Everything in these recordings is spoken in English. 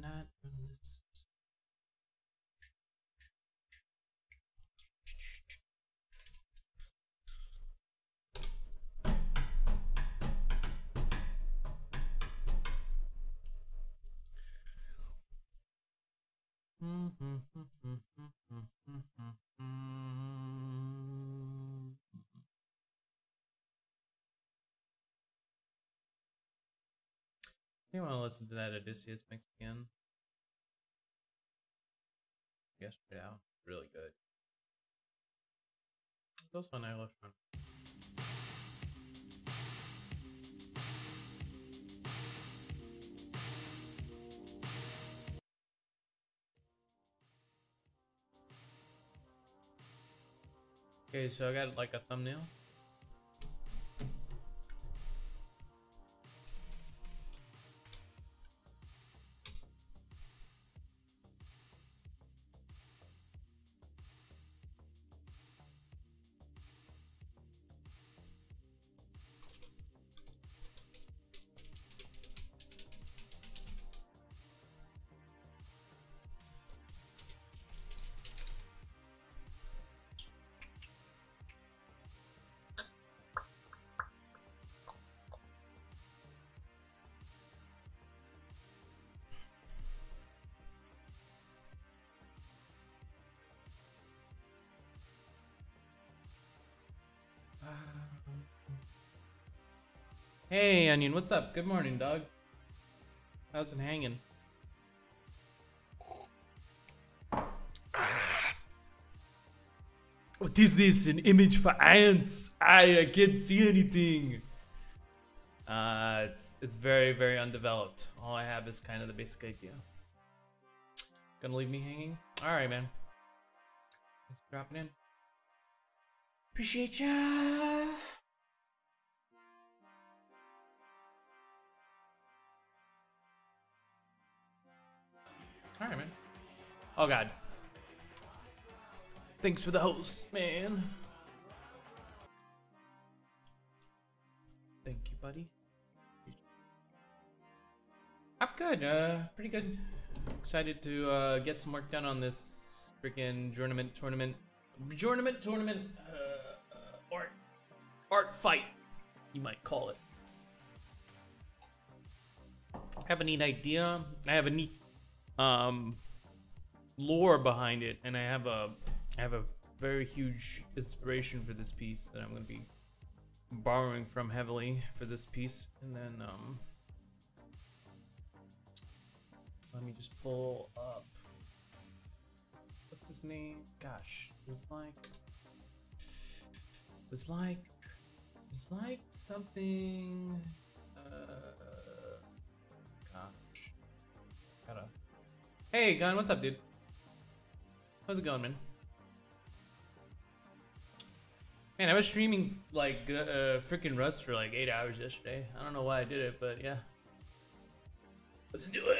not on this. You want to listen to that Odysseus mix again? Yesterday out, really good. Those one I left on. Okay, so I got like a thumbnail. Hey, Onion, what's up? Good morning, dog. How's it hanging? What is this? An image for ants? I can't see anything. It's very, very undeveloped. All I have is kind of the basic idea. Gonna leave me hanging? All right, man. Thanks for dropping in. Appreciate ya. All right, man. Oh God. Thanks for the host, man. Thank you, buddy. I'm good. Pretty good. Excited to get some work done on this freaking Bjournament tournament. Art fight, you might call it. I have a neat idea. I have a neat lore behind it, and I have a very huge inspiration for this piece that I'm gonna be borrowing from heavily for this piece. And then let me just pull up, what's his name? Gosh, it was like something, gosh, gotta, hey Gun, what's up, dude? How's it going, man? Man, I was streaming like freaking Rust for like 8 hours yesterday. I don't know why I did it, but yeah. Let's do it.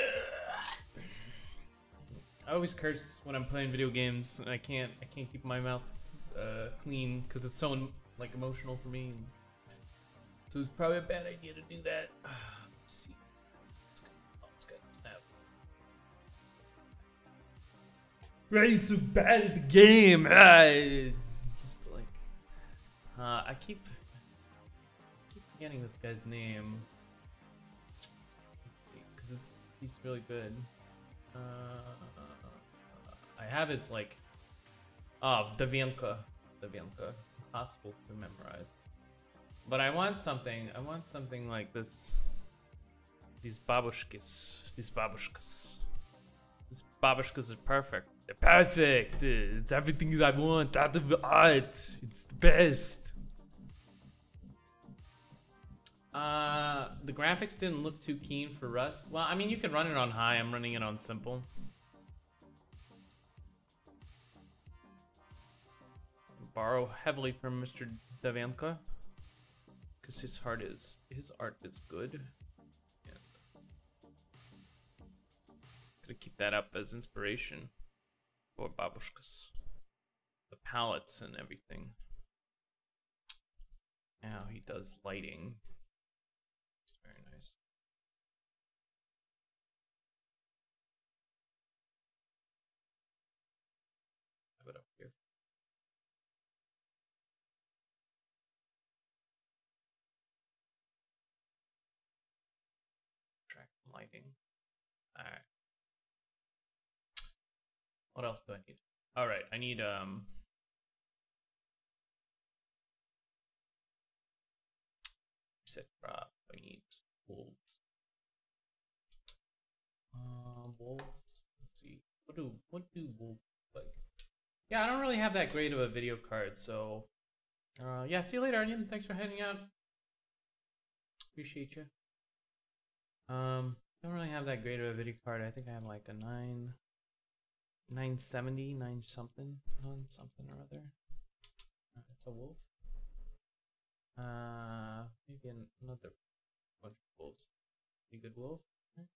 I always curse when I'm playing video games, and I can't keep my mouth clean because it's so like emotional for me. So it's probably a bad idea to do that. Let's see. It's good. Snap. Right, so bad at the game. Just like I keep forgetting this guy's name. Let's see, because he's really good. I have his like, Davienko, impossible to memorize. But I want something like this. These babushkas are perfect. They're perfect. It's everything I want out of art. It's the best. The graphics didn't look too keen for Rust. Well, I mean, you can run it on high. I'm running it on simple. Borrow heavily from Mr. Davienko because his art is good. And gonna keep that up as inspiration for Babushkas, the palettes and everything. Now he does lighting. It's very nice. lighting. All right. What else do I need? All right, I need set prop. I need wolves. Wolves. Let's see. What do wolves look like? Yeah, I don't really have that great of a video card, so yeah. See you later, Onion. Thanks for hanging out. Appreciate you. Don't really have that great of a video card. I think I have like a 970, 9 something, on something or other. It's a wolf. Maybe another bunch of wolves. A good wolf. Okay.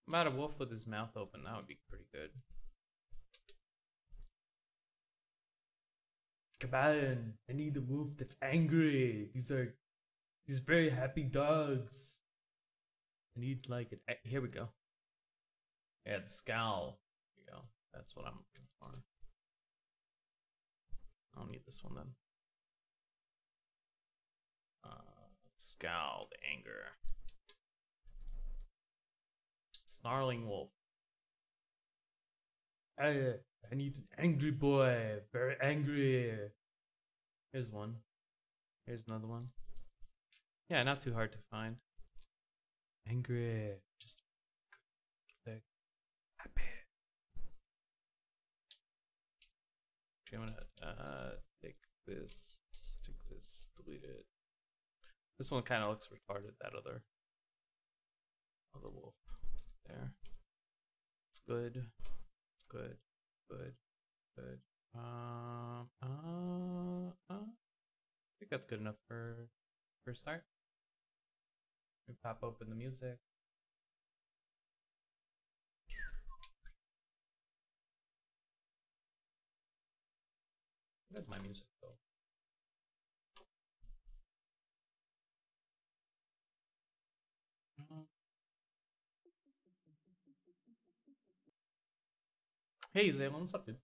About a wolf with his mouth open. That would be pretty good. Come on, I need a wolf that's angry. These very happy dogs. I need like it. Here we go. Yeah, the scowl. Here we go. That's what I'm looking for. I don't need this one then. Scowl, the anger. Snarling wolf. I need an angry boy. Very angry. Here's one. Here's another one. Yeah, not too hard to find. Angry. Just happy. Okay, I'm gonna take this, delete it. This one kind of looks retarded, that other wolf there. It's good. It's good. Good. Good. I think that's good enough for a start. We pop open the music. Where's my music though? Hey Zaylan, what's up, dude?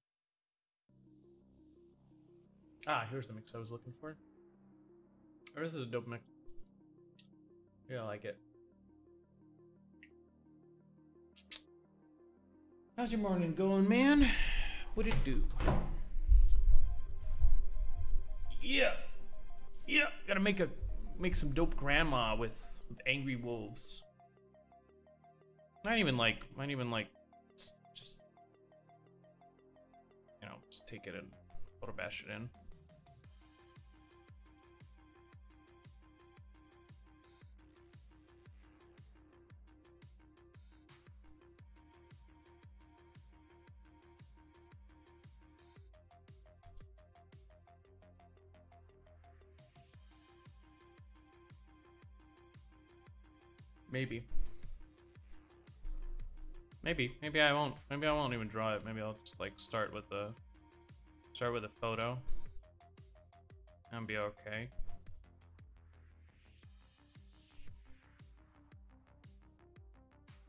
Ah, here's the mix I was looking for. Oh, this is a dope mix. Yeah, I like it. How's your morning going, man? What'd it do? Yeah. Yeah, gotta make some dope grandma with angry wolves. Might even like just you know, just take it and photo bash it in. Maybe I won't. Maybe I won't even draw it. Maybe I'll just like start with a photo and be okay.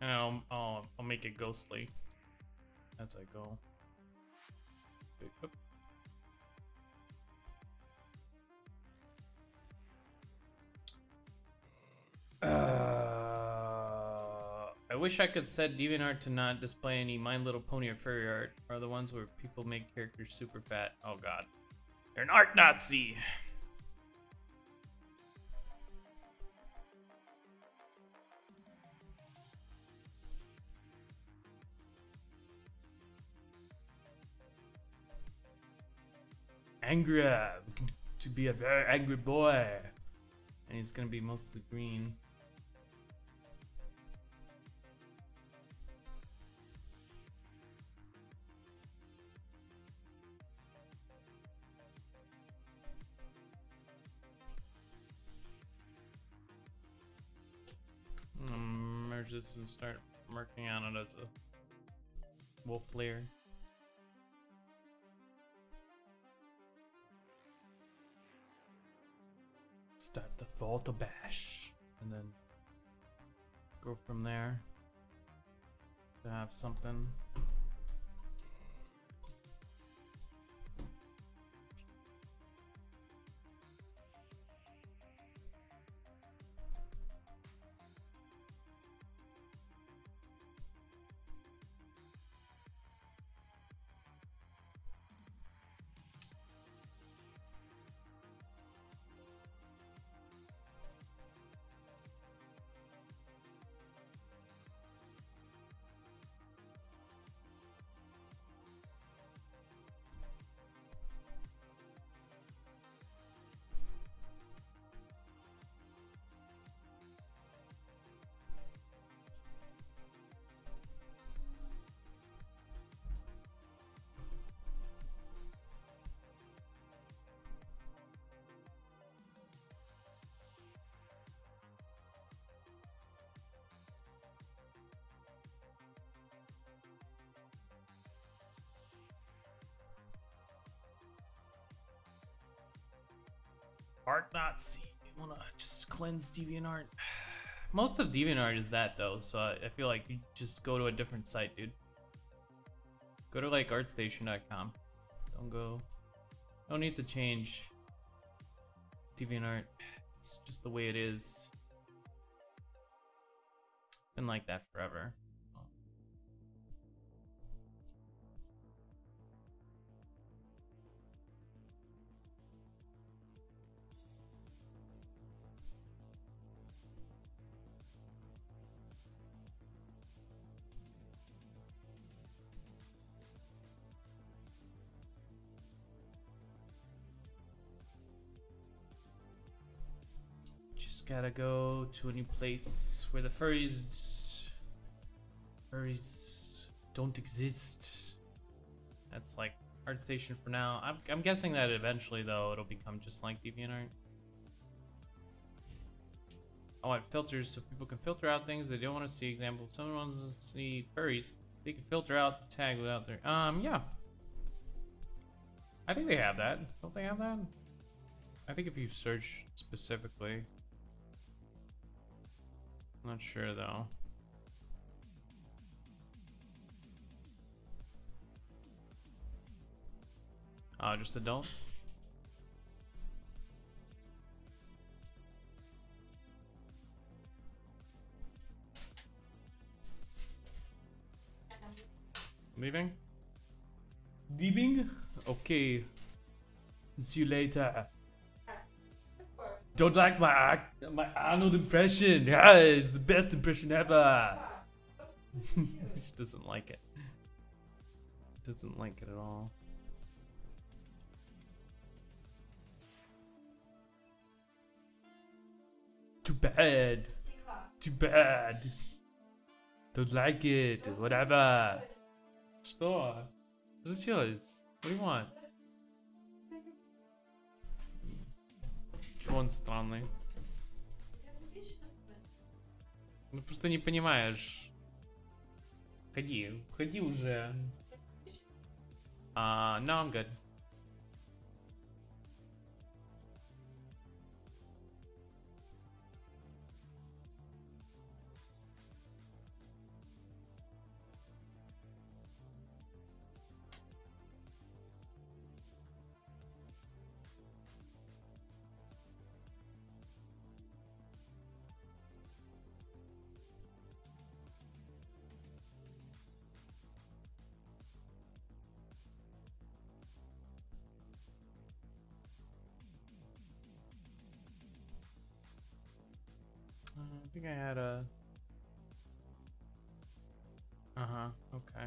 And I'll make it ghostly as I go. I wish I could set DeviantArt to not display any My Little Pony or furry art, or the ones where people make characters super fat. Oh god. You're an art Nazi! Angry, to be a very angry boy. And he's gonna be mostly green. Merge this and start working on it as a wolf layer. Start the photo bash and then go from there to have something. Art Nazi. I wanna just cleanse DeviantArt. Most of DeviantArt is that though, so I feel like you just go to a different site, dude. Go to like artstation.com. Don't need to change DeviantArt. It's just the way it is. Been like that forever. Gotta go to a new place where the furries don't exist. That's like ArtStation for now. I'm guessing that eventually though it'll become just like DeviantArt. I want filters so people can filter out things they don't want to see. Example, if someone wants to see furries, they can filter out the tag without their yeah. I think they have that. Don't they have that? I think if you search specifically. Not sure though. Oh, just adult? Leaving? Leaving? Okay. See you later. Don't like my Arnold impression. Yeah, it's the best impression ever. She doesn't like it. Doesn't like it at all. Too bad. Too bad. Don't like it. Whatever. Что? Случилось? What do you want? Он странный. Ну просто не понимаешь. Ходи уже. No, I'm good. I think I had a... okay.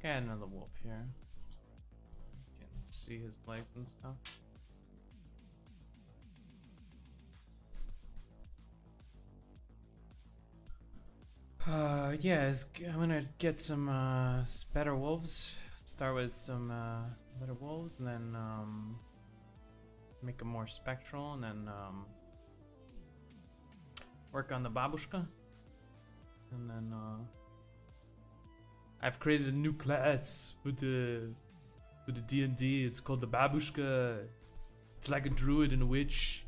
I had another wolf here. You can see his legs and stuff. Yeah, I'm gonna get some better wolves. Start with some better wolves and then make them more spectral, and then work on the Babushka, and then I've created a new class with the D&D. It's called the Babushka. It's like a druid and a witch,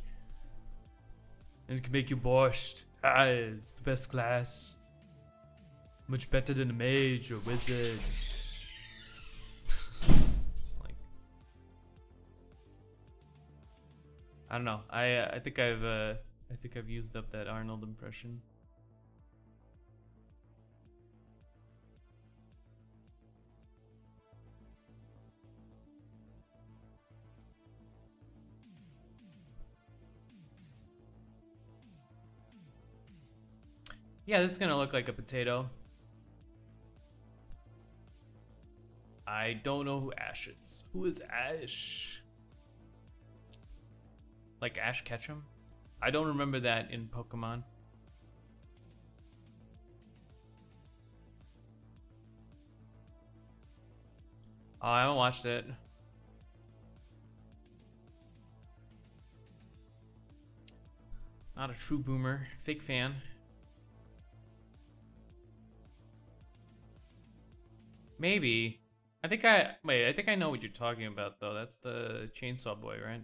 and it can make you borscht. It's the best class, much better than a mage or wizard. I don't know. I think I've used up that Arnold impression. Yeah, this is gonna look like a potato. I don't know who Ash is. Who is Ash? Like Ash Ketchum? I don't remember that in Pokemon. Oh, I haven't watched it. Not a true boomer. Fake fan. Maybe. I think I know what you're talking about though. That's the Chainsaw Boy, right?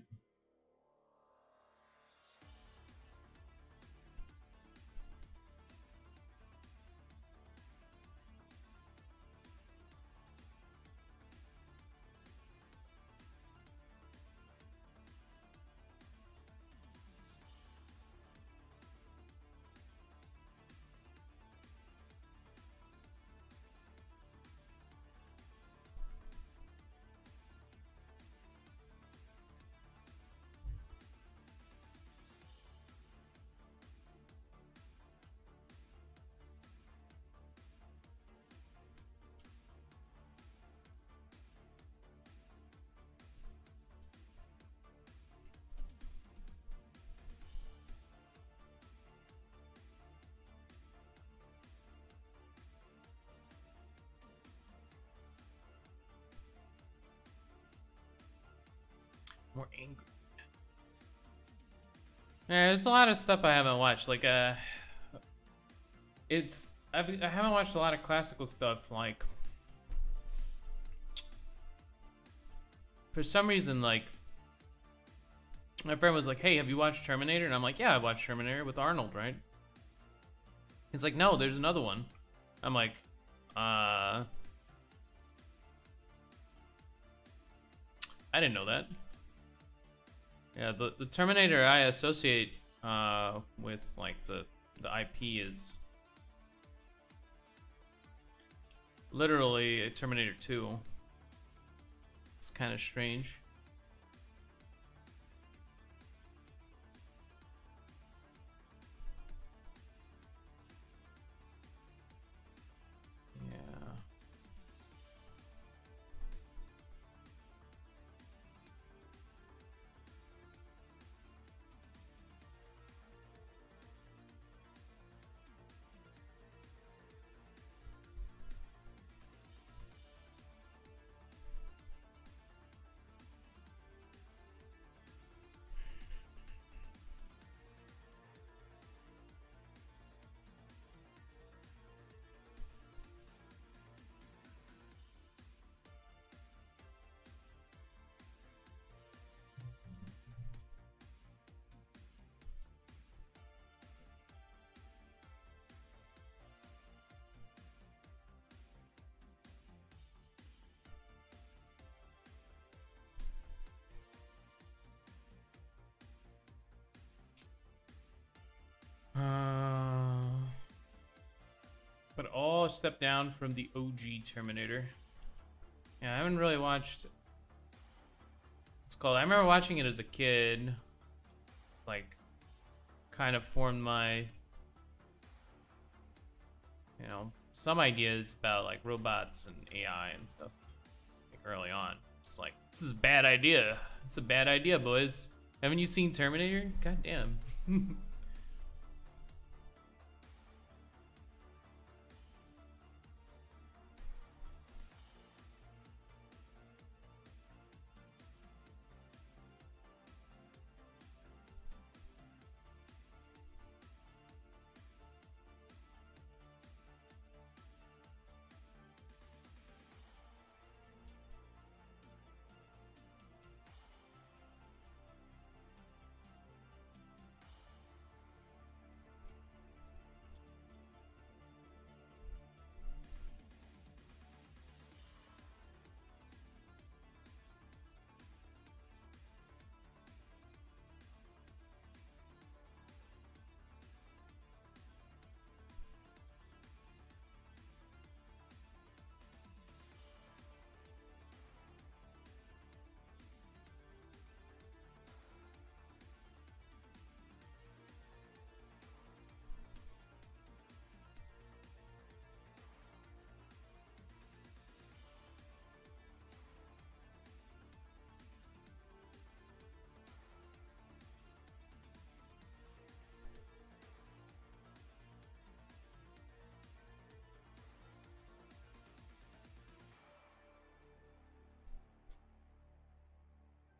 More angry. Yeah, there's a lot of stuff I haven't watched. Like, I haven't watched a lot of classical stuff. Like, for some reason, like, my friend was like, "Hey, have you watched Terminator?" And I'm like, "Yeah, I watched Terminator with Arnold, right?" He's like, "No, there's another one." I'm like, "I didn't know that." Yeah, the Terminator I associate with like the IP is literally a Terminator 2. It's kind of strange. Yeah. But all a step down from the OG Terminator. Yeah, I haven't really watched. It's called. I remember watching it as a kid. Like, kind of formed my, some ideas about like robots and AI and stuff. Like early on, it's like this is a bad idea. It's a bad idea, boys. Haven't you seen Terminator? God damn.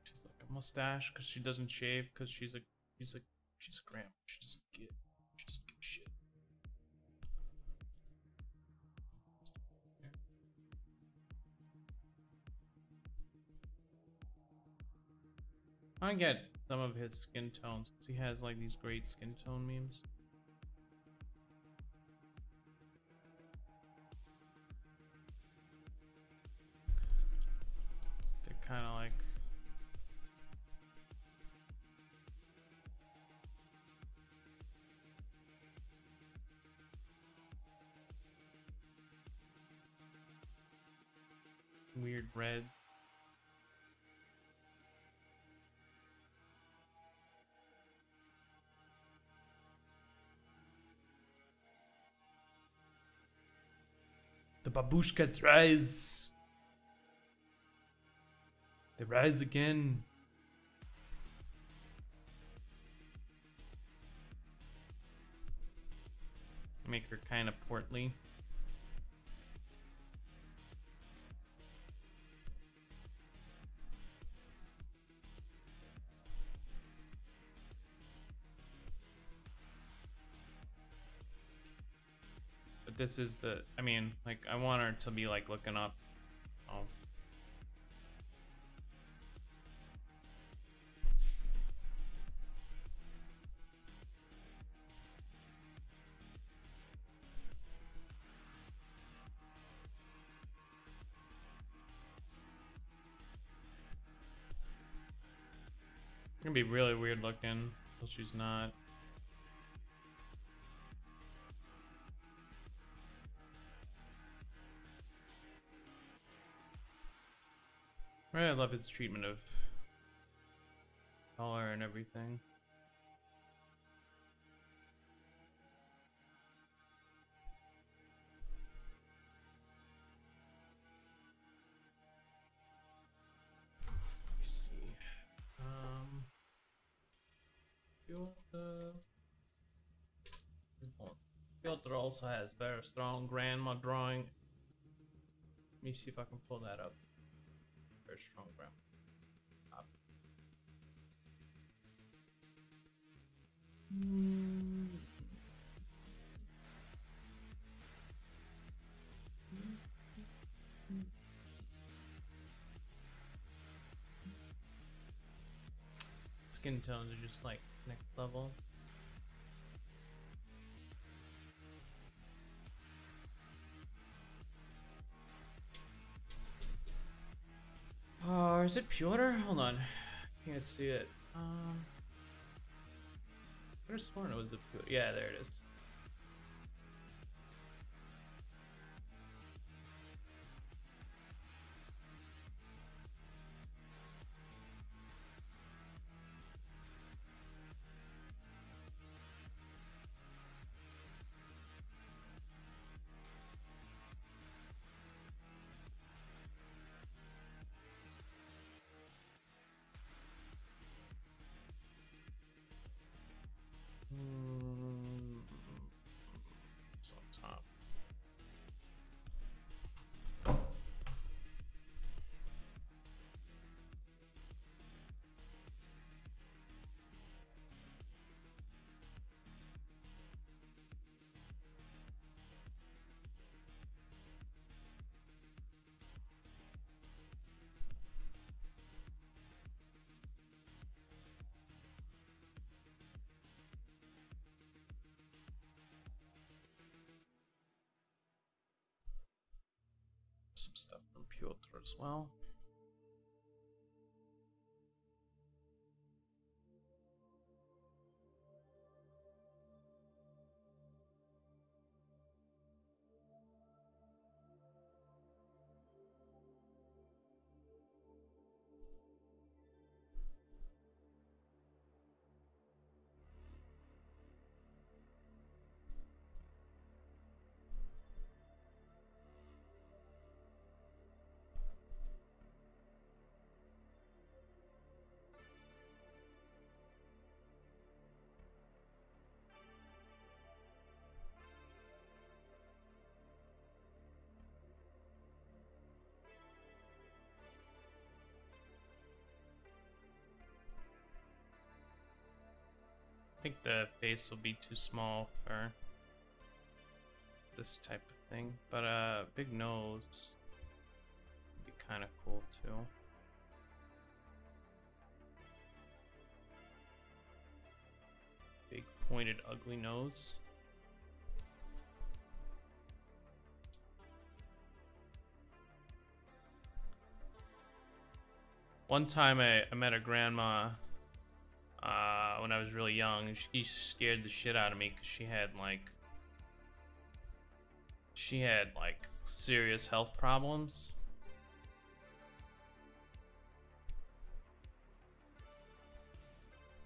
She's like a mustache because she doesn't shave because she's a grandma. She doesn't give a shit. I get some of his skin tones because he has like these great skin tone memes. They're kind of like weird red. The babushkas rise. They rise again. Make her kind of portly. But this is the, I mean, like, I want her to be like looking up. Oh. Gonna be really weird looking, but she's not. I love his treatment of color and everything. Let's see. Filter also has very strong grandma drawing. Let me see if I can pull that up. Very strong grandma. Skin tones are just like next level. Oh, is it Piotr? Hold on. Can't see it. I could have sworn it was the Piotr. Yeah, there it is. It's on top. Some stuff from Piotr as well. I think the face will be too small for this type of thing, but big nose would be kind of cool too. Big pointed ugly nose. One time I met a grandma when I was really young, and she scared the shit out of me because she had like serious health problems.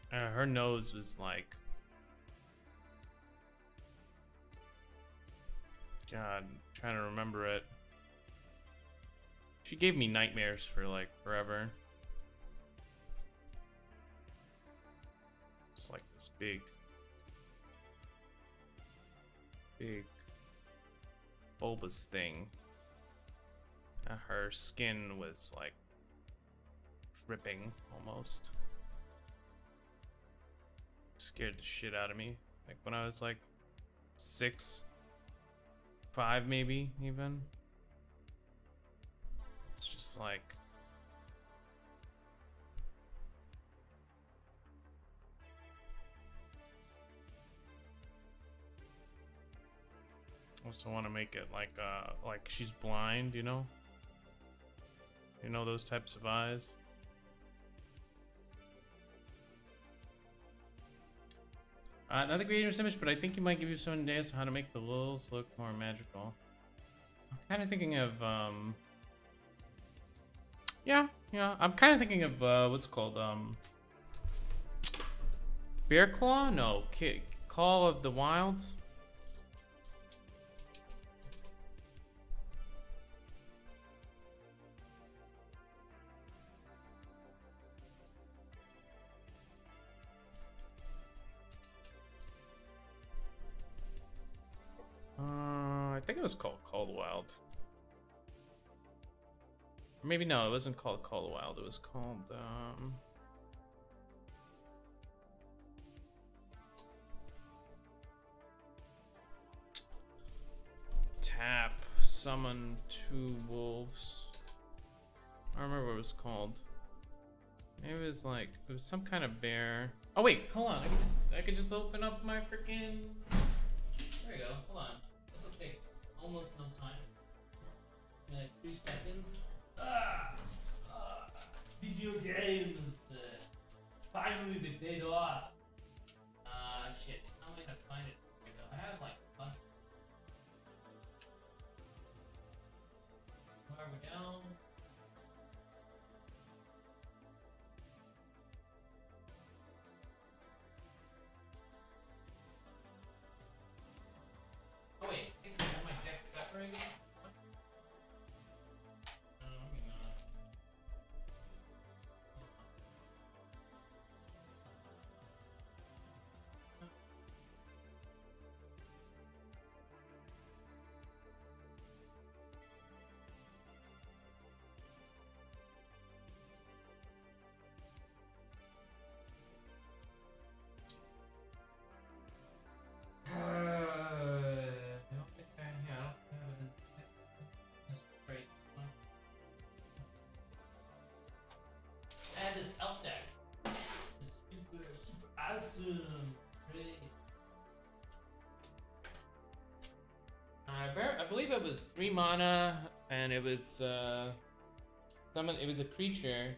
Her nose was like, God, I'm trying to remember it. She gave me nightmares for like forever. It's like this big bulbous thing. And her skin was like dripping almost. Scared the shit out of me. Like when I was like 6, 5 maybe even. It's just like also want to make it like she's blind, you know? You know those types of eyes? Not the creator's image, but I think you might give you some ideas on how to make the lils look more magical. I'm kind of thinking of, yeah, I'm kind of thinking of, what's it called, Bear Claw? No, Call of the Wilds? I think it was called Call of the Wild. Or maybe no, it wasn't called Call of the Wild. It was called, Tap, summon 2 wolves. I don't remember what it was called. Maybe it was like, it was some kind of bear. Oh wait, hold on. I could just open up my freaking. There you go. Hold on. This will take almost no time. Like 3 seconds. Video games. Finally, they paid off. Shit. How am I gonna find it? I have like a bunch. Where are we down? Oh wait, I think I have my decks separated. What? No, maybe not. I don't think I have it. That's great. And this elf deck is super awesome. Great. I believe it was 3 mana, and it was it was a creature,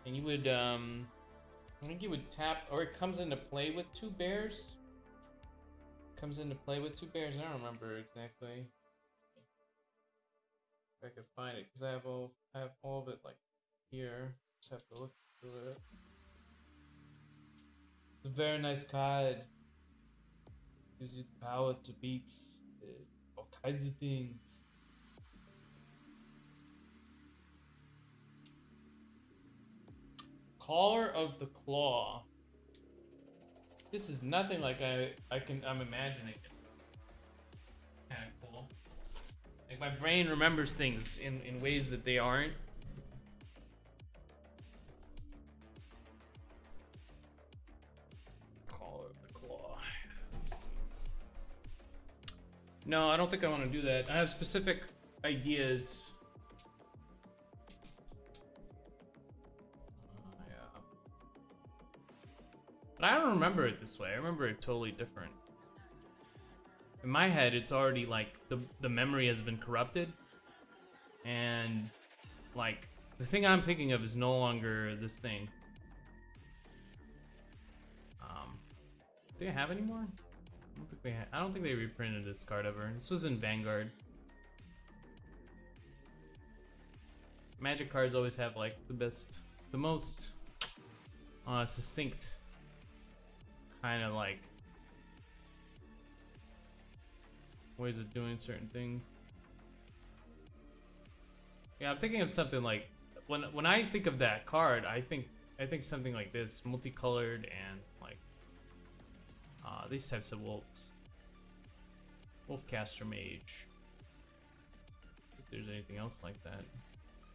and you would I think you would tap, or it comes into play with 2 bears. Comes into play with 2 bears. I don't remember exactly. If I could find it, because I have all of it like here. Just have to look through it. It's a very nice card. Gives you the power to beat all kinds of things. Caller of the Claw. This is nothing like I'm imagining it. Kind of cool. Like my brain remembers things in ways that they aren't. Caller of the Claw. Let's see. No, I don't think I want to do that. I have specific ideas. But I don't remember it this way. I remember it totally different. In my head, it's already like the memory has been corrupted. And like the thing I'm thinking of is no longer this thing. Do they have any more? I don't think they I don't think they reprinted this card ever. This was in Vanguard. Magic cards always have like the most succinct kind of like ways of doing certain things. Yeah, I'm thinking of something like when I think of that card, I think something like this, multicolored and like these types of wolves. Wolfcaster Mage. If there's anything else like that.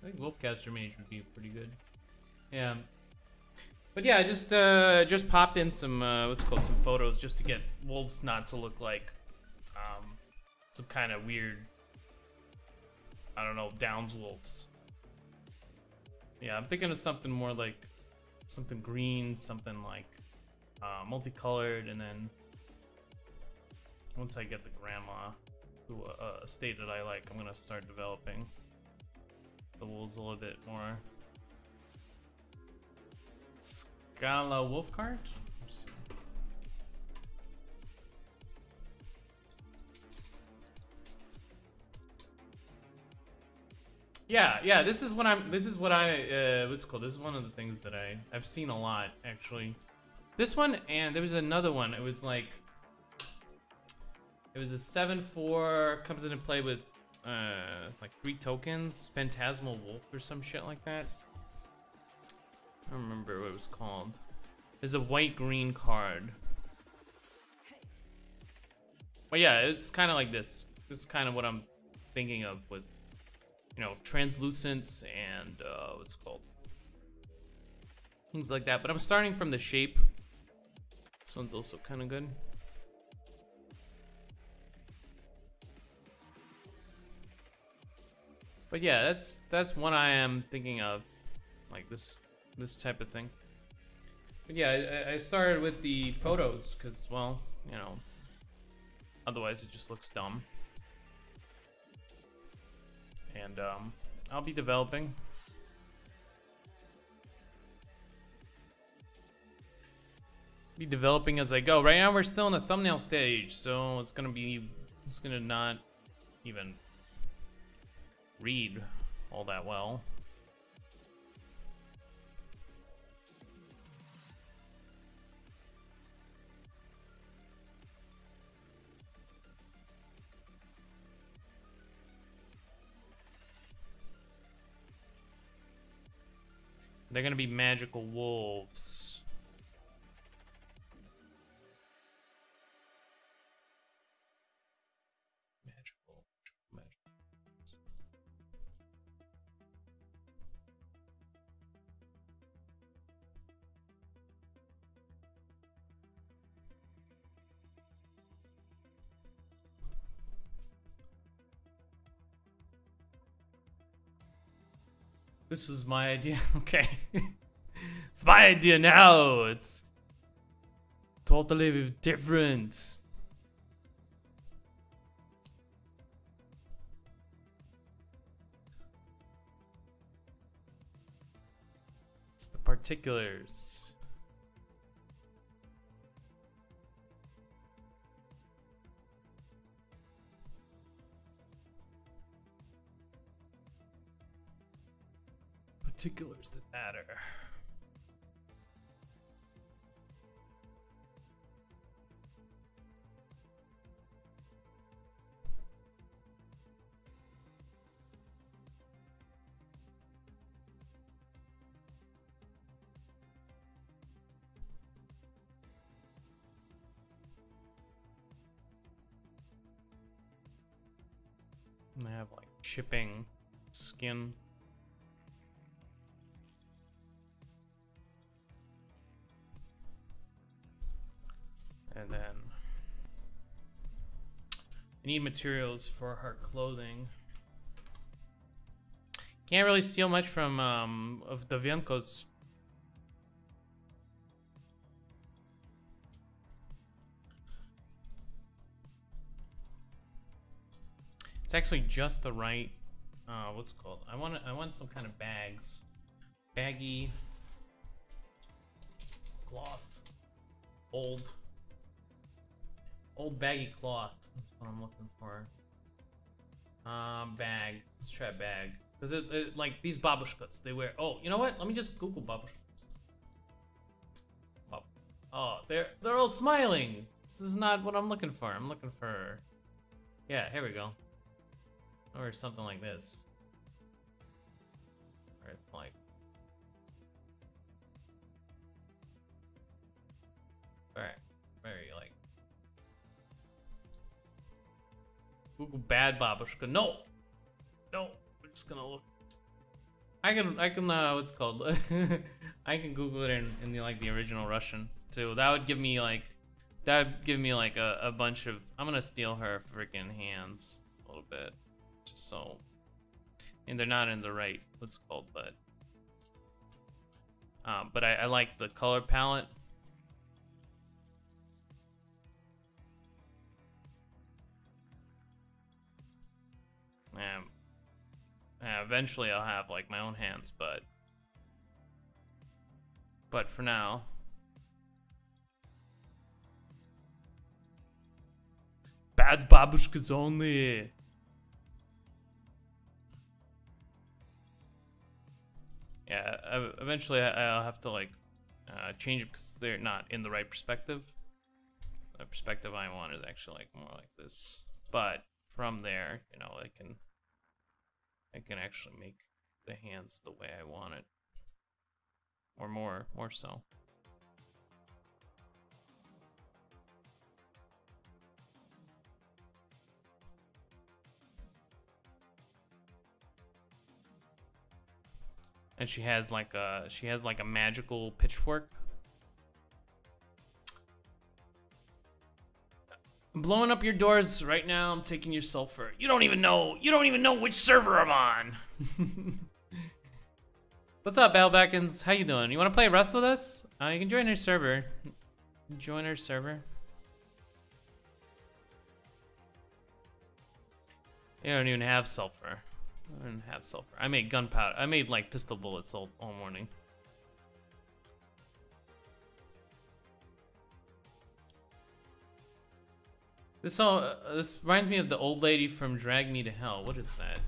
I think Wolfcaster Mage would be pretty good. Yeah. But yeah, I just popped in some what's it called, some photos just to get wolves not to look like some kind of weird, I don't know, Downs wolves. Yeah, I'm thinking of something more like something green, something like multicolored, and then once I get the grandma to a state that I like, I'm gonna start developing the wolves a little bit more. Scala wolf card? Yeah, this is what I what's it called? This is one of the things that I've seen a lot actually. This one, and there was another one. It was like it was a 7/4, comes into play with like 3 tokens, Phantasmal Wolf or some shit like that. I don't remember what it was called. There's a white-green card. But yeah, it's kind of like this. This is kind of what I'm thinking of with, you know, translucence and what's it called? Things like that. But I'm starting from the shape. This one's also kind of good. But yeah, that's one I am thinking of, like this type of thing. But yeah, I started with the photos because, well, you know, otherwise it just looks dumb. And I'll be developing. Be developing as I go. Right now we're still in the thumbnail stage, so it's gonna not even read all that well. They're gonna be magical wolves. Magical. This was my idea. Okay. It's my idea now. It's totally different. It's the particulars. Particulars that matter. And I have like chipping skin. And then I need materials for her clothing. Can't really steal much from of the Vienkos. actually just the right. What's it called? I want some kind of bags, baggy cloth, old baggy cloth. That's what I'm looking for. Bag. Let's try a bag. Cause it like these babushkas, they wear. Oh, you know what? Let me just Google babushka. Oh, they're all smiling. This is not what I'm looking for. I'm looking for. Yeah, here we go. Or something like this. Or it's like. Very like. Google bad babushka. No! No! We're just gonna look. I can what's it called? I can Google it in the, like the original Russian too. That would give me like a bunch of. I'm gonna steal her freaking hands a little bit, just so. And they're not in the right what's it called, but I like the color palette. Eventually I'll have like my own hands, but for now. Bad babushkas only. Yeah, eventually I'll have to like change it because they're not in the right perspective. The perspective I want is actually like more like this. But from there, you know, I can actually make the hands the way I want it. Or more so. And she has like a magical pitchfork. I'm blowing up your doors right now. I'm taking your sulfur. You don't even know which server I'm on. What's up, Battlebackins? How you doing? You want to play Rust with us? You can join our server. Join our server. You don't even have sulfur. I don't have sulfur. I made gunpowder. I made like pistol bullets all morning. This reminds me of the old lady from Drag Me to Hell. What is that?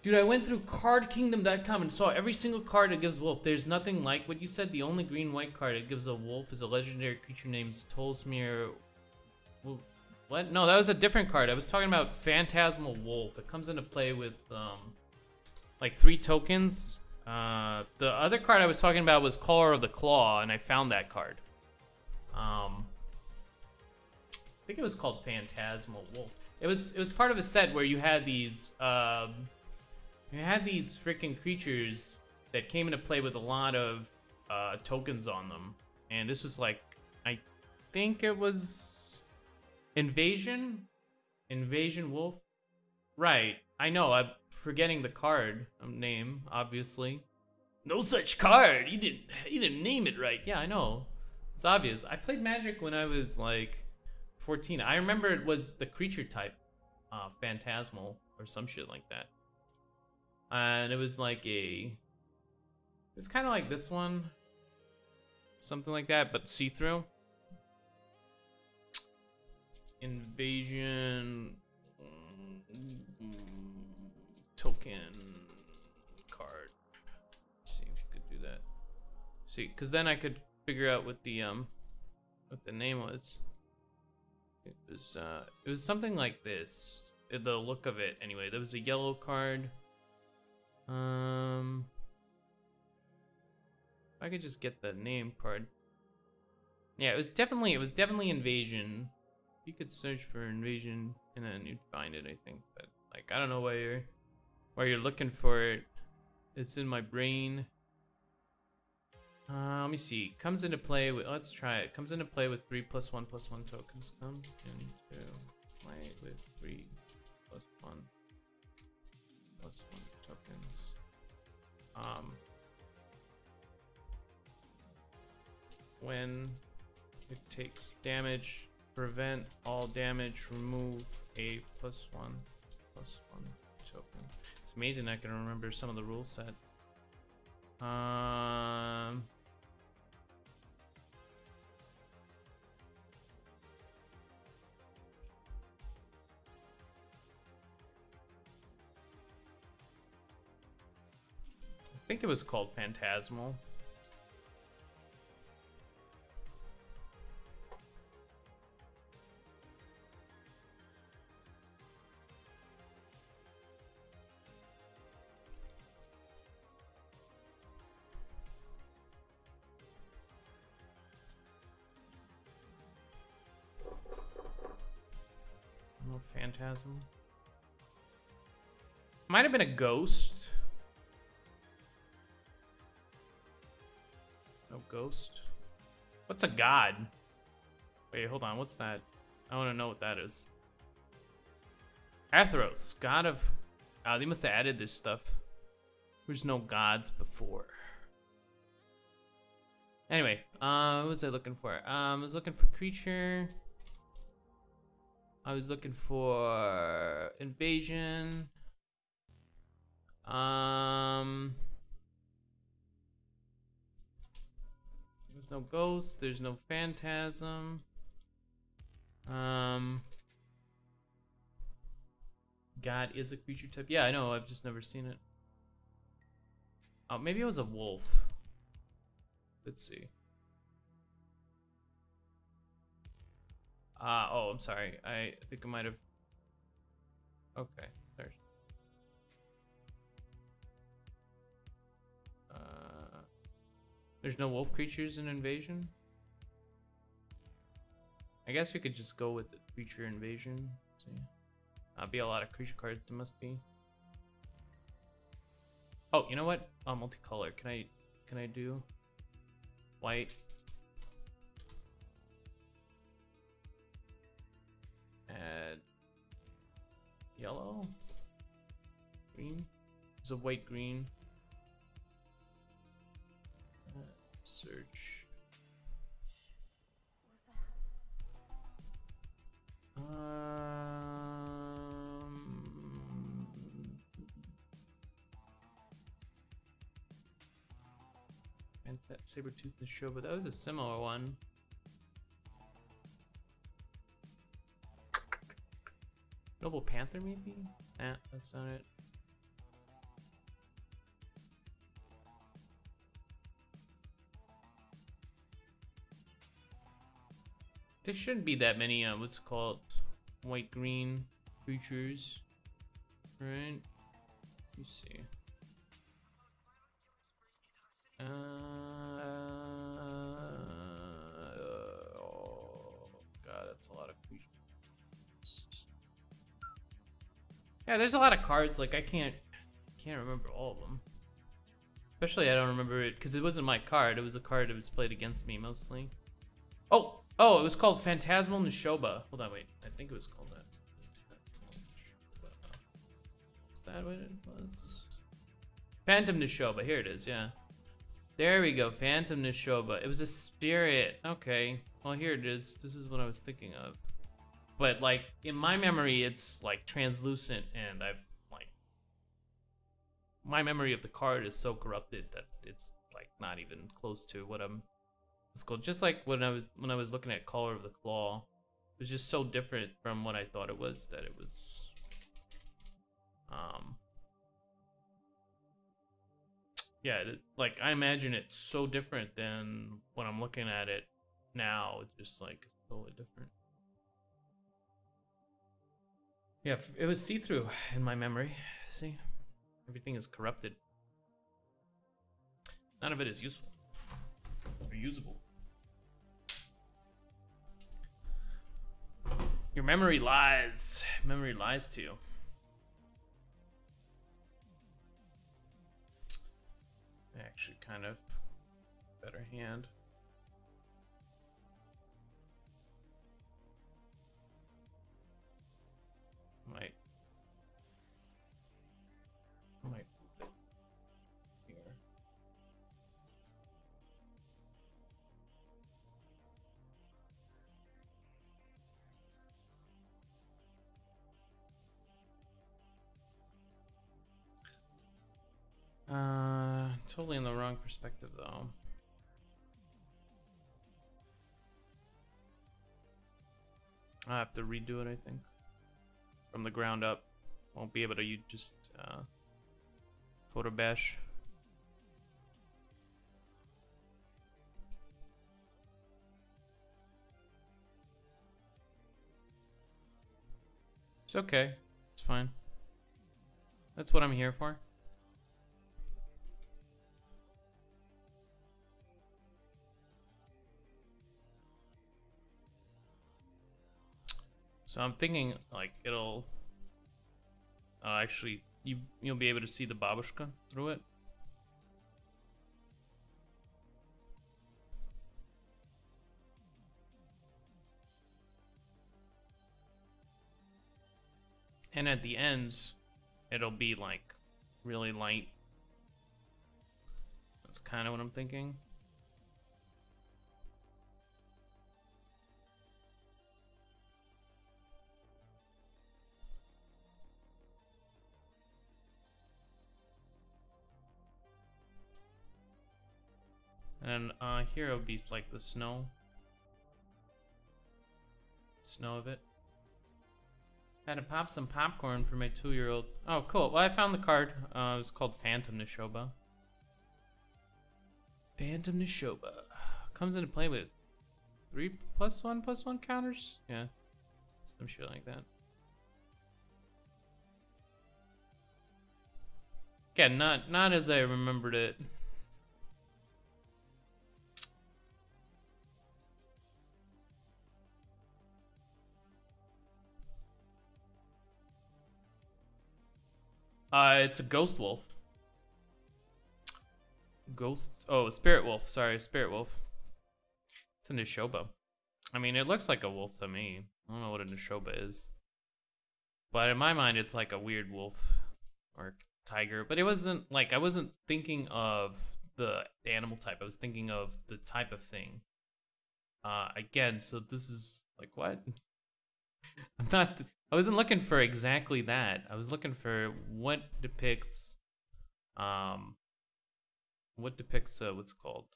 Dude, I went through cardkingdom.com and saw every single card that gives wolf. There's nothing like what you said. The only green-white card that gives a wolf is a legendary creature named Tolsmir. What? No, that was a different card. I was talking about Phantasmal Wolf. It comes into play with like 3 tokens. The other card I was talking about was Caller of the Claw, and I found that card. I think it was called Phantasmal Wolf. It was part of a set where you had these freaking creatures that came into play with a lot of tokens on them, and this was like, I think it was Invasion Wolf. Right, I know. I'm forgetting the card name, obviously. No such card. You didn't name it right. Yeah, I know. It's obvious. I played Magic when I was like 14. I remember it was the creature type, Phantasmal or some shit like that. And it was like it was kind of like this one, something like that, but see-through. Invasion token card. Let's see if you could do that. See, because then I could figure out what the name was. It was something like this. The look of it, anyway. There was a yellow card. I could just get the name card. Yeah, it was definitely Invasion. You could search for Invasion and then you'd find it, I think. But like, I don't know why you're looking for it. It's in my brain. Let me see. Comes into play with. Let's try it. Comes into play with 3+1/+1 tokens. Comes into play with 3+1/+1 tokens. When it takes damage, Prevent all damage. Remove a +1/+1 token. It's amazing I can remember some of the rule set. I think it was called Phantasmal. No Phantasm. Might have been a ghost. No ghost. What's a god? Wait, hold on. What's that? I want to know what that is. Athros, god of... Oh, they must have added this stuff. There's no gods before. Anyway, what was I looking for? I was looking for creature. I was looking for invasion. There's no ghost. There's no phantasm. God is a creature type. Yeah, I know. I've just never seen it. Oh, maybe it was a wolf. Let's see. Oh, I'm sorry. I think I might have. Okay, there. There's no wolf creatures in invasion. I guess we could just go with the creature invasion. Let's see. Be a lot of creature cards. There must be. Oh, you know what? Multicolor. Can I do white? Add yellow, green. There's a white green. Search. And that Sabertooth in the show, but that was a similar one. Noble Panther, maybe? Nah, that's not it. There shouldn't be that many, what's it called? White-green creatures. Right? Let me see. Oh, God, that's a lot of creatures. Yeah, there's a lot of cards, like, I can't remember all of them. Especially, I don't remember it, because it wasn't my card. It was a card that was played against me, mostly. Oh, it was called Phantasmal Nishoba. Hold on, wait. I think it was called that. Is that what it was? Phantom Nishoba. Here it is, yeah. There we go. Phantom Nishoba. It was a spirit. Okay. Well, here it is. This is what I was thinking of. But, like, in my memory, it's, like, translucent, and my memory of the card is so corrupted that it's, like, not even close to what it's called. Just like when I was looking at Color of the Claw, it was just so different from what I thought it was that it was. Yeah, like I imagine it's so different than when I'm looking at it now. It's just like totally different. Yeah, it was see-through in my memory. See, everything is corrupted. None of it is useful or usable. Your memory lies. Memory lies to you. Actually, kind of better hand. Might move it here. totally in the wrong perspective though. I have to redo it, I think. From the ground up. Won't be able to use just photo bash. It's okay. It's fine. That's what I'm here for. So I'm thinking like it'll actually you'll be able to see the babushka through it. And at the ends, it'll be like really light. That's kind of what I'm thinking. And here it'll be like the snow of it. Had to pop some popcorn for my 2-year-old. Oh, cool. Well, I found the card. It was called Phantom Nishoba. Phantom Nishoba. Comes into play with 3+1/+1 counters? Yeah. Some shit like that. Again, not as I remembered it. It's a ghost wolf. Oh, spirit wolf. Sorry, spirit wolf. It's a Nishoba. I mean, it looks like a wolf to me. I don't know what a Nishoba is. But in my mind, it's like a weird wolf or tiger. But it wasn't like, I wasn't thinking of the animal type. I was thinking of the type of thing. Again, so this is like, what? I wasn't looking for exactly that. I was looking for what depicts what's it called?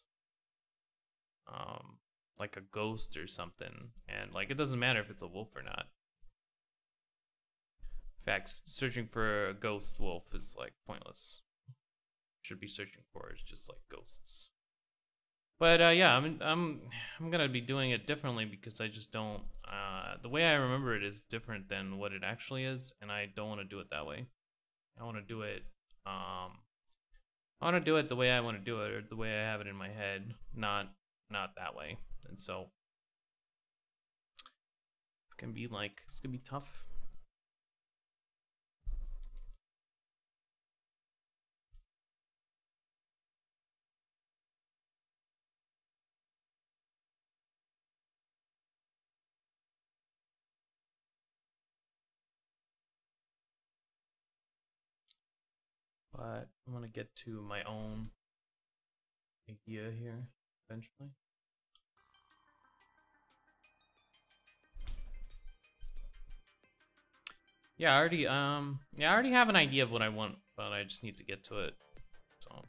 Like a ghost or something. And like, it doesn't matter if it's a wolf or not. In fact, searching for a ghost wolf is like pointless. Should be searching for is just like ghosts. But yeah, I'm gonna be doing it differently because I just don't. The way I remember it is different than what it actually is, and I don't want to do it that way. I want to do it. I want to do it the way I want to do it, or the way I have it in my head, not that way. And so it's gonna be tough. But I'm gonna get to my own idea here eventually. Yeah, I already have an idea of what I want, but I just need to get to it. So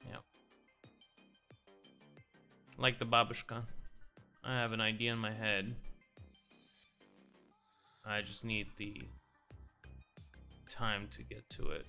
yeah. Like the babushka. I have an idea in my head. I just need the time to get to it.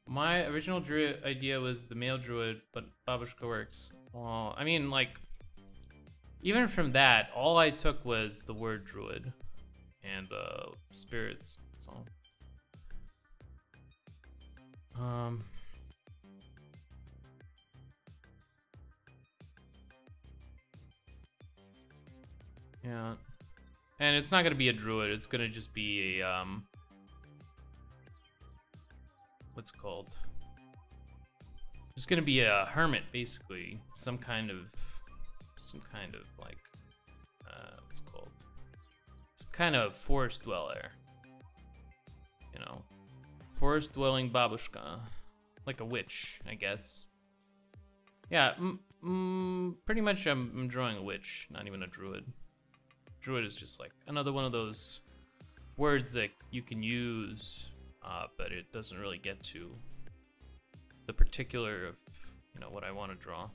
My original druid idea was the male druid, but Babushka works. Well, I mean, like, even from that, all I took was the word druid and spirits. So, yeah, and it's not gonna be a druid. It's gonna just be a what's it called? It's gonna be a hermit, basically. Some kind of like, what's it called? Some kind of forest dweller. You know, Forest dwelling babushka. Like a witch, I guess. Yeah, pretty much I'm drawing a witch, not even a druid. Druid is just like another one of those words that you can use, but it doesn't really get to the particular of, you know, what I want to draw.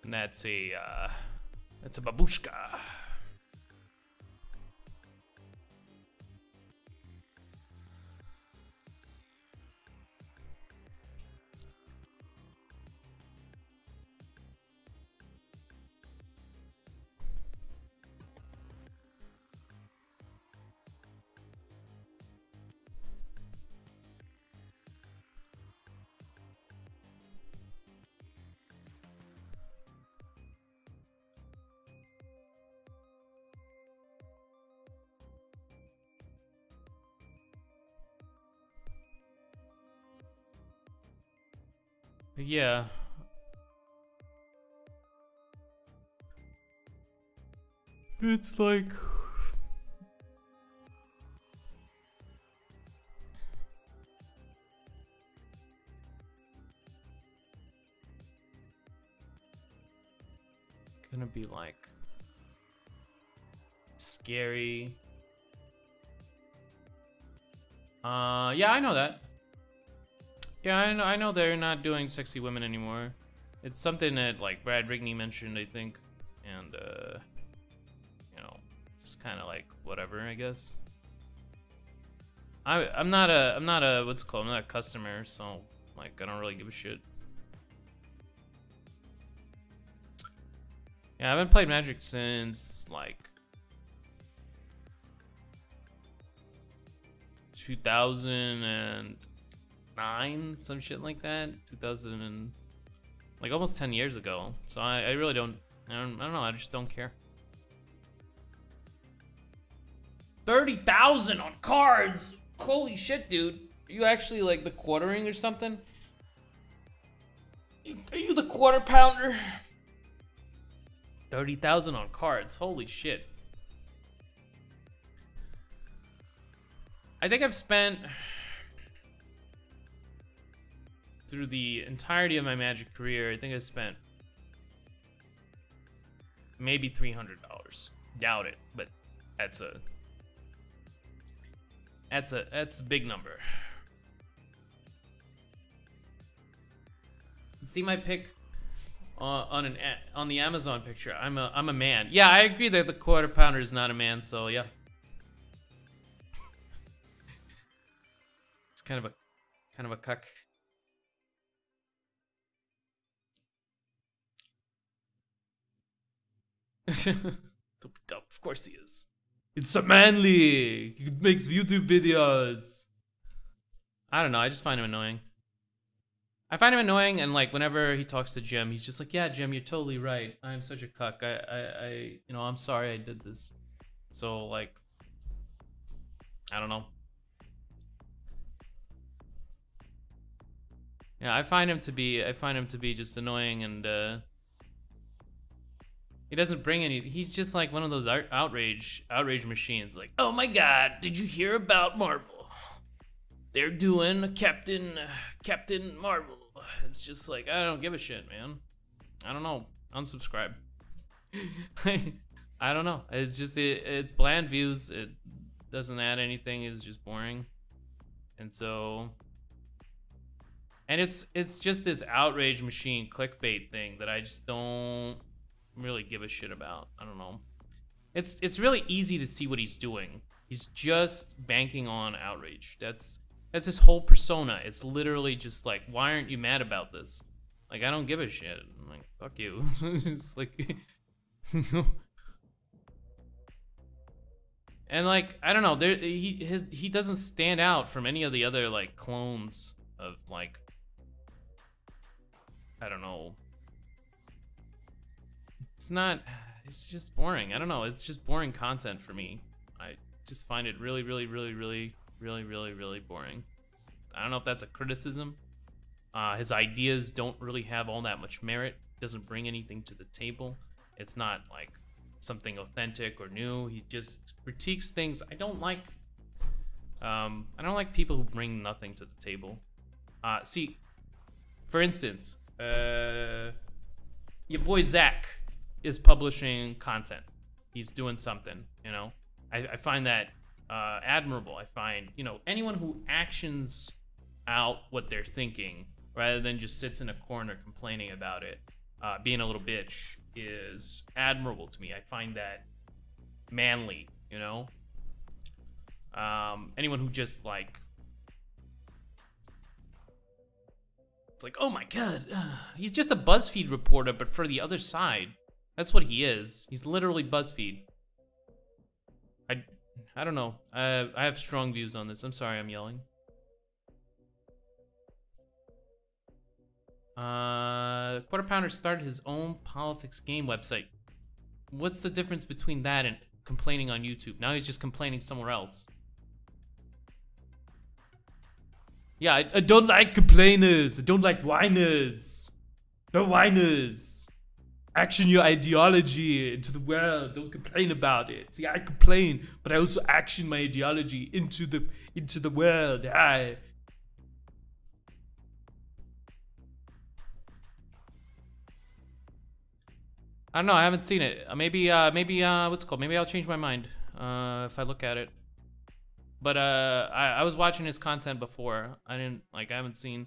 And that's a babushka. Yeah. It's like gonna be like scary. Yeah, I know that. Yeah, I know they're not doing sexy women anymore. It's something that like Brad Rigney mentioned, I think, and you know, just kind of like whatever, I guess. I'm not a what's it called? I'm not a customer, so like I don't really give a shit. Yeah, I haven't played Magic since like 2009, some shit like that. 2000 and like almost 10 years ago. So I really don't know, I just don't care. 30,000 on cards. Holy shit, dude. Are you actually like the quartering or something? Are you the quarter pounder? 30,000 on cards. Holy shit. I think I've spent through the entirety of my Magic career, I think I spent maybe $300. Doubt it, but that's a big number. See my pic on the Amazon picture. I'm a man. Yeah, I agree that the quarter pounder is not a man. So yeah, it's kind of a cuck. Of course he is. It's so manly. He makes YouTube videos. I don't know. I just find him annoying. I find him annoying, and like whenever he talks to Jim, he's just like, "Yeah, Jim, you're totally right. I'm such a cuck. You know, I'm sorry I did this." So like, I don't know. Yeah, I find him to be just annoying, and he doesn't bring any. He's just like one of those outrage machines. Like, oh my God, did you hear about Marvel? They're doing Captain Marvel. It's just like, I don't give a shit, man. I don't know. Unsubscribe. I don't know. It's just it's bland views. It doesn't add anything. It's just boring. And so, and it's just this outrage machine clickbait thing that I just don't really give a shit about. I don't know. It's really easy to see what he's doing. He's just banking on outrage. That's his whole persona. It's literally just like, why aren't you mad about this? Like, I don't give a shit. I'm like, fuck you. It's like, and like, I don't know. He doesn't stand out from any of the other like clones of like, I don't know. It's just boring. I don't know. It's just boring content for me. I just find it really boring. I don't know if that's a criticism. His ideas don't really have all that much merit. Doesn't bring anything to the table. It's not like something authentic or new. He just critiques things. I don't like people who bring nothing to the table. See, for instance, your boy Zach is publishing content. He's doing something, you know. I find that admirable. I find, you know, anyone who actions out what they're thinking rather than just sits in a corner complaining about it, being a little bitch, is admirable to me. I find that manly, you know. Anyone who just like, it's like, oh my god, he's just a BuzzFeed reporter, but for the other side. That's what he is. He's literally BuzzFeed. I don't know. I have strong views on this. I'm sorry I'm yelling. Quarter Pounder started his own politics game website. What's the difference between that and complaining on YouTube? Now he's just complaining somewhere else. Yeah, I don't like complainers. I don't like whiners. No whiners. Action your ideology into the world. Don't complain about it. See, I complain, but I also action my ideology into the world. I don't know. I haven't seen it. Maybe what's it called? Maybe I'll change my mind if I look at it. But I was watching his content before. I haven't seen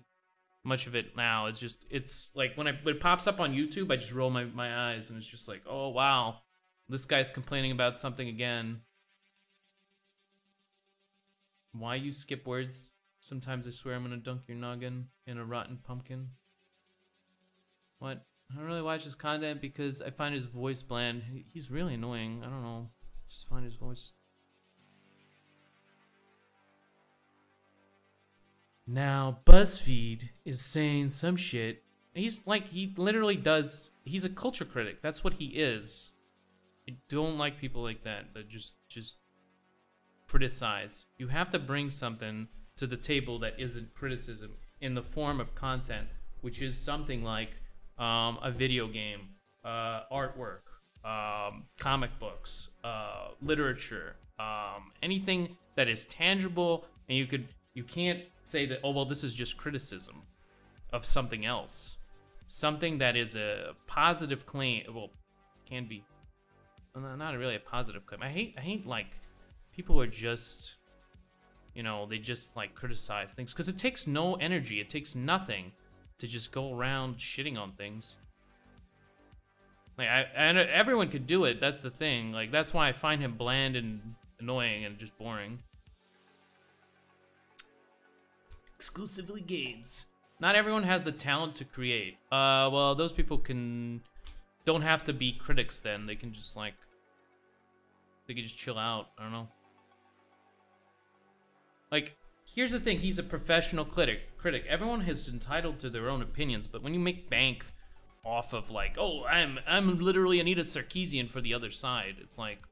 much of it now. It's like when it pops up on YouTube, I just roll my eyes and it's just like, oh wow, this guy's complaining about something again. Why you skip words? Sometimes I swear I'm gonna dunk your noggin in a rotten pumpkin. What? I don't really watch his content because I find his voice bland. He's really annoying. I don't know. Just find his voice. Now, BuzzFeed is saying some shit. He's like, he literally does, he's a culture critic. That's what he is. I don't like people like that just criticize. You have to bring something to the table that isn't criticism in the form of content, which is something like a video game, artwork, comic books, literature, anything that is tangible, and you can't say that, oh well, this is just criticism of something else. Something that is a positive claim, well, can be not really a positive claim. I hate like people who are just, you know, they just like criticize things because it takes no energy, it takes nothing to just go around shitting on things. Like and everyone could do it. That's the thing. Like that's why I find him bland and annoying and just boring. Exclusively games. Not everyone has the talent to create. Well, those people don't have to be critics then. They can just like, they can just chill out. I don't know. Like, here's the thing. He's a professional critic. Everyone is entitled to their own opinions, but when you make bank off of like, oh, I'm literally Anita Sarkeesian for the other side, it's like,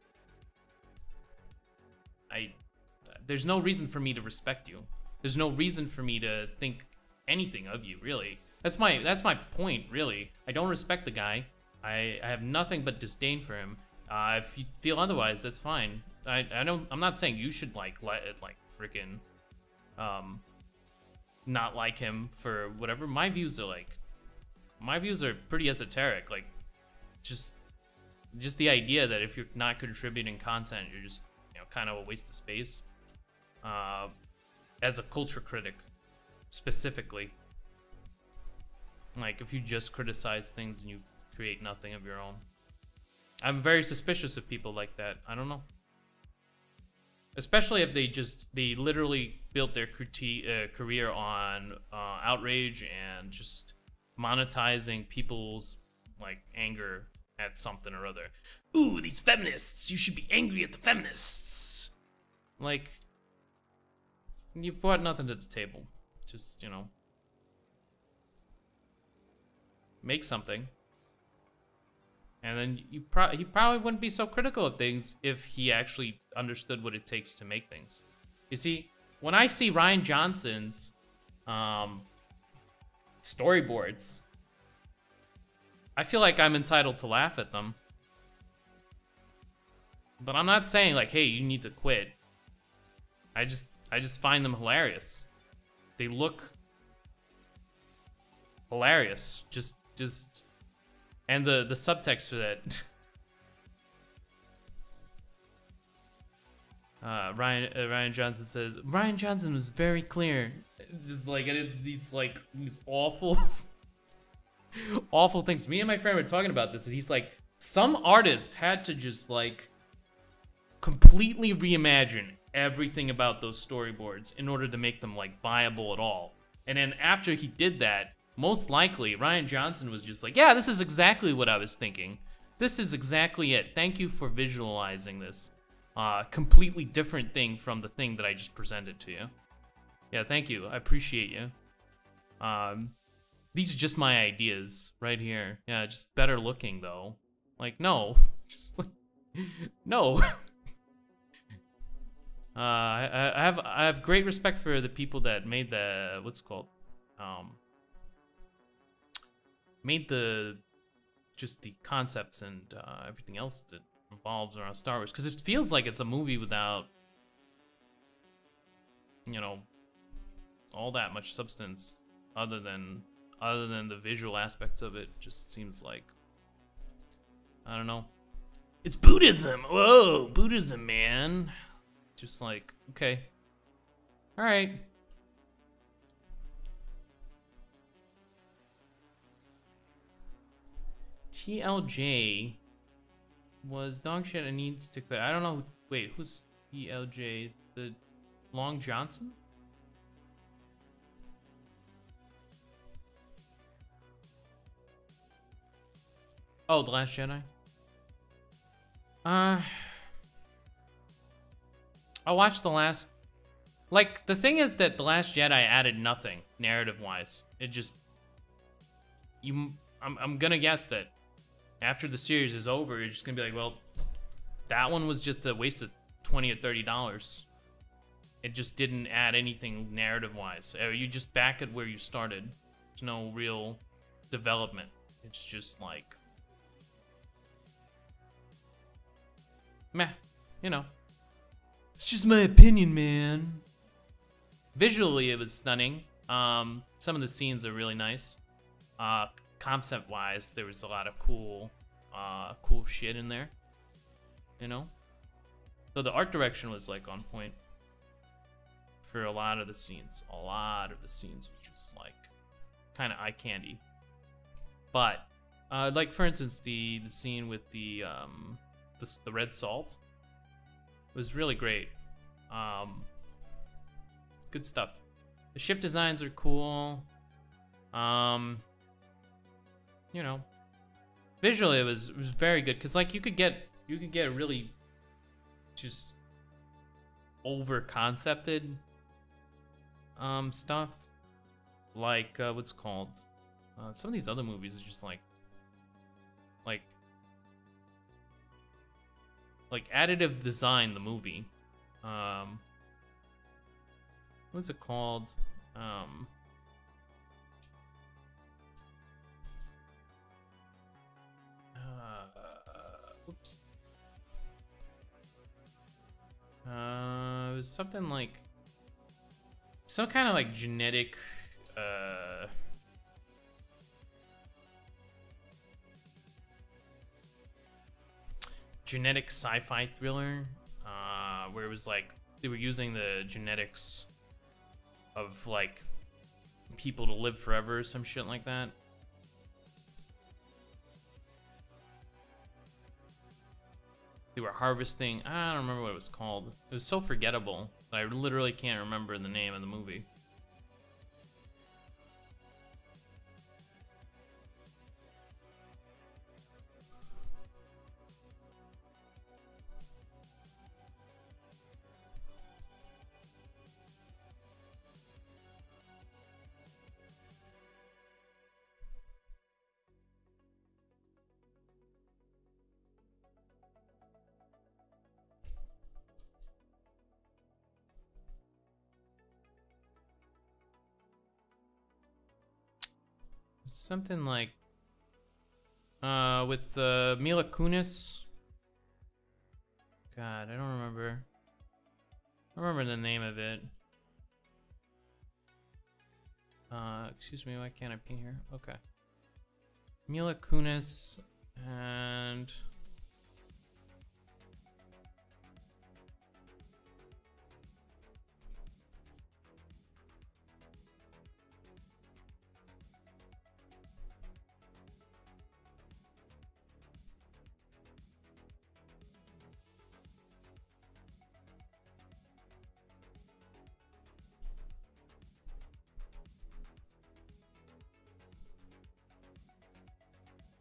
there's no reason for me to respect you. There's no reason for me to think anything of you, really. That's my point, really. I don't respect the guy. I have nothing but disdain for him. If you feel otherwise, that's fine. I'm not saying you should like freaking not like him for whatever. My views are pretty esoteric. Like just the idea that if you're not contributing content, you're just, you know, kind of a waste of space. As a culture critic, specifically. Like, if you just criticize things and you create nothing of your own. I'm very suspicious of people like that. I don't know. Especially if they literally built their career on outrage and just monetizing people's, like, anger at something or other. Ooh, these feminists! You should be angry at the feminists! Like, you've brought nothing to the table. Just, you know, make something. And then he probably wouldn't be so critical of things if he actually understood what it takes to make things. You see, when I see Ryan Johnson's storyboards, I feel like I'm entitled to laugh at them. But I'm not saying like, hey, you need to quit. I just find them hilarious. They look hilarious. Just and the subtext for that. Ryan Johnson says Ryan Johnson was very clear. Just like it's these awful awful things. Me and my friend were talking about this, and he's like, some artist had to just like completely reimagine everything about those storyboards in order to make them like viable at all. And then after he did that, most likely Ryan Johnson was just like, yeah, this is exactly what I was thinking. This is exactly it. Thank you for visualizing this. Completely different thing from the thing that I just presented to you. Yeah, thank you. I appreciate you. These are just my ideas right here. Yeah, just better looking though. Like, no. Just like, no. I have great respect for the people that made the, what's it called? Made just the concepts and everything else that revolves around Star Wars, because it feels like it's a movie without, you know, all that much substance other than the visual aspects of it. Just seems like, I don't know. It's Buddhism. Whoa, Buddhism, man. Just like, okay. All right. TLJ was dog shit and needs to quit. I don't know. Wait, who's TLJ? The Long Johnson? Oh, The Last Jedi? I watched the last... Like, the thing is that The Last Jedi added nothing, narrative-wise. It just... I'm gonna guess that after the series is over, you're just gonna be like, well, that one was just a waste of $20 or $30. It just didn't add anything narrative-wise. You just back at where you started. There's no real development. It's just like... meh, you know. It's just my opinion, man. Visually, it was stunning. Some of the scenes are really nice. Concept-wise, there was a lot of cool shit in there. You know? So the art direction was like on point for a lot of the scenes. A lot of the scenes was just like kind of eye candy. But like for instance, the scene with the red salt was really great. Good stuff. The ship designs are cool. You know, visually it was very good, because like you could get really just over concepted stuff, like what's it called, some of these other movies are just like additive design the movie. What's it called? Oops. It was something like some kind of like genetic sci-fi thriller, where it was like they were using the genetics of like people to live forever or some shit like that. They were harvesting. I don't remember what it was called. It was so forgettable that I literally can't remember the name of the movie. Something like with Mila Kunis. God, I don't remember. I remember the name of it. Excuse me, why can't I ping here? Okay. Mila Kunis and...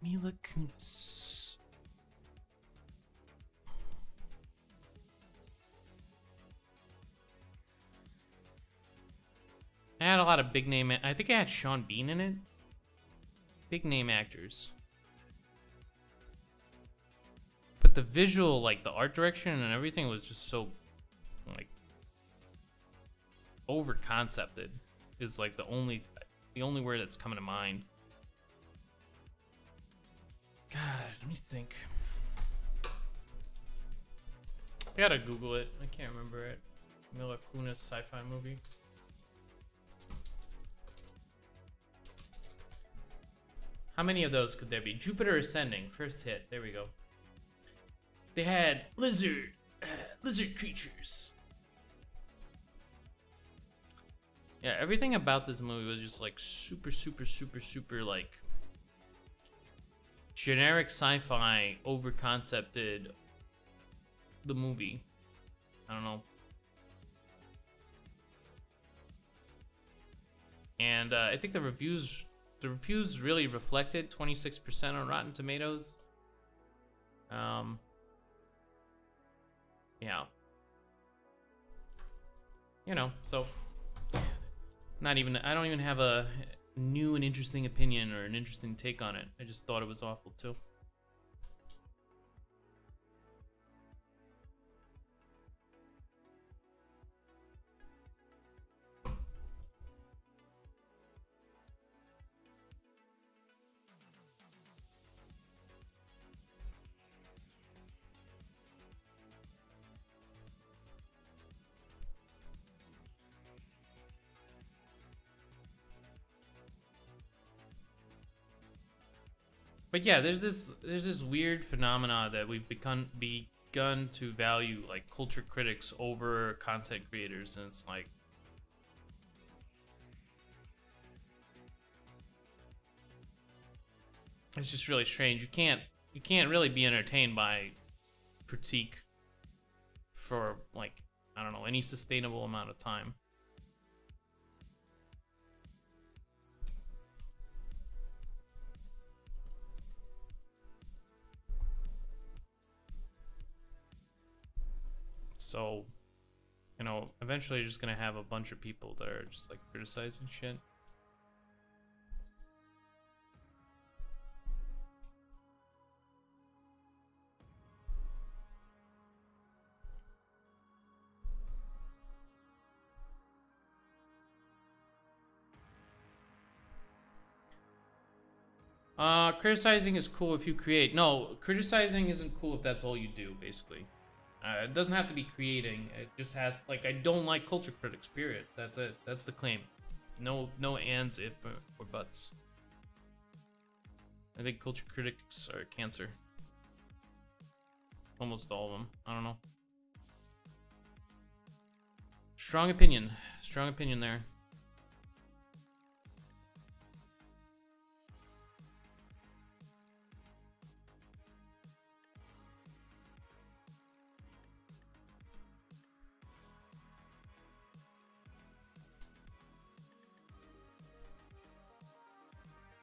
Mila Kunis. I had a lot of big name. I think I had Sean Bean in it. Big name actors. But the visual, like the art direction and everything was just so, like, over concepted. Is like the only word that's coming to mind. God, let me think. I gotta Google it. I can't remember it. Mila Kunis sci-fi movie. How many of those could there be? Jupiter Ascending, first hit. There we go. They had lizard creatures. Yeah, everything about this movie was just like super like generic sci-fi, over-concepted. The movie. I don't know. And I think the reviews really reflected 26% on Rotten Tomatoes. Yeah. You know, so I don't even have a new and interesting opinion or an interesting take on it. I just thought it was awful too. But yeah, there's this weird phenomena that we've begun to value like culture critics over content creators, and it's like it's just really strange. You can't really be entertained by critique for like, I don't know, any sustainable amount of time. So, you know, eventually you're just gonna have a bunch of people that are just like criticizing shit. Criticizing is cool if you create. No, criticizing isn't cool if that's all you do, basically. It doesn't have to be creating. It just has, like, I don't like culture critics, period. That's it. That's the claim. No ands, if, or buts. I think culture critics are cancer. Almost all of them. I don't know. Strong opinion. Strong opinion there.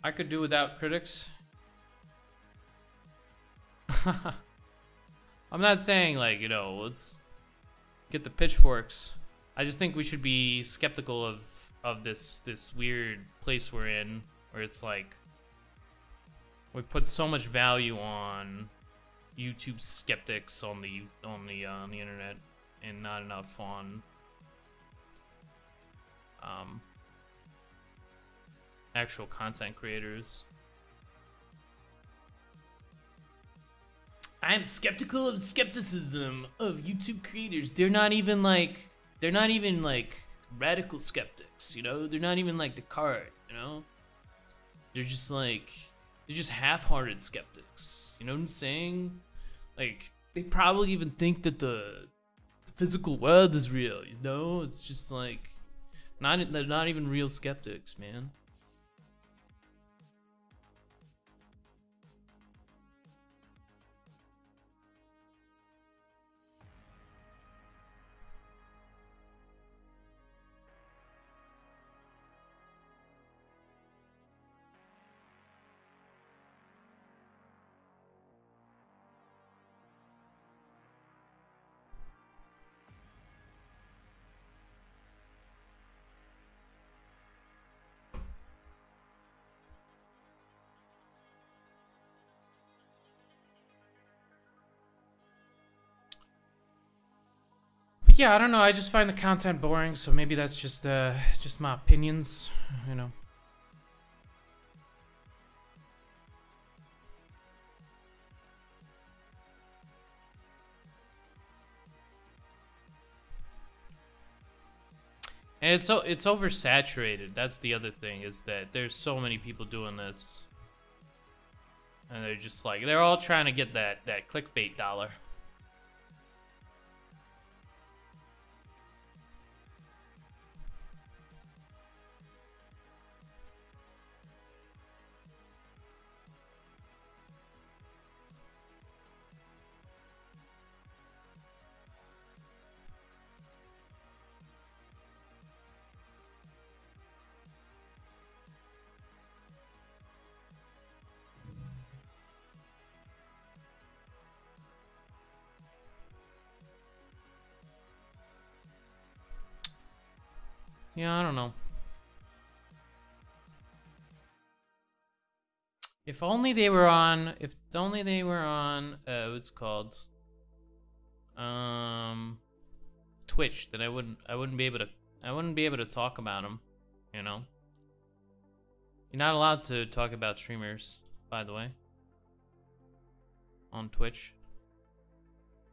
I could do without critics. I'm not saying, like, you know, let's get the pitchforks. I just think we should be skeptical of this weird place we're in, where it's like we put so much value on YouTube skeptics on the internet, and not enough on actual content creators. I'm skeptical of skepticism of YouTube creators. They're not even like radical skeptics, you know? They're not even like Descartes, you know? They're just half-hearted skeptics. You know what I'm saying? Like, they probably even think that the physical world is real, you know? It's just like, they're not even real skeptics, man. Yeah, I don't know. I just find the content boring, so maybe that's just my opinions, you know. And it's oversaturated. That's the other thing, is that there's so many people doing this, and they're just like, they're all trying to get that clickbait dollar. Yeah, I don't know. If only they were on. If only they were on. What's it called? Twitch. Then I wouldn't be able to. I wouldn't be able to talk about them. You know. You're not allowed to talk about streamers, by the way. On Twitch.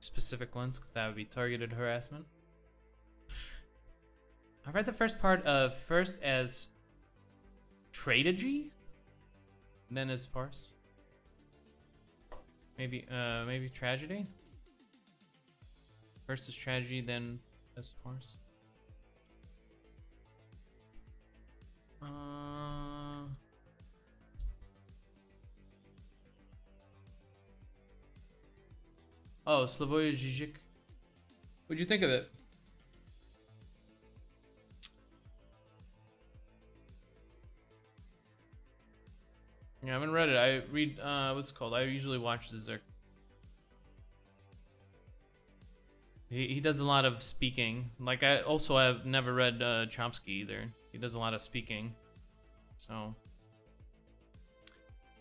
Specific ones, because that would be targeted harassment. I read the first part of first as strategy, then as farce. Maybe tragedy. First as tragedy, then as farce. Oh, Slavoj Žižek. What'd you think of it? Yeah, I haven't read it. I read, what's it called? I usually watch Zizek. He does a lot of speaking. Like, I've never read Chomsky either. He does a lot of speaking. So,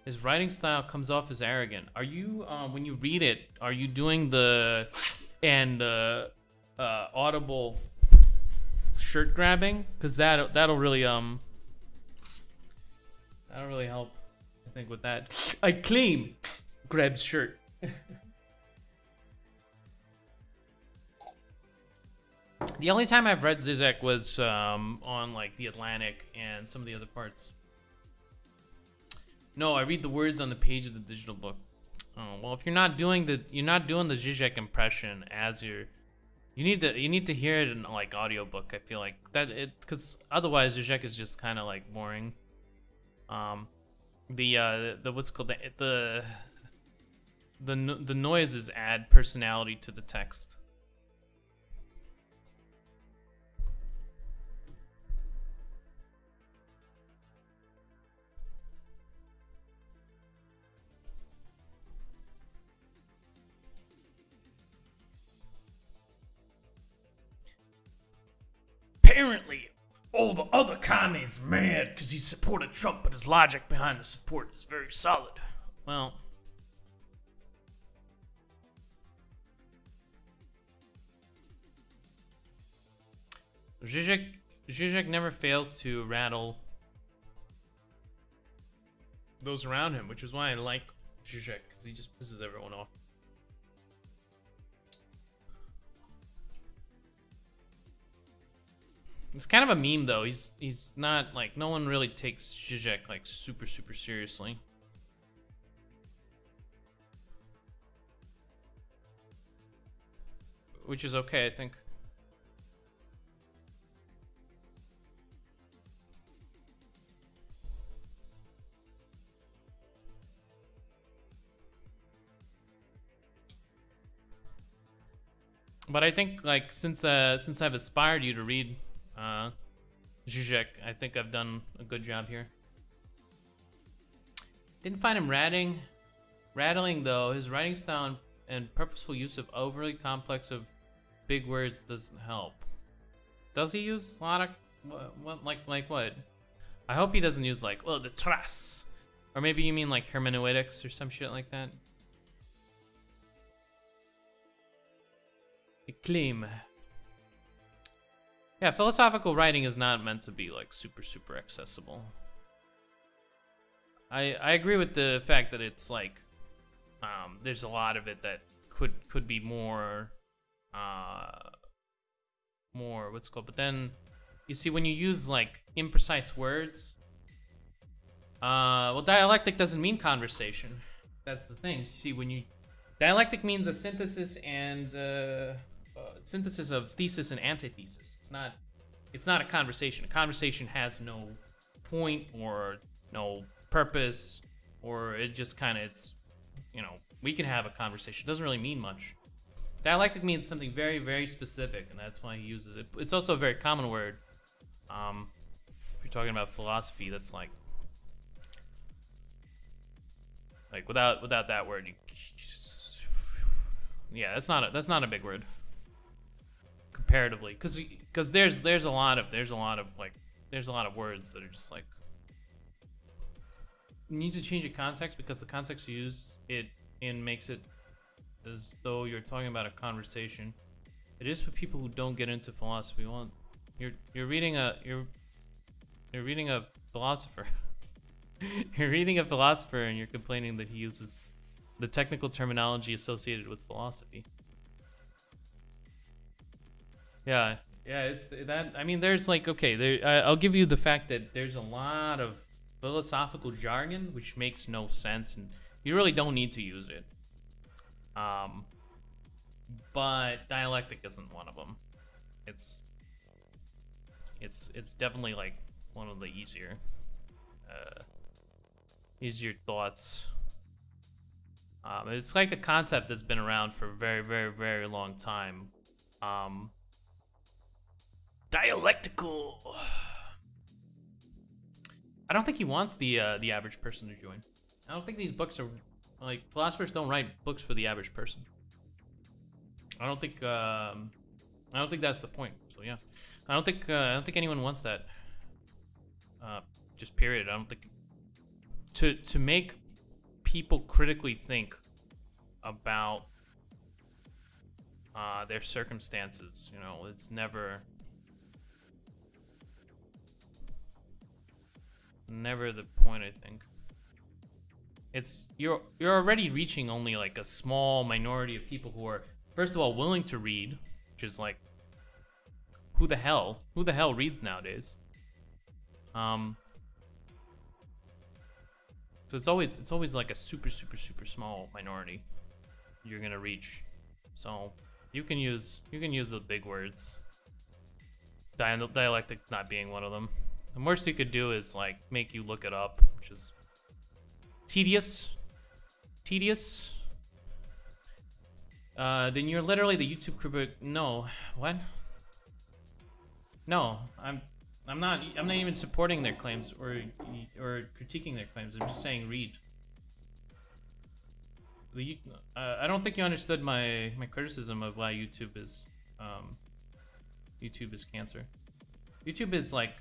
his writing style comes off as arrogant. Are you, when you read it, are you doing the, audible shirt grabbing? Because that'll really, help. I think with that, I claim grabs shirt. The only time I've read Zizek was on like The Atlantic and some of the other parts. No, I read the words on the page of the digital book. Oh well, if you're not doing the Zizek impression as you need to hear it in like audiobook. I feel like that because otherwise Zizek is just kind of like boring. The what's called the noises add personality to the text. Apparently, all the other commies mad because he supported Trump, but his logic behind the support is very solid. Well, Zizek never fails to rattle those around him, which is why I like Zizek, because he just pisses everyone off. It's kind of a meme though. He's not like, no one really takes Zizek like super seriously. Which is okay, I think. But I think like since I've inspired you to read Zizek, I think I've done a good job here. Didn't find him rattling though. His writing style and purposeful use of overly complex of big words doesn't help. Does he use a lot of what like what? I hope he doesn't use like, oh, the truss, or maybe you mean like hermeneutics or some shit like that. Claim. Yeah, philosophical writing is not meant to be like super accessible. I agree with the fact that it's like there's a lot of it that could be more what's it called, but then you see when you use like imprecise words, well, dialectic doesn't mean conversation. That's the thing. You see, when you dialectic means a synthesis and synthesis of thesis and antithesis. It's not a conversation. A conversation has no point or no purpose, or it just kind of, it's, you know, we can have a conversation. It doesn't really mean much. Dialectic means something very specific, and that's why he uses it. It's also a very common word. If you're talking about philosophy, that's like without that word, yeah, that's not a big word comparatively, because there's a lot of words that are just like, you need to change the context, because the context you use it in makes it as though you're talking about a conversation. It is for people who don't get into philosophy. Well, you're reading a philosopher. You're reading a philosopher and you're complaining that he uses the technical terminology associated with philosophy. Yeah, it's that. I mean, there's like, okay, I'll give you the fact that there's a lot of philosophical jargon which makes no sense, and you really don't need to use it. But dialectic isn't one of them. It's definitely like one of the easier thoughts. It's like a concept that's been around for a very long time. Dialectical. I don't think he wants the average person to join. I don't think these books are like, philosophers don't write books for the average person. I don't think that's the point. So yeah, I don't think anyone wants that. Just period. I don't think to make people critically think about their circumstances. You know, it's never the point, I think. It's you're already reaching only like a small minority of people who are, first of all, willing to read, which is like, who the hell reads nowadays? So it's always like a super small minority you're gonna reach. So you can use the big words. Dialectic not being one of them. The worst you could do is like make you look it up, which is tedious. Then you're literally the YouTube critic. No, what? No, I'm not even supporting their claims or critiquing their claims. I'm just saying read. I don't think you understood my criticism of why YouTube is cancer. YouTube is like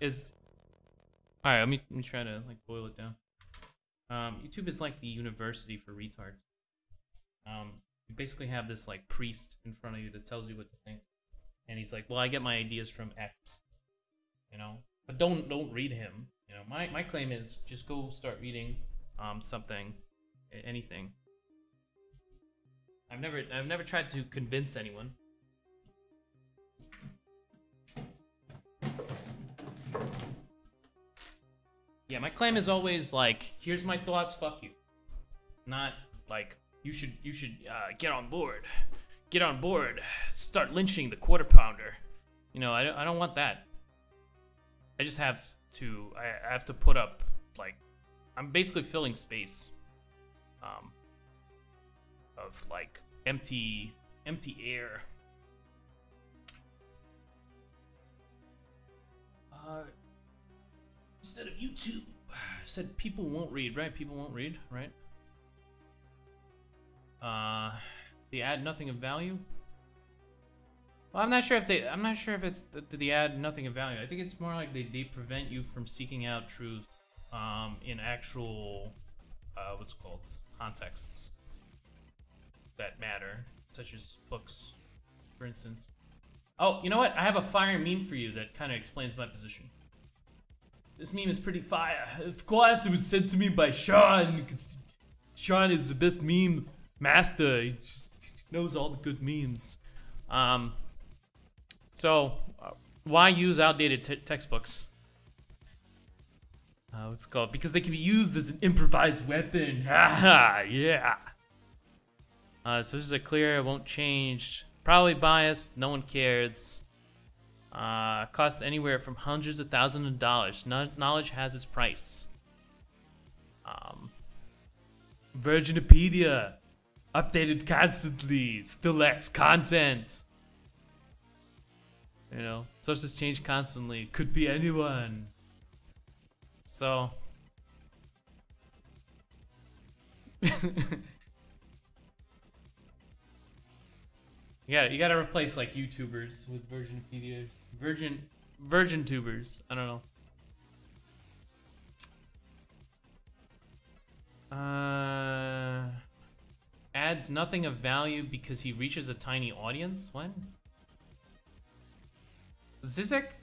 is, all right. Let me try to like boil it down. YouTube is like the university for retards. You basically have this like priest in front of you that tells you what to think, and he's like, well, I get my ideas from X, you know, but don't read him. You know, my claim is just go start reading something, anything. I've never tried to convince anyone. Yeah, my claim is always like, here's my thoughts, fuck you. Not like, you should get on board. Get on board. Start lynching the quarter pounder. You know, I don't want that. I just have to, I have to put up, like, I'm basically filling space. Of like empty air. Instead of YouTube, said people won't read, right? People won't read, right? They add nothing of value. Well, I'm not sure if it's the add nothing of value. I think it's more like they prevent you from seeking out truth, in actual, what's it called, contexts that matter, such as books, for instance. Oh, you know what? I have a fire meme for you that kind of explains my position. This meme is pretty fire. Of course, it was sent to me by Sean, because Sean is the best meme master. He just knows all the good memes. Why use outdated textbooks? What's it called? Because they can be used as an improvised weapon. Haha, yeah. So this is a clear, it won't change. Probably biased, no one cares. Costs anywhere from hundreds of thousands of dollars. Knowledge has its price. Virginipedia, updated constantly, still lacks content. You know, sources change constantly. Could be anyone. So. You gotta replace like YouTubers with Virginipedia, Virgin tubers. I don't know. Adds nothing of value because he reaches a tiny audience. What? Zizek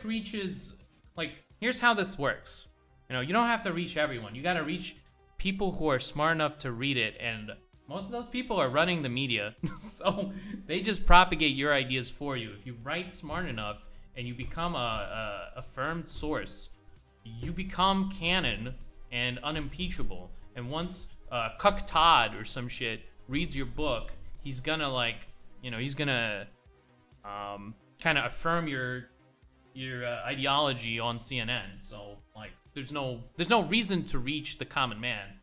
reaches, like, here's how this works. You know, you don't have to reach everyone. You gotta reach people who are smart enough to read it, and most of those people are running the media. So they just propagate your ideas for you. If you write smart enough and you become a affirmed source, you become canon and unimpeachable. And once Cuck Todd or some shit reads your book, he's gonna, like, you know, he's gonna kind of affirm your ideology on CNN. So, like, there's no reason to reach the common man.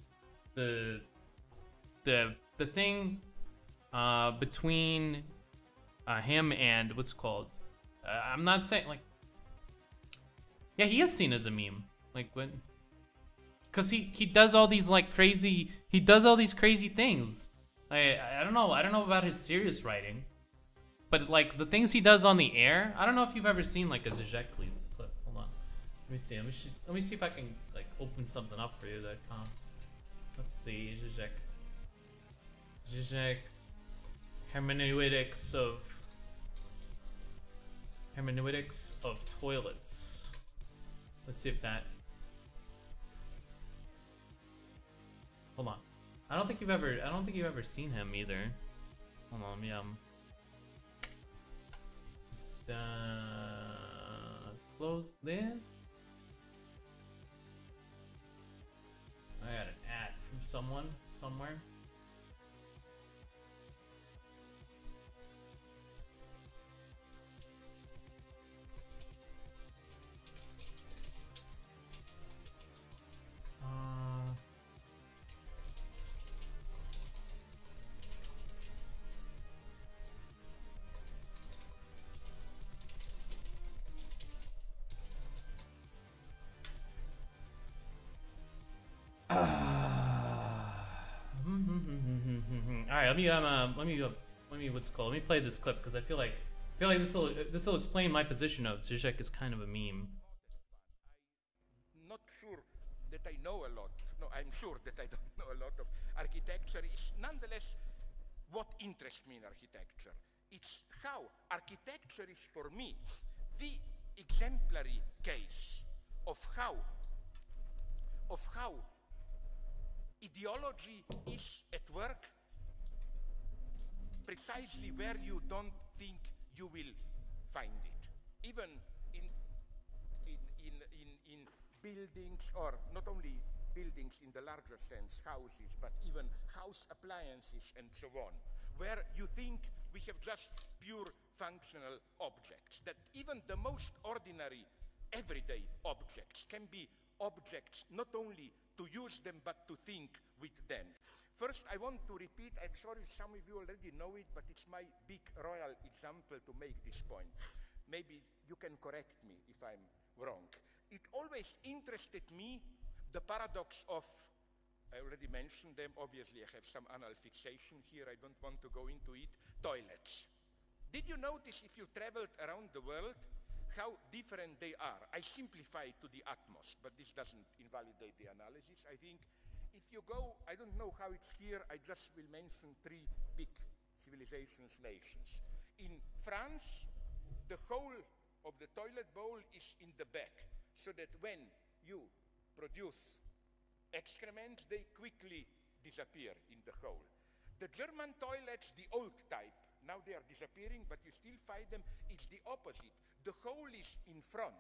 The thing between him and what's it called, I'm not saying, like, yeah, he is seen as a meme, like, when, because he does all these, like, crazy, he does all these crazy things. I don't know about his serious writing, but, like, the things he does on the air, I don't know if you've ever seen, like, a Zizek clip. Hold on, let me see if I can, like, open something up for you. Let's see, Zizek hermeneutics of toilets. Let's see if that. Hold on. I don't think you've ever seen him either. Hold on, let me just close this. I got an ad from someone somewhere. Alright, let me what's it called? Let me play this clip because I feel like this will explain my position of Zizek is kind of a meme. Not sure that I know a lot. No, I'm sure that I don't know a lot of architecture. Is nonetheless what interests me in architecture. It's how architecture is for me the exemplary case of how ideology is at work precisely where you don't think you will find it. Even in buildings, or not only buildings in the larger sense, houses, but even house appliances and so on, where you think we have just pure functional objects, that even the most ordinary everyday objects can be objects not only to use them but to think with them. First, I want to repeat, I'm sorry some of you already know it, but it's my big royal example to make this point. Maybe you can correct me if I'm wrong. It always interested me, the paradox of, I already mentioned them, obviously I have some anal fixation here, I don't want to go into it, toilets. Did you notice if you traveled around the world how different they are? I simplify to the utmost, but this doesn't invalidate the analysis. I think if you go, I don't know how it's here, I just will mention 3 big civilizations, nations. In France, the whole of the toilet bowl is in the back, so that when you produce excrement, they quickly disappear in the hole. The German toilets, the old type, now they are disappearing, but you still find them, it's the opposite. The hole is in front,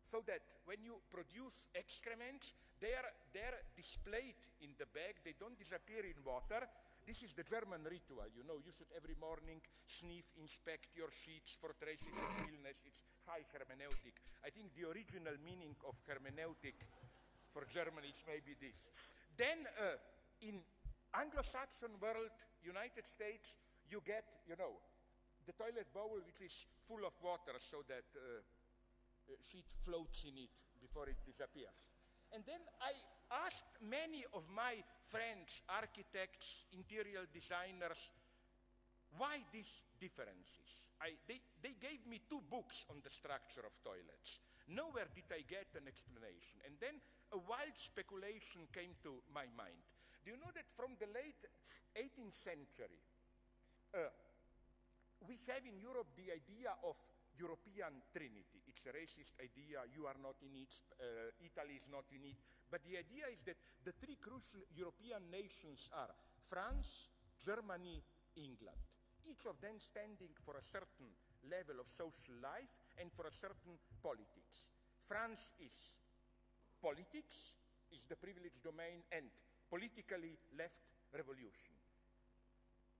so that when you produce excrements, they're displayed in the bag, they don't disappear in water. This is the German ritual, you know, you should every morning sniff, inspect your sheets for traces of illness. It's high hermeneutic. I think the original meaning of hermeneutic for Germany is maybe this. Then in Anglo-Saxon world, United States, you get, you know, the toilet bowl which is full of water so that sheet floats in it before it disappears. And then I asked many of my friends, architects, interior designers, why these differences? They gave me 2 books on the structure of toilets. Nowhere did I get an explanation. And then a wild speculation came to my mind. Do you know that from the late 18th century, we have in Europe the idea of European Trinity. It's a racist idea, you are not in it, Italy is not in it, but the idea is that the 3 crucial European nations are France, Germany, England, each of them standing for a certain level of social life and for a certain politics. France is politics, is the privileged domain and politically left revolution.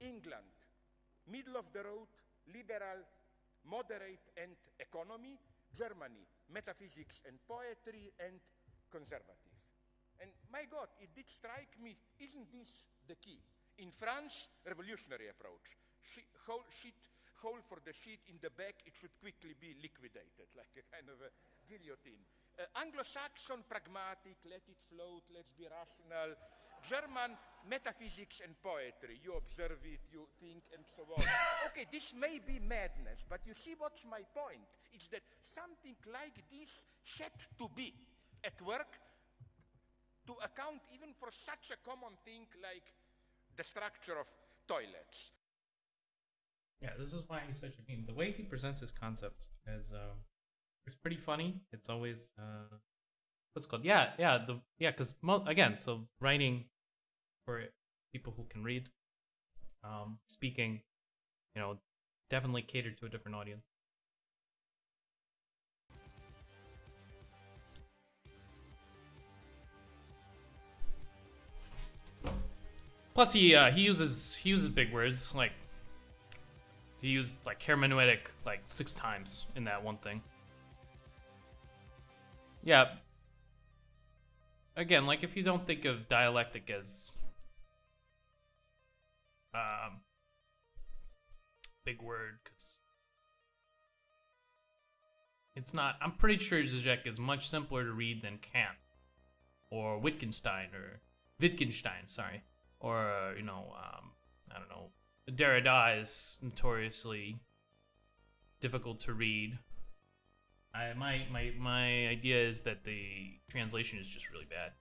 England, middle of the road, liberal, moderate and economy. Germany, metaphysics and poetry and conservative. And my God, it did strike me, isn't this the key? In France, revolutionary approach. Hole for the sheet in the back, it should quickly be liquidated, like a kind of a guillotine. Anglo-Saxon, pragmatic, let it float, let's be rational. German, metaphysics and poetry. You observe it, you think, and so on. Okay, this may be madness, but you see what's my point? It's that something like this had to be at work to account even for such a common thing like the structure of toilets. Yeah, this is why he's such a mean. The way he presents his concepts is it's pretty funny. It's always what's it called? Because again, so writing for people who can read, speaking, you know, definitely catered to a different audience. Plus, he uses big words, like he used like hermeneutic like 6 times in that one thing. Yeah. Again, like if you don't think of dialectic as big word, because it's not. I'm pretty sure Zizek is much simpler to read than Kant or Wittgenstein, sorry, or you know, I don't know. Derrida is notoriously difficult to read. My idea is that the translation is just really bad.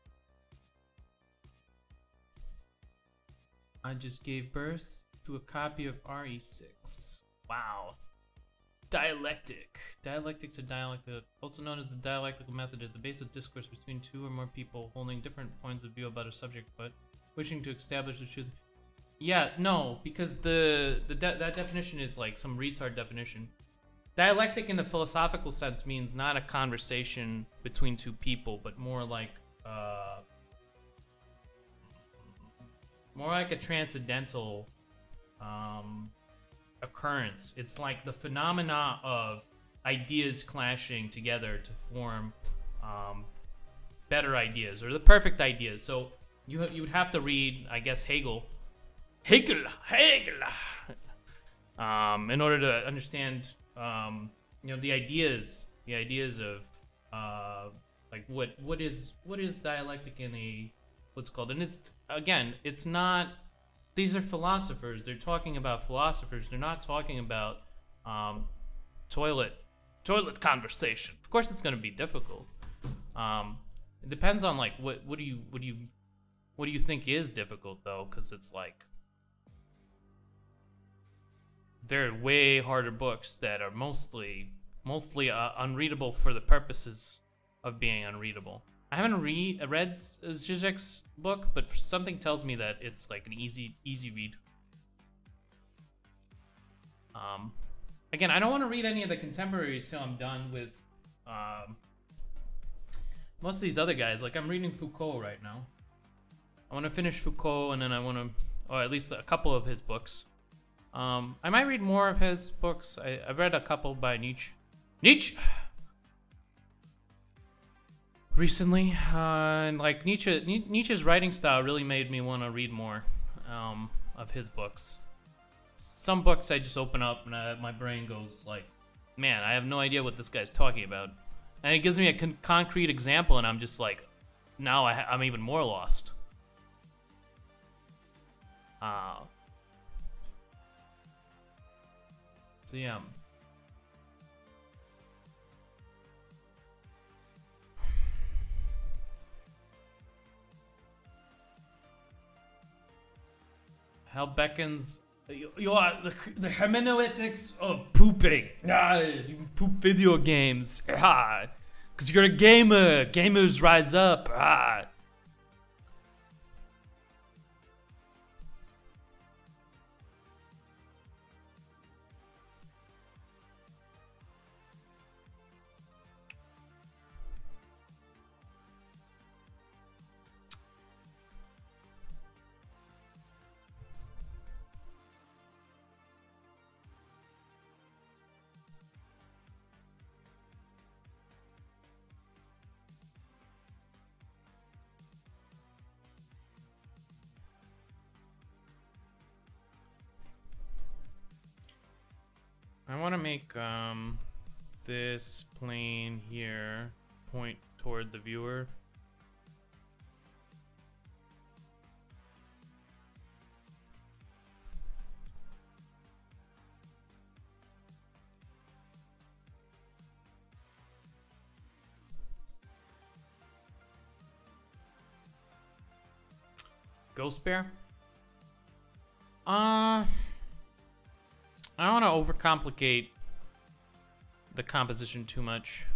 I just gave birth to a copy of RE6. Wow. Dialectic. Dialectics are dialectic, also known as the dialectical method, is the base of discourse between 2 or more people holding different points of view about a subject, but wishing to establish the truth. Yeah, no, because that definition is like some retard definition. dialectic in the philosophical sense means not a conversation between two people, but more like a transcendental occurrence. It's like the phenomena of ideas clashing together to form better ideas, or the perfect ideas. So you would have to read, I guess, Hegel, in order to understand, the ideas of like what is dialectic in a what's called, and it's not. These are philosophers. They're talking about philosophers. They're not talking about toilet conversation. Of course, it's going to be difficult. It depends on like what do you think is difficult though, because it's like there are way harder books that are mostly unreadable for the purposes of being unreadable. I haven't read Zizek's book, but something tells me that it's like an easy read. Again, I don't want to read any of the contemporaries till I'm done with most of these other guys. Like I'm reading Foucault right now. I want to finish Foucault, and then I want to, or at least a couple of his books. I might read more of his books. I've read a couple by Nietzsche. Recently, and like Nietzsche's writing style really made me want to read more of his books. Some books I just open up and my brain goes like, man, I have no idea what this guy's talking about, and it gives me a concrete example, and I'm just like, now I'm even more lost. So yeah. Hell beckons. You are the hermeneutics of pooping. You poop video games. Because you're a gamer. Gamers rise up. I want to make this plane here point toward the viewer. Ghost Bear? I don't want to overcomplicate the composition too much.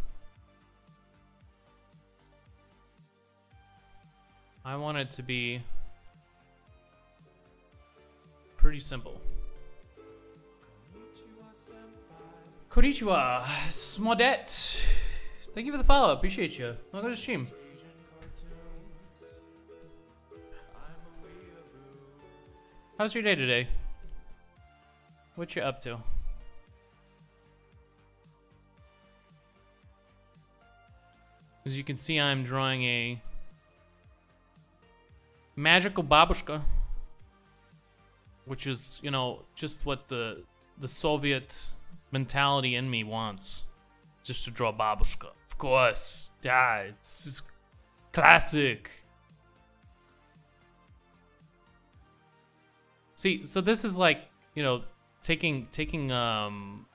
I want it to be pretty simple. Konnichiwa, Smodet. Thank you for the follow. Appreciate you. Welcome to the stream. How's your day today? What you up to? As you can see, I'm drawing a magical babushka, which is, you know, just what the Soviet mentality in me wants. Just to draw babushka. Of course. Yeah, it's just classic. See, so this is like, you know, taking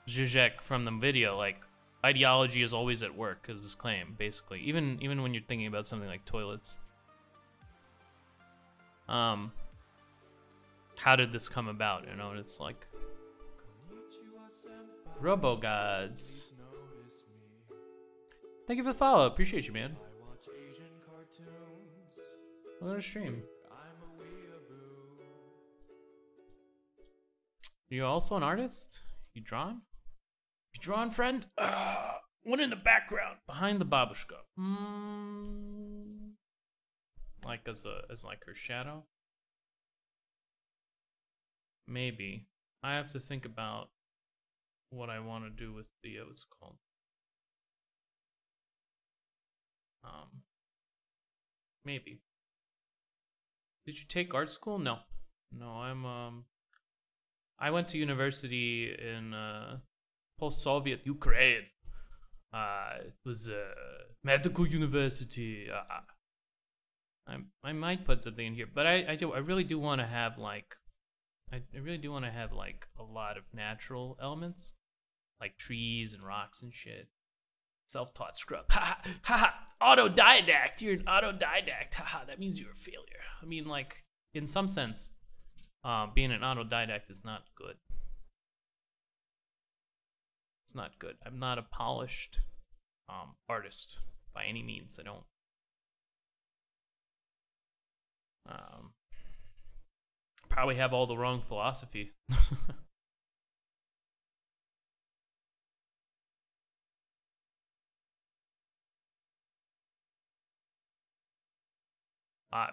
Zizek from the video, like ideology is always at work, is his claim, basically. Even when you're thinking about something like toilets. How did this come about? You know, and it's like Robo Gods. Thank you for the follow. Appreciate you, man. Welcome to stream. You also an artist? You drawn? Drawn friend? One in the background, behind the babushka. Like as like her shadow? Maybe. I have to think about what I want to do with the what's it called? Maybe. Did you take art school? No. No, I went to university in post-Soviet Ukraine. It was a medical university. I might put something in here, but I really do want to have like I really do want to have like a lot of natural elements, like trees and rocks and shit. Self-taught scrub. Ha ha ha! Autodidact. You're an autodidact. Ha! That means you're a failure. I mean, like in some sense, being an autodidact is not good. It's not good. I'm not a polished artist by any means. I don't. Probably have all the wrong philosophy.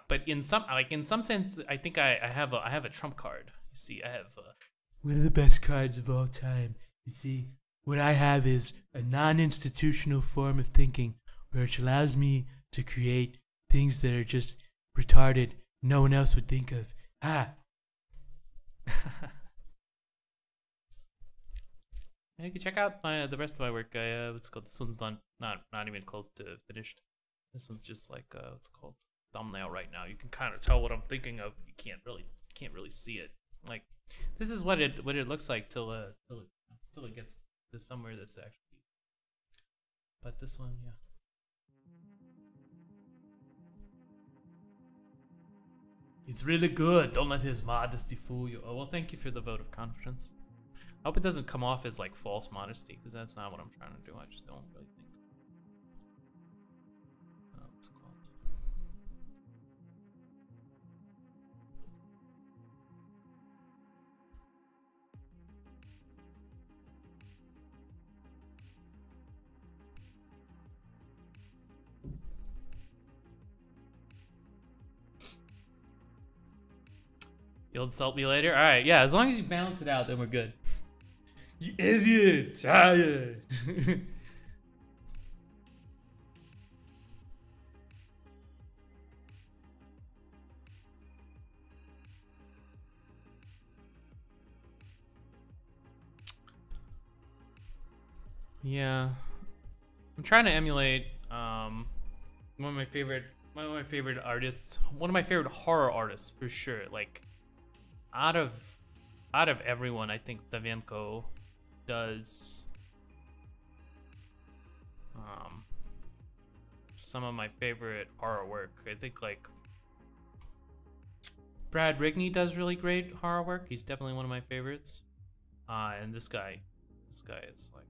But in some sense, I think I have a trump card. You see, I have one of the best cards of all time. You see, what I have is a non-institutional form of thinking, which allows me to create things that are just retarded, no one else would think of. You can check out the rest of my work. What's called? This one's not even close to finished. This one's just like what's it called? Thumbnail right now. You can kind of tell what I'm thinking of. You can't really see it. Like this is what it looks like till it gets to somewhere that's actually. But this one, yeah. It's really good. Don't let his modesty fool you. Oh well, thank you for the vote of confidence. I hope it doesn't come off as like false modesty, because that's not what I'm trying to do. I just don't really think. What's it called? You'll insult me later? Alright, yeah, as long as you balance it out, then we're good. You idiot! Tired! Yeah. I'm trying to emulate one of my favorite artists, one of my favorite horror artists for sure. Like out of everyone, I think Davenko does some of my favorite horror work. I think like Brad Rigney does really great horror work. He's definitely one of my favorites. And this guy is like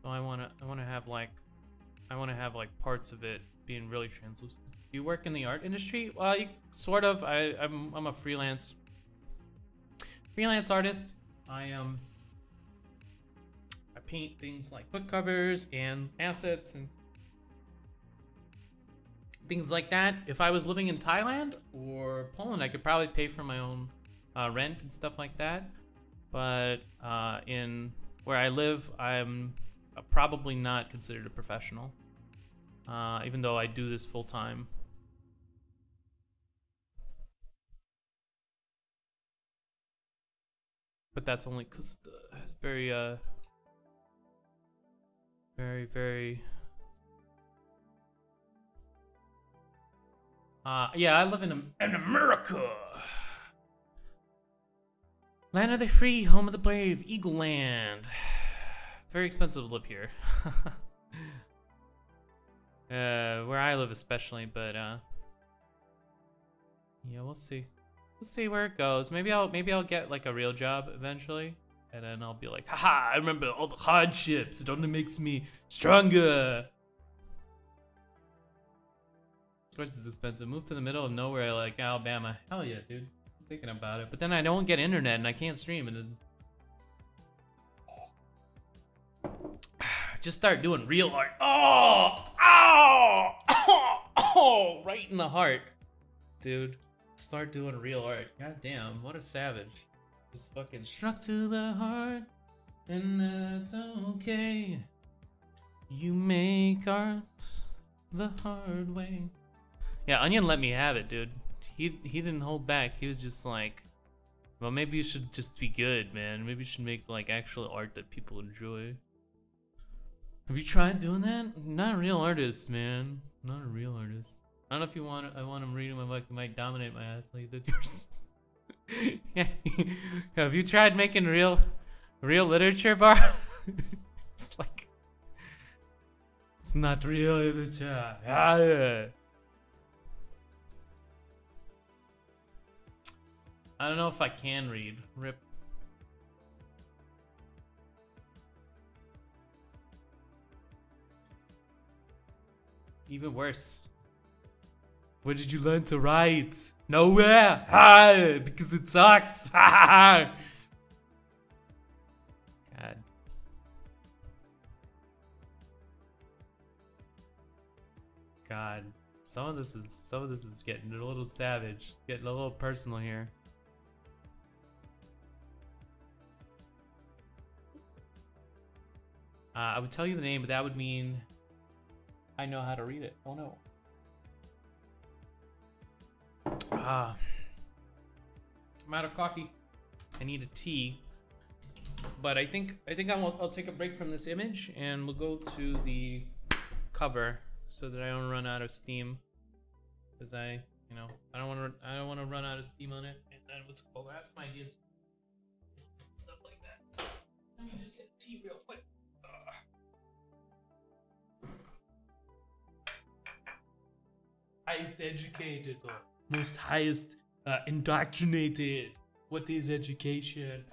so I want to have like parts of it being really translucent. Do you work in the art industry? Well, sort of. I'm a freelance artist. I paint things like book covers and assets and things like that. If I was living in Thailand or Poland, I could probably pay for my own rent and stuff like that. But in where I live, I'm probably not considered a professional, even though I do this full time. But that's only because it's very, very. Yeah, I live in America. Land of the free, home of the brave, Eagle Land. Very expensive to live here. Where I live especially, but yeah, we'll see. We'll see where it goes. Maybe I'll get like a real job eventually, and then I'll be like, haha, I remember all the hardships. It only makes me stronger. Course it's expensive. Move to the middle of nowhere like Alabama. Hell yeah, dude. I'm thinking about it. But then I don't get internet and I can't stream and then just start doing real art. Oh, right in the heart. Dude. Start doing real art. God damn, what a savage. Just fucking struck to the heart. And that's okay. You make art the hard way. Yeah, Onion let me have it, dude. He didn't hold back. He was just like, well, maybe you should just be good, man. Maybe you should make like actual art that people enjoy. Have you tried doing that? Not a real artist, man. Not a real artist. I don't know if you want. I want him reading my book. It might dominate my ass like the yours. Yeah. Have you tried making real literature, bar? It's like it's not real literature. Yeah. I don't know if I can read. Rip. Even worse. Where did you learn to write? Nowhere. Ha! Because it sucks. God. God. Some of this is getting a little savage. Getting a little personal here. I would tell you the name, but that would mean I know how to read it. Oh no. I'm out of coffee. I need a tea. But I think I'll take a break from this image and we'll go to the cover so that I don't run out of steam. Because I don't want to run out of steam on it. And then what's it called? I have some ideas. Stuff like that. Let me just get the tea real quick. Highest educated or most highest indoctrinated. What is education?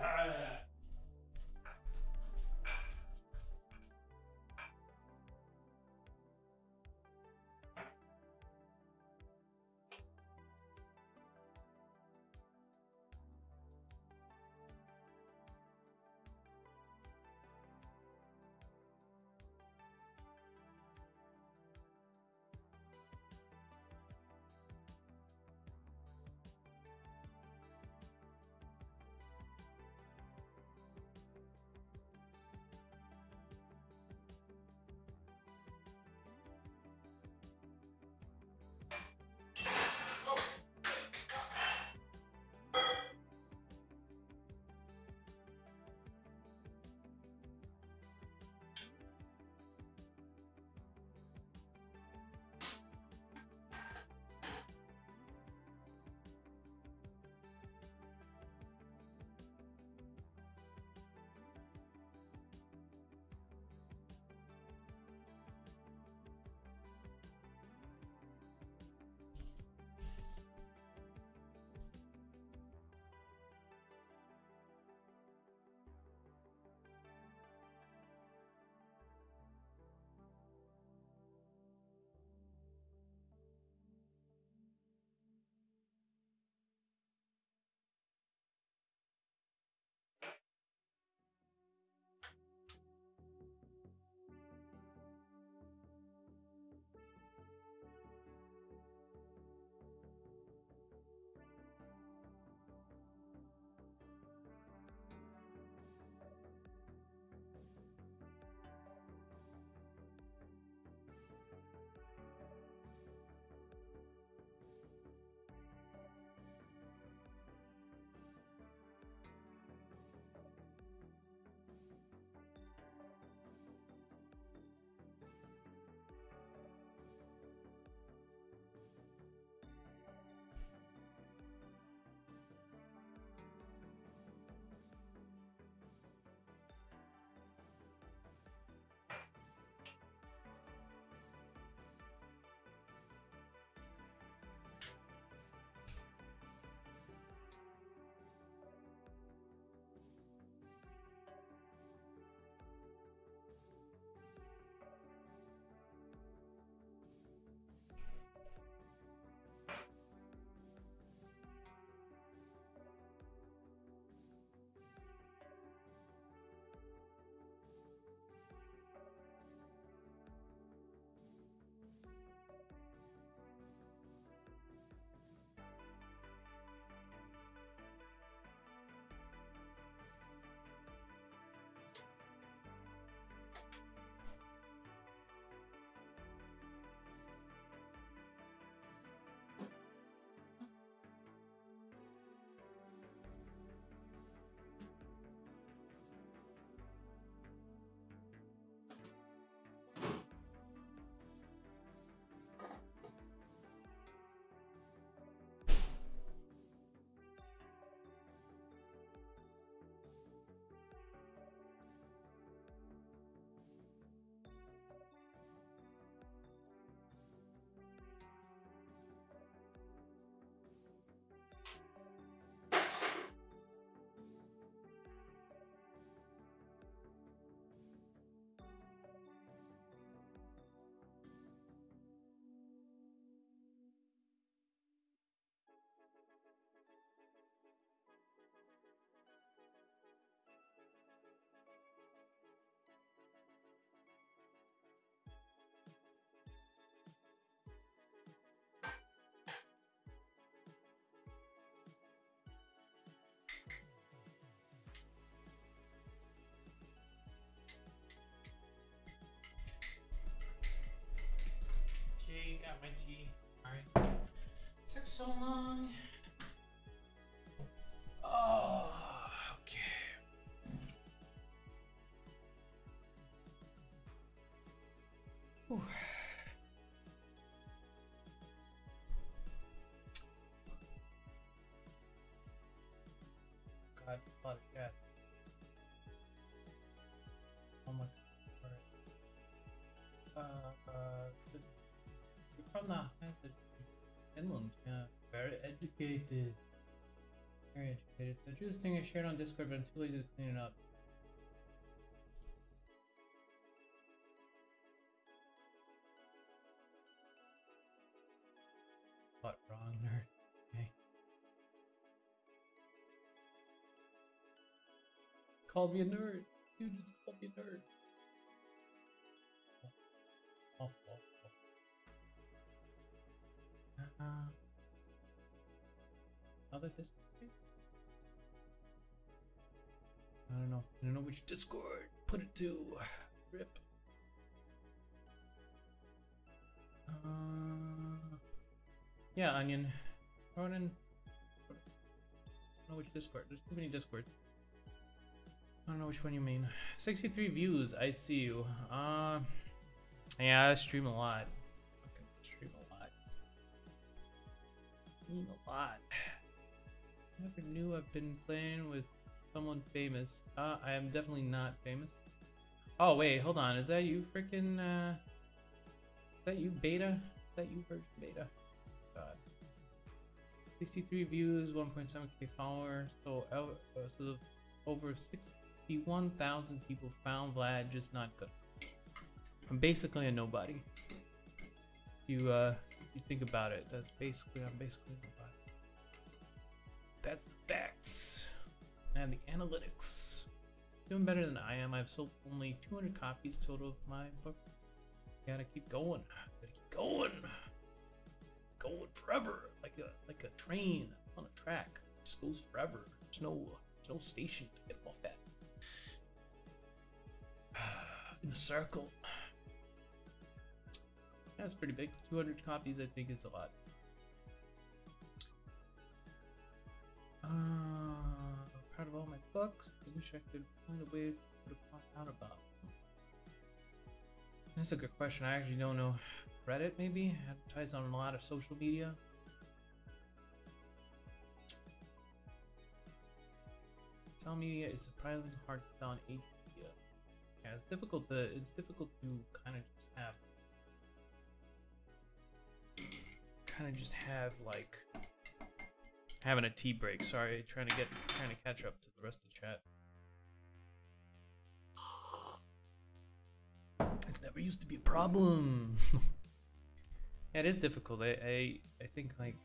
so long. Oh, okay. Whew. God, a lot of gas. How much? You're from the Finland, yeah. Very educated. Very educated. The juice thing I shared on Discord, but I'm too lazy to clean it up. What wrong, nerd? Okay. Called me a nerd. You just called me a nerd. Awful. Other Discord? I don't know. I don't know which Discord. Put it to. Rip. Yeah, Onion. Throw it in. I don't know which Discord. There's too many Discords. I don't know which one you mean. 63 views. I see you. Yeah, I stream a lot. Okay, stream a lot. Stream a lot. Never knew I've been playing with someone famous. I am definitely not famous. Oh wait, hold on. Is that you freaking is that you beta? Is that you version beta? God. 63 views, 1.7k followers. So over 61,000 people found Vlad just not good. I'm basically a nobody. You think about it. I'm basically nobody. That's the facts. I have the analytics. Doing better than I am. I've sold only 200 copies total of my book. Gotta keep going. Gotta keep going. Going forever. Like a train on a track. It just goes forever. There's no station to get off at. In a circle. That's pretty big. 200 copies, I think, is a lot. Proud of all my books. I wish I could find a way to find out about them. That's a good question. I actually don't know. Reddit, maybe? Advertise on a lot of social media. Social media is surprisingly hard to sell on H media. Yeah, it's difficult to kind of just have like having a tea break. Sorry, trying to catch up to the rest of the chat. It's never used to be a problem. Yeah, it is difficult. I think like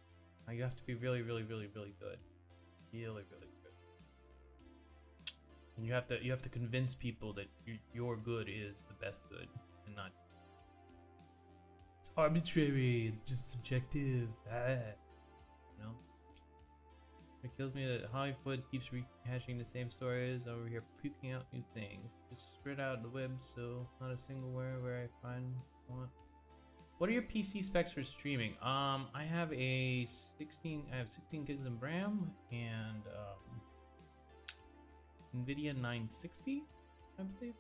you have to be really good. Really good. And you have to convince people that your good is the best good and not. It's arbitrary. It's just subjective. You know. It kills me that Hollywood keeps rehashing the same stories over here, puking out new things. Just spread out the web, so not a single where I find one. What are your PC specs for streaming? I have 16 gigs of RAM and NVIDIA 960, I believe.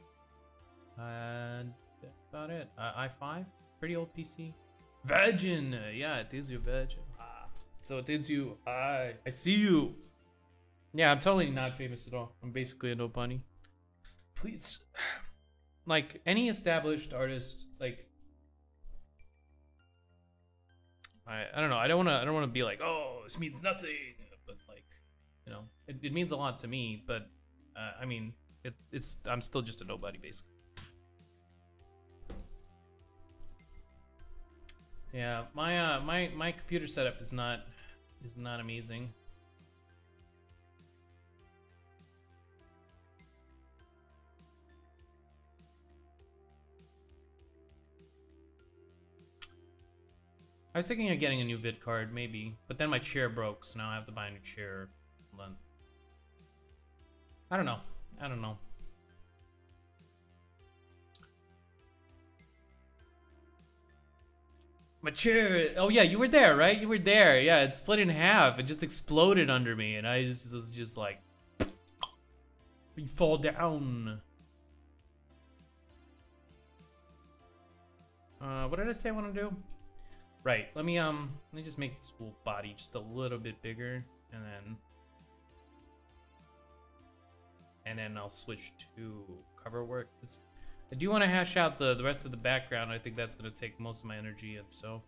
And that's about it. i5, pretty old PC. Virgin, yeah, it is your Virgin. So it is you. I see you. Yeah, I'm totally not famous at all. I'm basically a nobody. Please, like any established artist, like I don't know. I don't wanna be like, oh, this means nothing. But like, you know, it means a lot to me. But I mean, I'm still just a nobody basically. Yeah, my computer setup is not amazing. I was thinking of getting a new vid card, maybe, but then my chair broke, so now I have to buy a new chair. I don't know. Mature. Oh yeah, you were there, right? You were there. Yeah, it split in half. It just exploded under me, and I just was just like, you fall down. What did I say I want to do? Right. Let me just make this wolf body just a little bit bigger, and then I'll switch to cover work. I do want to hash out the rest of the background. I think that's going to take most of my energy, and so.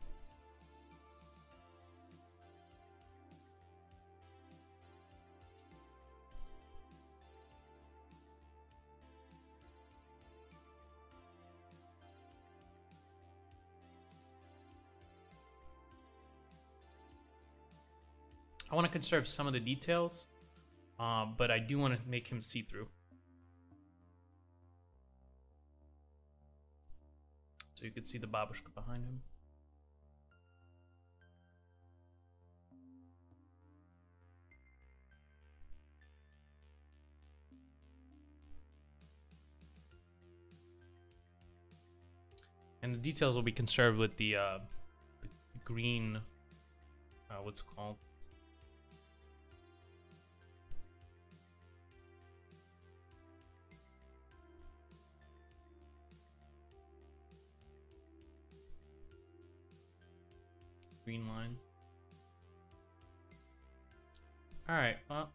I want to conserve some of the details, but I do want to make him see-through. So you can see the Babushka behind him. And the details will be conserved with the green, what's it called? Green lines. All right, well.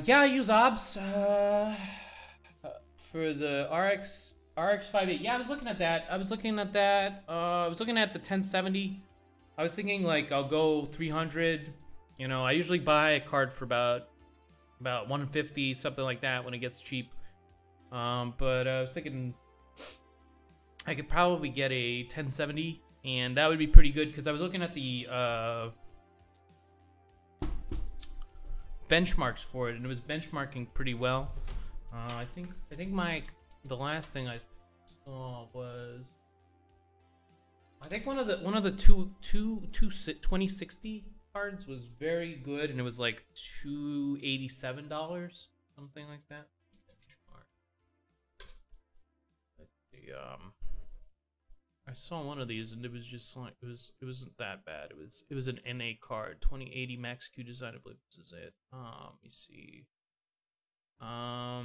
Yeah, I use OBS for the RX 58. Yeah, I was looking at that. I was looking at the 1070. I was thinking like I'll go 300. You know, I usually buy a card for about 150, something like that when it gets cheap. But I was thinking I could probably get a 1070, and that would be pretty good because I was looking at the benchmarks for it, and it was benchmarking pretty well. I think the last thing I saw was I think one of the 2060 cards was very good, and it was like $287, something like that. I saw one of these and it was just like it wasn't that bad. It was an NA card, 2080 Max Q design. I believe this is it. Let me see. I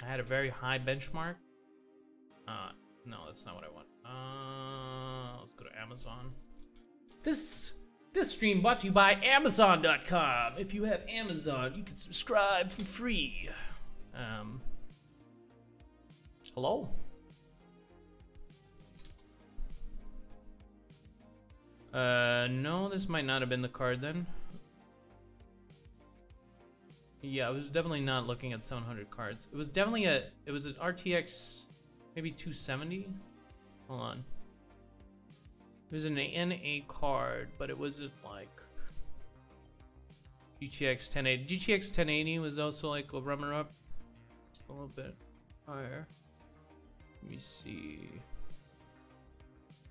had a very high benchmark. No, that's not what I want. Let's go to Amazon. This stream brought to you by Amazon.com. If you have Amazon, you can subscribe for free. Hello? No, this might not have been the card then. Yeah, I was definitely not looking at 700 cards. It was definitely it was an RTX, maybe 270? Hold on. It was an NA card, but it wasn't like GTX 1080. GTX 1080 was also like a runner-up. Just a little bit higher. Let me see.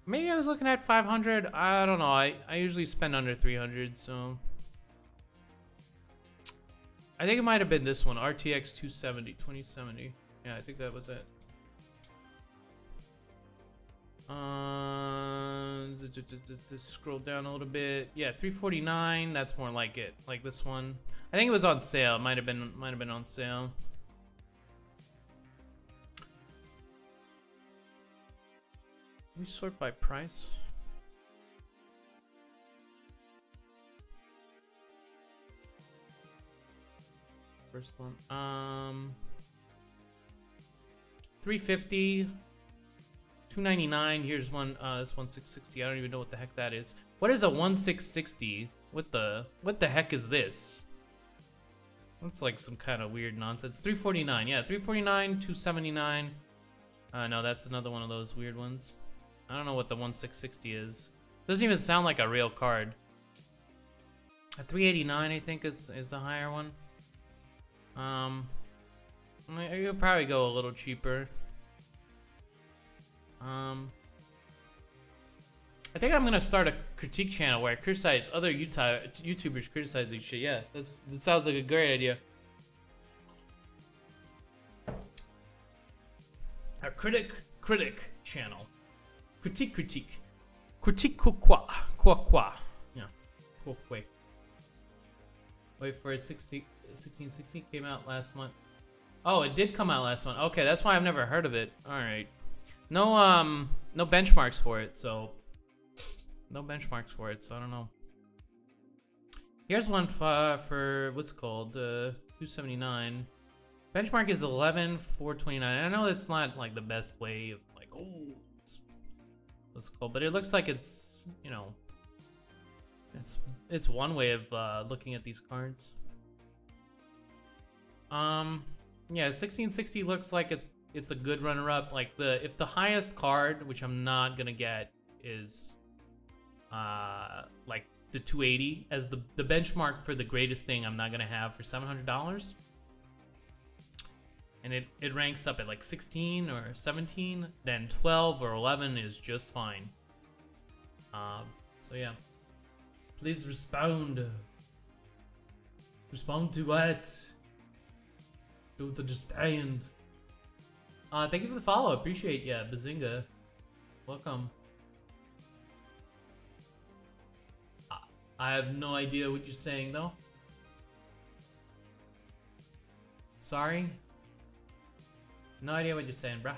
Maybe I was looking at 500. I don't know. I usually spend under 300, so I think it might have been this one, RTX 2070. Yeah, I think that was it. Just scroll down a little bit. Yeah, 349. That's more like it. Like this one. I think it was on sale. It might have been on sale. We sort by price. First one. 350. 299. Here's one. This one's 660. I don't even know what the heck that is. What is a 1660? What the heck is this? That's like some kind of weird nonsense. 349. Yeah, 349. 279. No, that's another one of those weird ones. I don't know what the 1660 is. Doesn't even sound like a real card. A 389, I think, is the higher one. I could probably go a little cheaper. I think I'm gonna start a critique channel where I criticize other YouTubers criticizing shit. Yeah, that sounds like a great idea. critic channel. Critique. Quoi. Yeah. Cool. Wait for it. 1660 came out last month. Oh, it did come out last month. Okay, that's why I've never heard of it. All right. No benchmarks for it, so I don't know. Here's one for what's it called 279. Benchmark is 11,429. I know it's not like the best way of like, oh, what's it called, but it looks like it's, you know, it's one way of looking at these cards. Yeah, 1660 looks like it's a good runner-up. Like if the highest card, which I'm not gonna get, is like the 280 as the benchmark for the greatest thing, I'm not gonna have for $700. And it ranks up at like 16 or 17, then 12 or 11 is just fine. So yeah, please respond. Respond to what? Don't understand. Thank you for the follow. Appreciate ya, Bazinga. Welcome. I have no idea what you're saying though. Sorry. No idea what you're saying, bruh.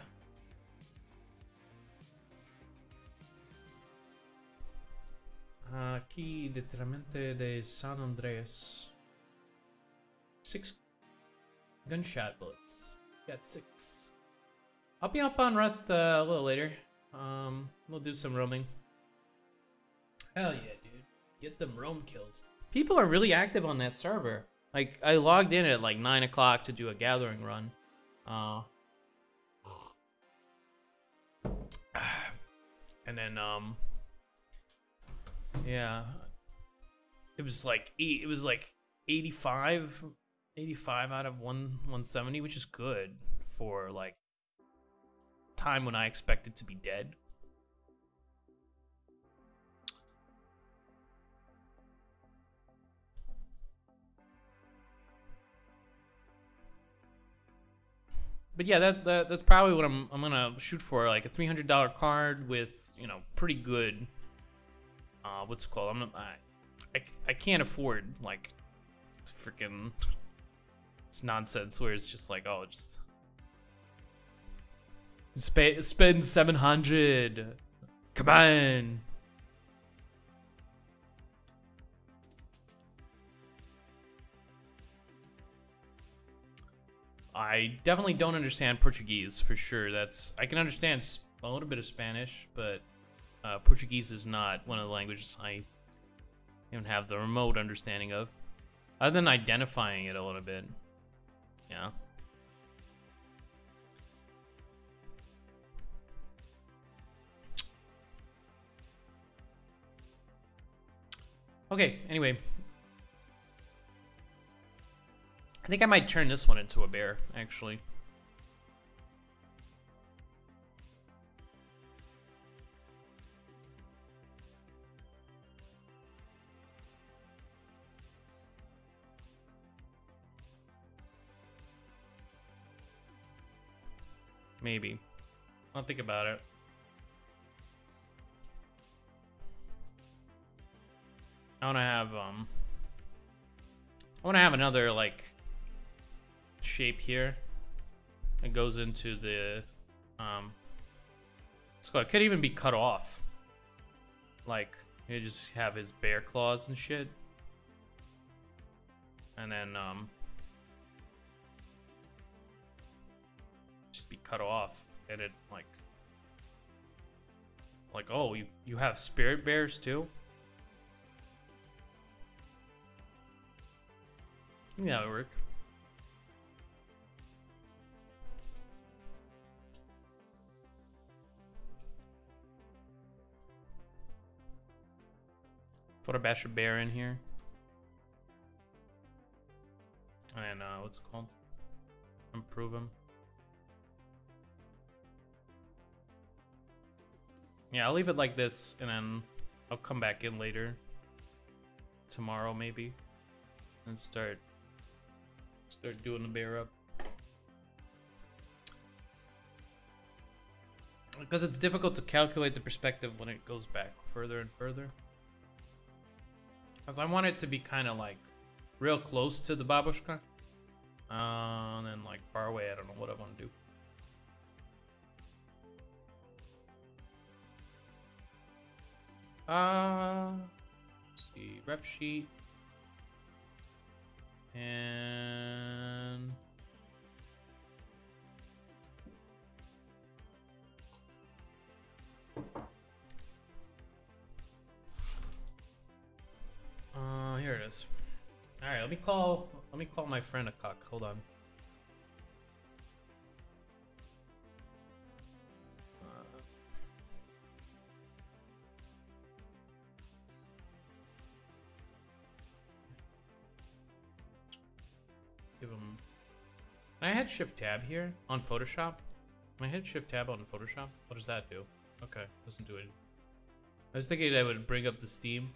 Aquí detramente de San Andreas. 6 gunshot bullets. Got 6. I'll be up on Rust a little later. We'll do some roaming. Hell yeah, dude. Get them roam kills. People are really active on that server. Like, I logged in at like 9 o'clock to do a gathering run. And then, yeah. It was like 85 out of 170, which is good for like time when I expected to be dead. But yeah, that's probably what I'm gonna shoot for, like a $300 card with, you know, pretty good what's it called? I can't afford like freaking it's nonsense where it's just like, oh, just spend 700. Come on. I definitely don't understand Portuguese for sure. I can understand a little bit of Spanish, but Portuguese is not one of the languages I even have the remote understanding of, other than identifying it a little bit. Yeah. Okay, anyway. I think I might turn this one into a bear, actually. Maybe. I'll think about it. I wanna have another like shape here. It goes into the so it could even be cut off. Like you just have his bear claws and shit. And then just be cut off, and it like oh, you have spirit bears too? Yeah, that would work. Put a bash a bear in here. And what's it called? Improve him. Yeah, I'll leave it like this, and then I'll come back in later. Tomorrow, maybe. And start doing the bear up. Because it's difficult to calculate the perspective when it goes back further and further. Because I want it to be kind of like real close to the babushka. And then like far away, I don't know what I want to do. Let's see, ref sheet. And here it is. All right, let me call my friend a cuck. Hold on. Give him. Can I hit Shift Tab here on Photoshop? Can I hit Shift Tab on Photoshop? What does that do? Okay, doesn't do it. I was thinking that would bring up the Steam.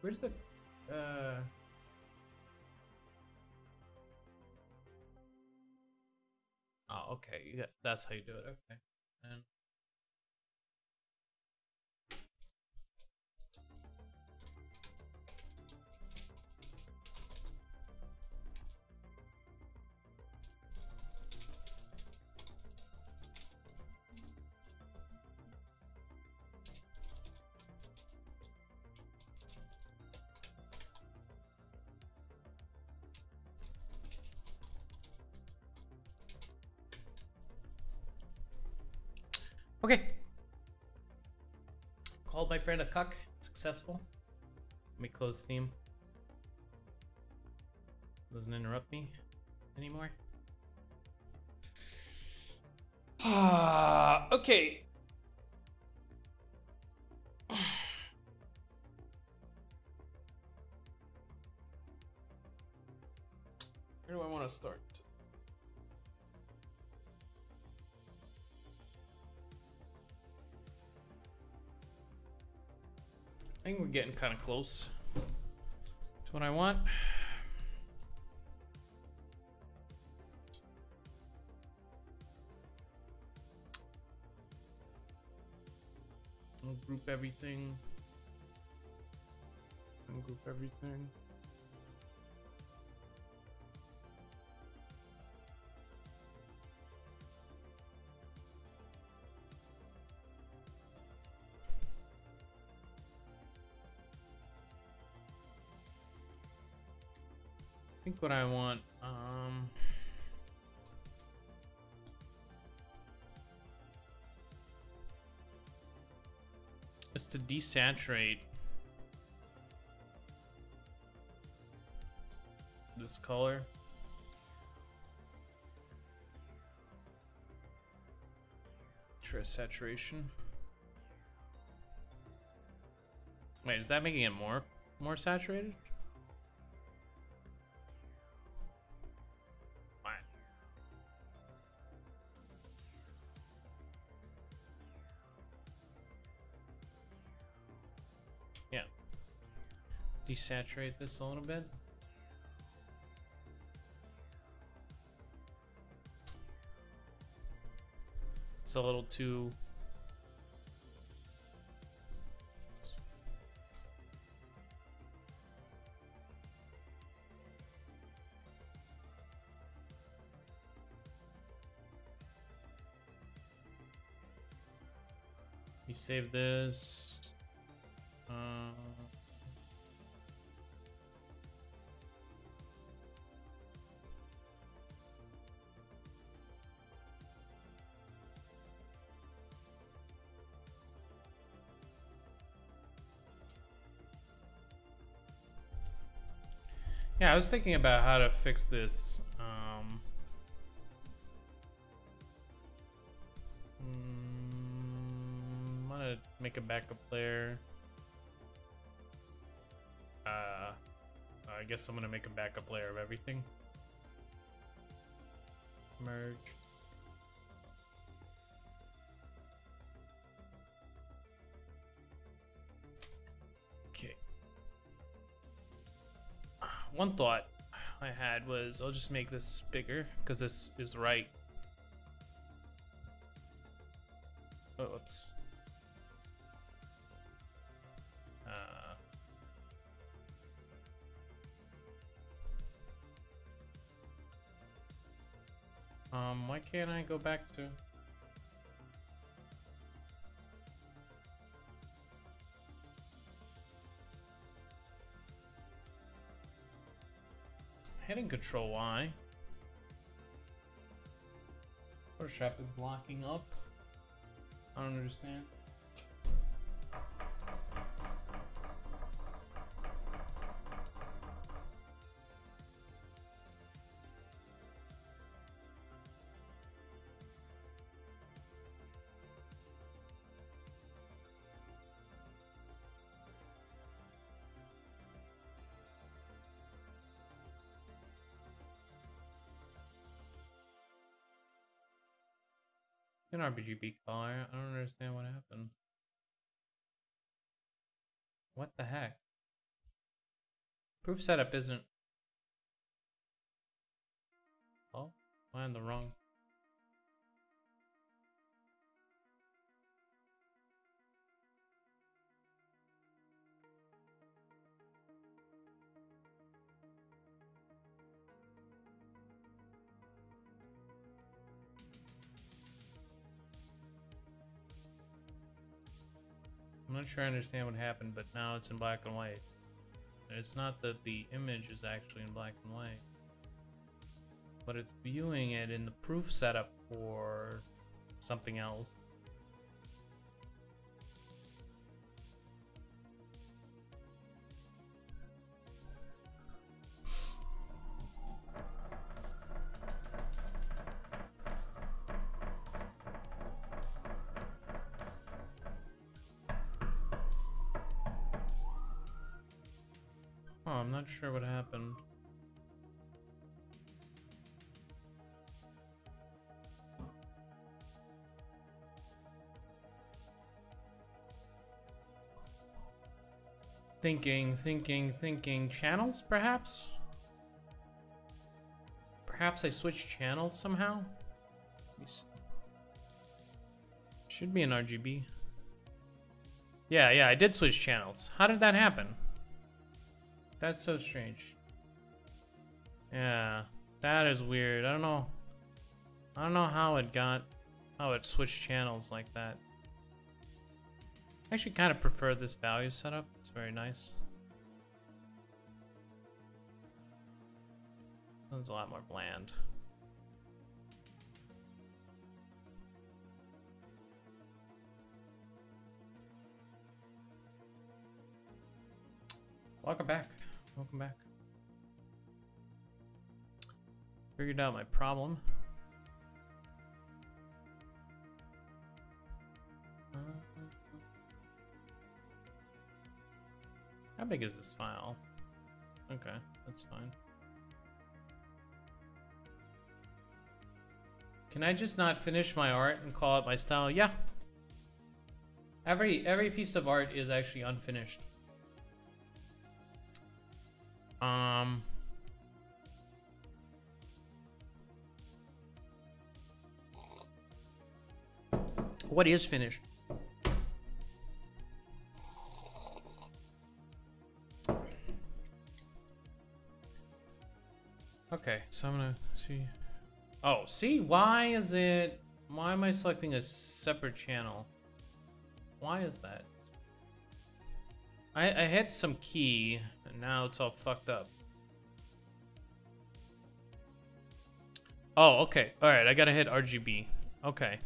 Where's the oh, okay, yeah, that's how you do it. Okay. And okay. Called my friend a cuck. Successful. Let me close Steam. Doesn't interrupt me anymore. Okay. Where do I want to start? I think we're getting kind of close to what I want. I'll group everything. Ungroup everything. I think what I want, is to desaturate this color. Try saturation. Wait, is that making it more saturated? Yeah. Desaturate this a little bit. It's a little too... We save this. Yeah, I was thinking about how to fix this. I'm gonna make a backup layer. I guess I'm gonna make a backup layer of everything. Merge. one thought I had was I'll just make this bigger because this is right. Oh, whoops. Why can't I go back to? Hitting Control Y. Photoshop is locking up. I don't understand. An RGB color. I don't understand what happened. What the heck? Proof setup isn't. Oh, am I on the wrong? I'm not sure I understand what happened, but now it's in black and white. It's not that the image is actually in black and white, but it's viewing it in the proof setup for something else. Oh, I'm not sure what happened. Thinking. Channels, perhaps? Perhaps I switched channels somehow? Let me see. Should be an RGB. Yeah, I did switch channels. How did that happen? That's so strange. Yeah, that is weird. I don't know how it switched channels like that. I actually kind of prefer this value setup. It's very nice. It's a lot more bland. Welcome back. Welcome back. Figured out my problem. How big is this file? Okay, that's fine. Can I just not finish my art and call it my style? Yeah. Every piece of art is actually unfinished. What is finished? Okay, so I'm gonna see. Oh, see, why am I selecting a separate channel? Why is that? I hit some key and now it's all fucked up. Oh, okay. All right, I gotta hit RGB. Okay.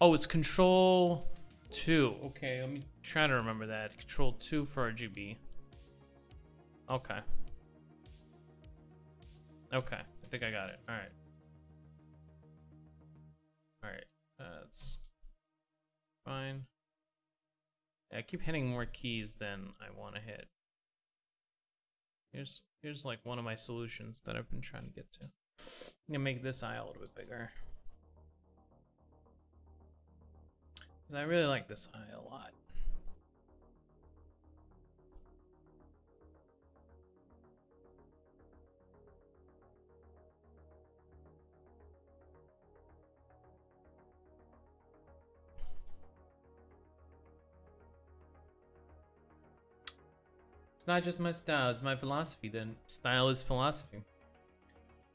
Oh, it's Control 2. Okay, let me try to remember that. Control 2 for RGB. Okay. Okay, I think I got it. All right. All right, that's fine. Yeah, I keep hitting more keys than I want to hit. Here's like one of my solutions that I've been trying to get to. I'm gonna make this eye a little bit bigger. Because I really like this eye a lot. It's not just my style, it's my philosophy then. Style is philosophy.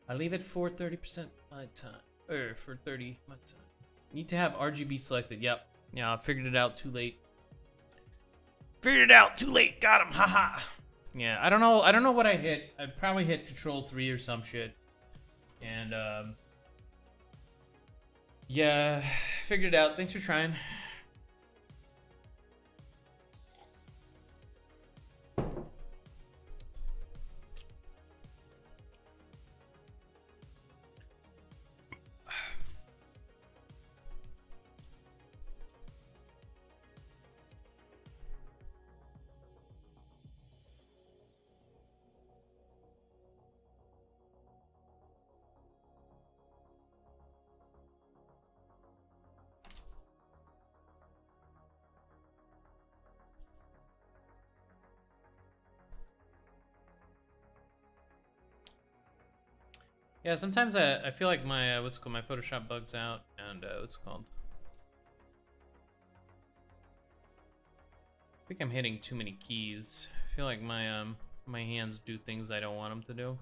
I leave it for 30% my time. Or for 30 my time. Need to have RGB selected. Yep. Yeah, I figured it out too late. Figured it out too late. Got him. Haha. Yeah, I don't know what I hit. I probably hit Control 3 or some shit. And yeah, figured it out. Thanks for trying. Yeah, sometimes I feel like my what's it called, my Photoshop bugs out, and what's it called? I think I'm hitting too many keys. I feel like my hands do things I don't want them to do.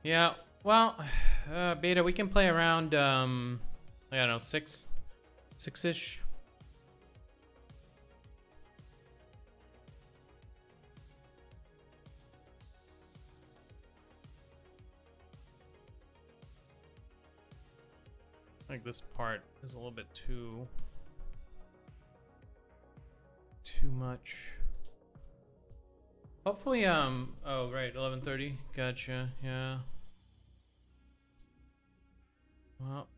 Yeah, well, Beta, we can play around, I don't know, six-ish. I think this part is a little bit too much. Hopefully, oh, right, 11:30. Gotcha, yeah. Well.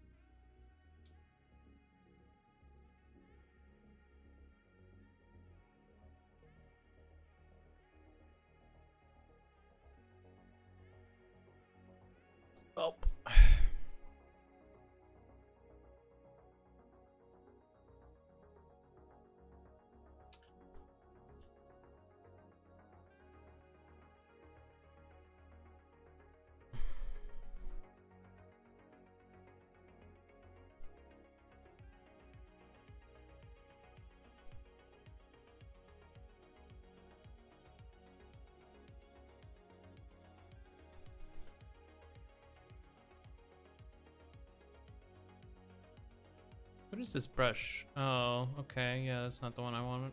Oh. What is this brush? Oh, okay. Yeah, that's not the one I wanted.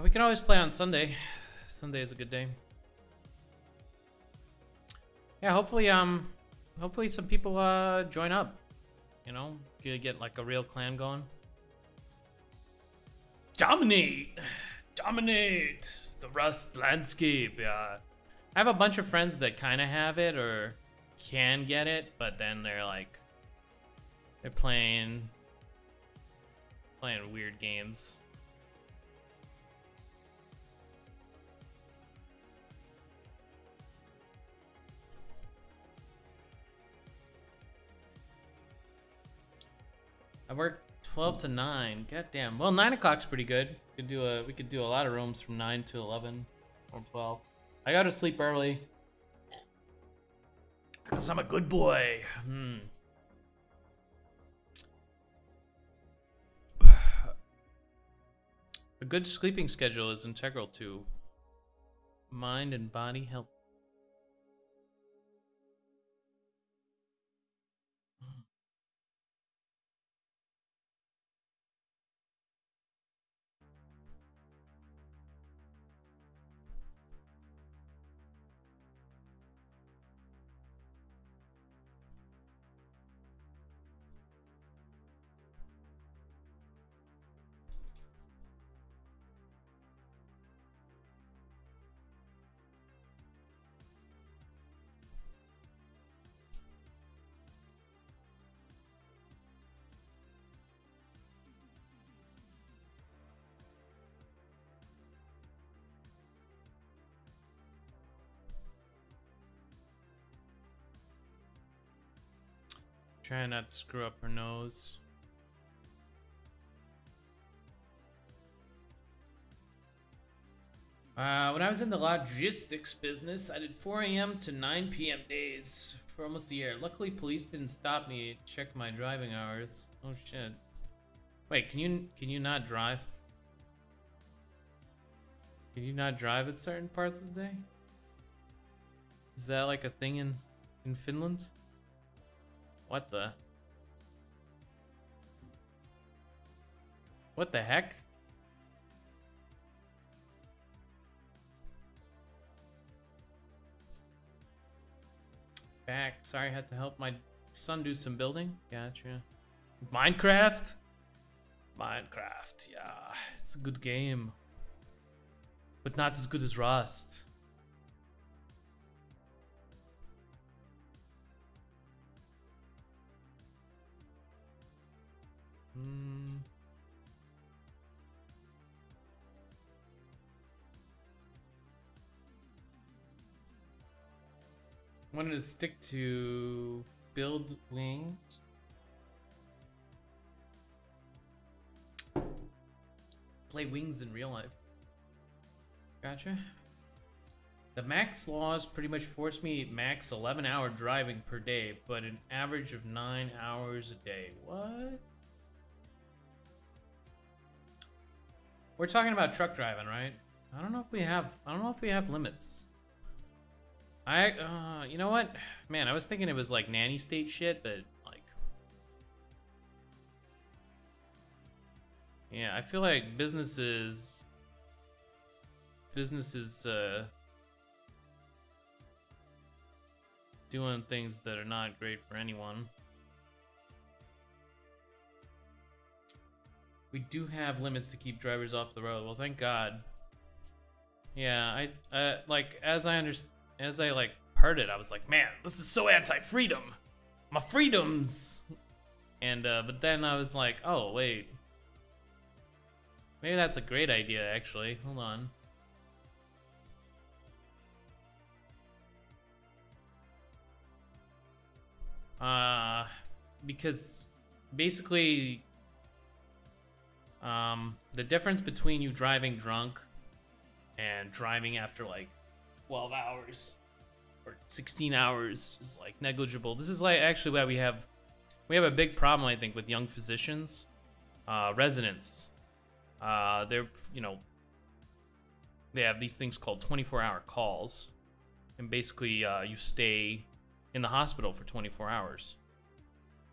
We can always play on Sunday. Sunday is a good day. Yeah, hopefully some people join up. You know, get like a real clan going. Dominate the Rust landscape. Yeah, I have a bunch of friends that kind of have it or can get it, but then they're playing weird games. I work 12 to 9. God damn. Well, 9 o'clock's pretty good. We could do a lot of rooms from 9 to 11 or 12. I go to sleep early. Because I'm a good boy. A good sleeping schedule is integral to mind and body health. Trying not to screw up her nose. When I was in the logistics business, I did 4 a.m. to 9 p.m. days for almost a year. Luckily, police didn't stop me to check my driving hours. Oh shit. Wait, can you not drive? Can you not drive at certain parts of the day? Is that like a thing in Finland? What the? What the heck? Back. Sorry, I had to help my son do some building. Gotcha. Minecraft? Minecraft, yeah. It's a good game. But not as good as Rust. Wanted to stick to build wings. Play wings in real life. Gotcha. The max laws pretty much force me max 11-hour driving per day, but an average of 9 hours a day. What? We're talking about truck driving, right? I don't know if we have limits. You know what? Man, I was thinking it was like nanny state shit, but like... Yeah, I feel like businesses, doing things that are not great for anyone. We do have limits to keep drivers off the road. Well, thank God. Yeah, as I like heard it, I was like, man, this is so anti-freedom. My freedoms. And but then I was like, oh wait, maybe that's a great idea actually. Hold on. Because basically, the difference between you driving drunk and driving after like 12 hours or 16 hours is like negligible. This is like actually why we have a big problem, I think, with young physicians, residents. They're, you know, they have these things called 24-hour calls, and basically you stay in the hospital for 24 hours.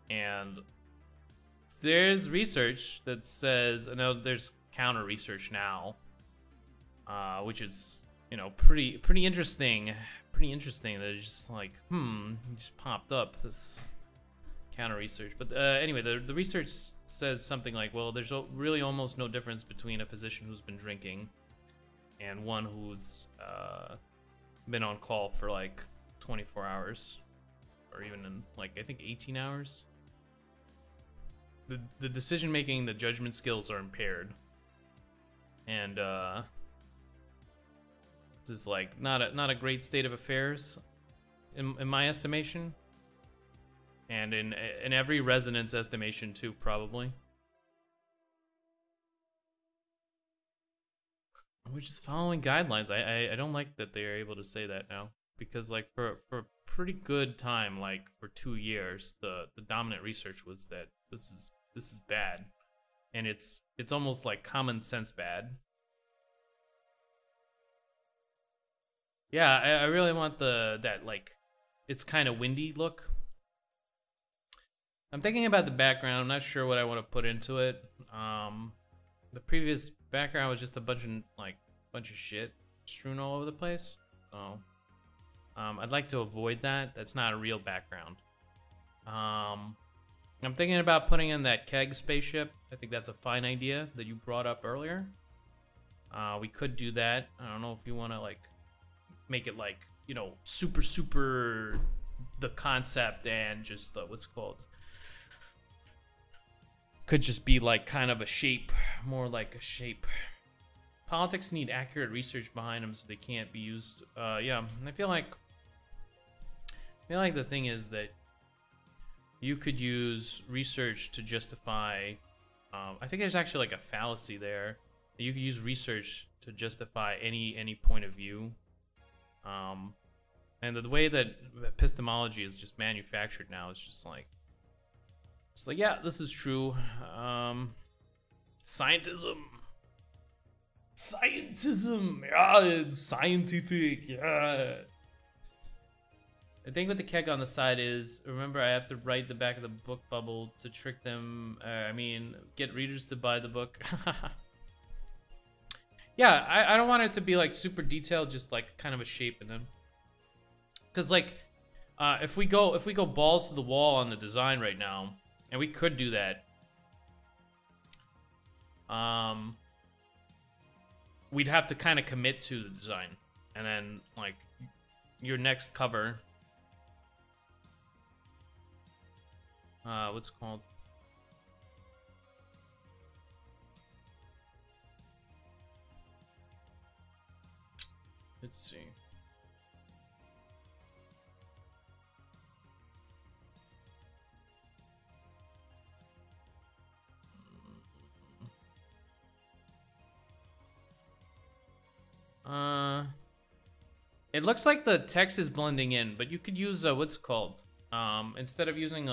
And there's research that says, I know there's counter research now, which is, you know, pretty interesting. Pretty interesting that it's just like, it just popped up, this counter research. But anyway, the research says something like, well, there's really almost no difference between a physician who's been drinking and one who's been on call for like 24 hours, or even in like, I think 18 hours. The decision making, the judgment skills are impaired, and this is like not a great state of affairs in my estimation, and in every resident's estimation too, probably. We're just following guidelines. I don't like that they are able to say that now, because like for a pretty good time, like for 2 years, the dominant research was that this is bad, and it's almost like common sense bad. Yeah, I really want that like, it's kind of windy look. I'm thinking about the background. I'm not sure what I want to put into it. The previous background was just a bunch of shit strewn all over the place. So, I'd like to avoid that. That's not a real background. I'm thinking about putting in that keg spaceship. I think that's a fine idea that you brought up earlier. We could do that. I don't know if you want to like make it like, you know, super the concept, and just what's it called, could just be like kind of a shape, more like a shape. Politics need accurate research behind them, so they can't be used. Yeah, I feel like the thing is that, you could use research to justify. I think there's actually like a fallacy there. You could use research to justify any point of view. And the way that epistemology is just manufactured now is just like, it's like, yeah, this is true. Scientism, yeah, it's scientific, yeah. The thing with the keg on the side is, remember, I have to write the back of the book bubble to trick them. Get readers to buy the book. Yeah, I don't want it to be like super detailed, just like kind of a shape in them. Cause like, if we go balls to the wall on the design right now, and we could do that, we'd have to kind of commit to the design, and then like your next cover, what's it called? Let's see. It looks like the text is blending in, but you could use what's it called? Instead of using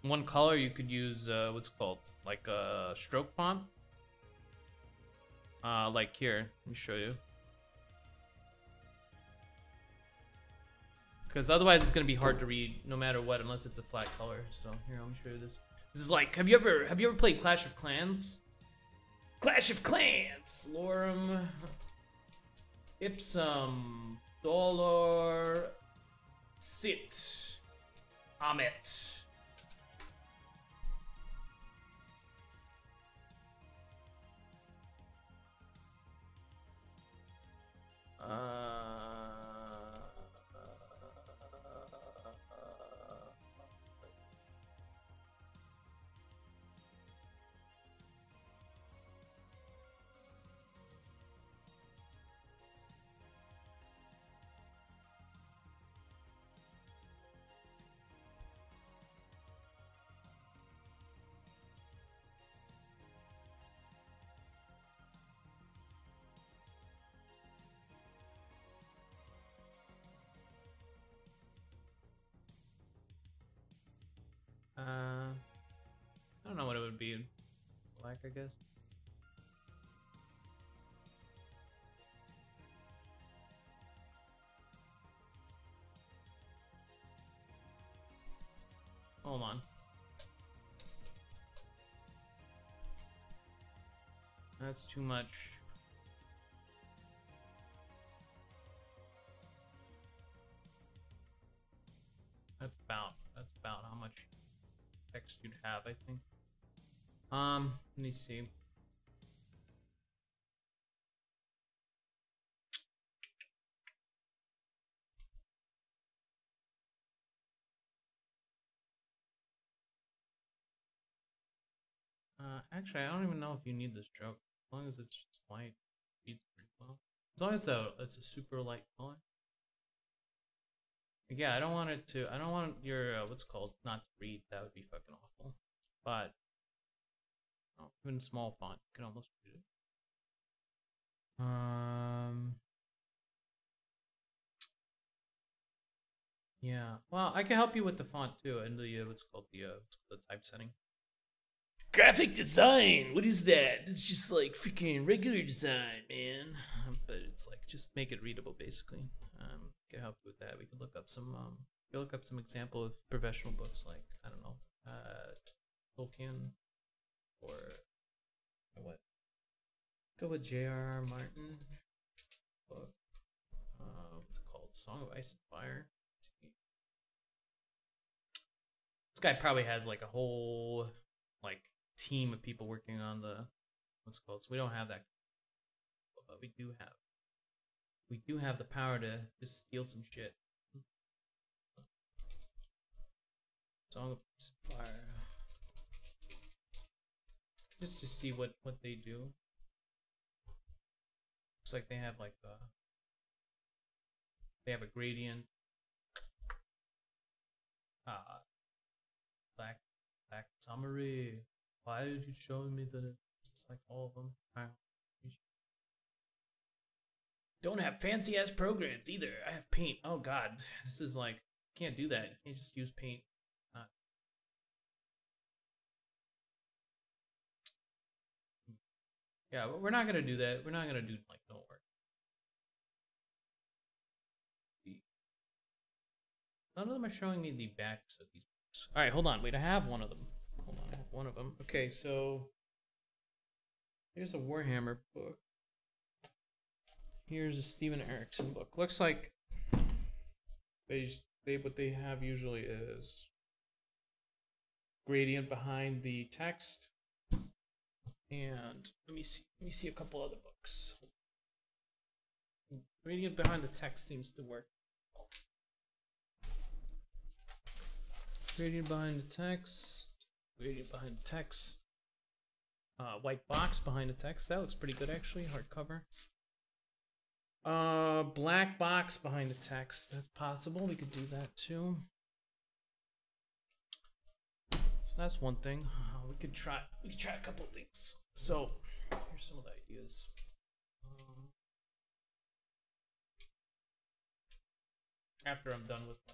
one color, you could use what's it called, like a stroke font. Like here, let me show you. Because otherwise it's gonna be hard to read no matter what, unless it's a flat color. So here, let me show you this. This is like, have you ever played Clash of Clans? Clash of Clans, Lorem Ipsum Dolor Sit Amet. I don't know what it would be. Black, I guess. Hold on. That's too much. That's about how much text you'd have, I think. Let me see. Actually, I don't even know if you need this stroke. As long as it's just white, it reads pretty well. As long as it's a super light color. Yeah, I don't want it to. I don't want your what's it called not to read. That would be fucking awful. But even small font, you can almost read it. Yeah. Well, I can help you with the font too, and the what's called the type setting. Graphic design. What is that? It's just like freaking regular design, man. But it's like just make it readable, basically. Can help you with that. We could look up some example of professional books, like I don't know, Tolkien, or what? Go with J.R.R. Martin book. What's it called? Song of Ice and Fire. This guy probably has like a whole like team of people working on the what's it called. So we don't have that, but we do have the power to just steal some shit. Song of Ice and Fire. Just to see what they do. Looks like they have like they have a gradient. Back summary. Why did you show me that it's like all of them? Don't have fancy ass programs either. I have Paint. Oh god, this is like, can't do that. You can't just use Paint. Yeah, we're not gonna do that. We're not gonna do like no work. None of them are showing me the backs of these books. All right, hold on. Wait, I have one of them. Hold on, I have one of them. Okay, so here's a Warhammer book. Here's a Steven Erikson book. Looks like what they have usually is gradient behind the text. And let me see a couple other books. Gradient behind the text seems to work. Gradient behind the text. Gradient behind the text. White box behind the text. That looks pretty good actually. Hardcover. Black box behind the text. That's possible. We could do that too. So that's one thing. We could try a couple of things. So here's some of the ideas. After I'm done with my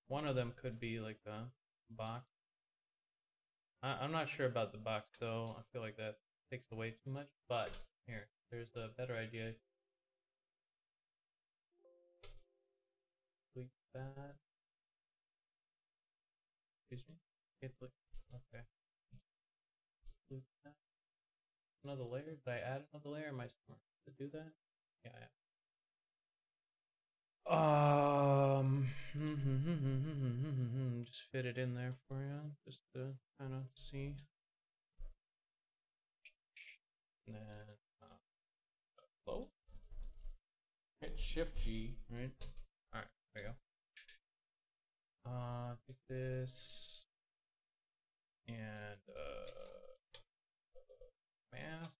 one of them could be like a box. I'm not sure about the box though. I feel like that takes away too much. But here, there's a better idea. Delete that. Excuse me. Okay. Delete that. Another layer. Did I add another layer? Am I smart to do that? Yeah. Just fit it in there for you, just to kind of see. And then float. Hit Shift G, right? All right, there you go. Take this and mask.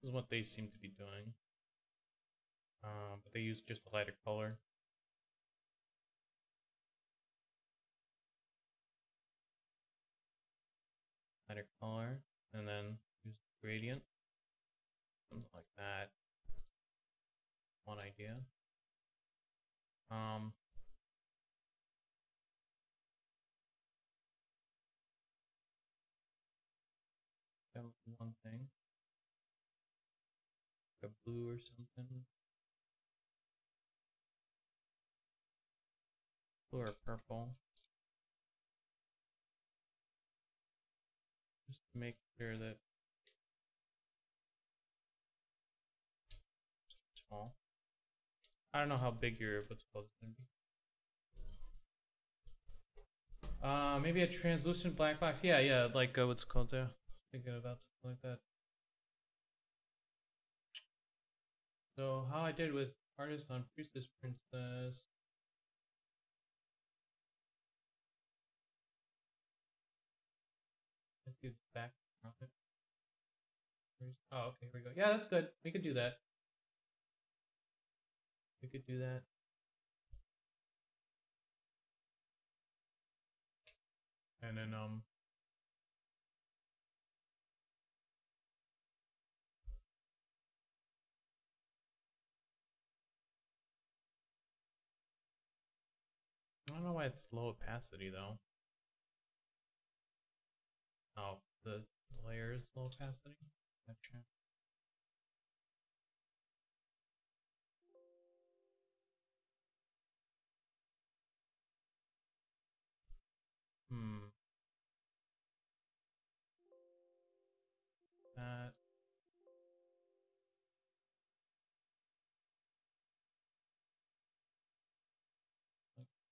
This is what they seem to be doing. But they use just a lighter color. Lighter color, and then use gradient. Something like that. One idea. That was one thing. Like a blue or something. Blue or purple. Just to make sure that it's small. I don't know how big your what's called is gonna be. Maybe a translucent black box. Yeah, like what's it called there. Thinking about something like that. So how I did with artist on Priestess Princess. Let's get back from it. Oh, okay, here we go. Yeah, that's good. We could do that. We could do that. And then I don't know why it's low opacity though. Oh, the layer is low opacity. Gotcha. That.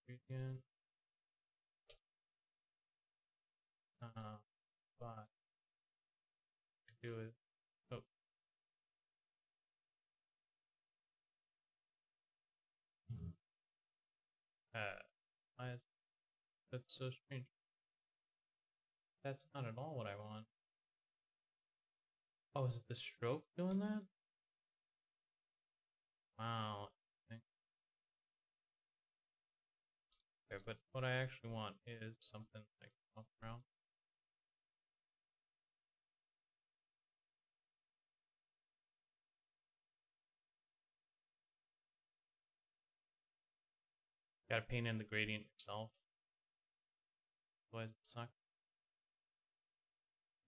Gradient. spot. Do it. Oh. Why is that's so strange? That's not at all what I want. Oh, is it the stroke doing that? Wow. Okay, but what I actually want is something like off around. Gotta paint in the gradient yourself. Otherwise it sucks.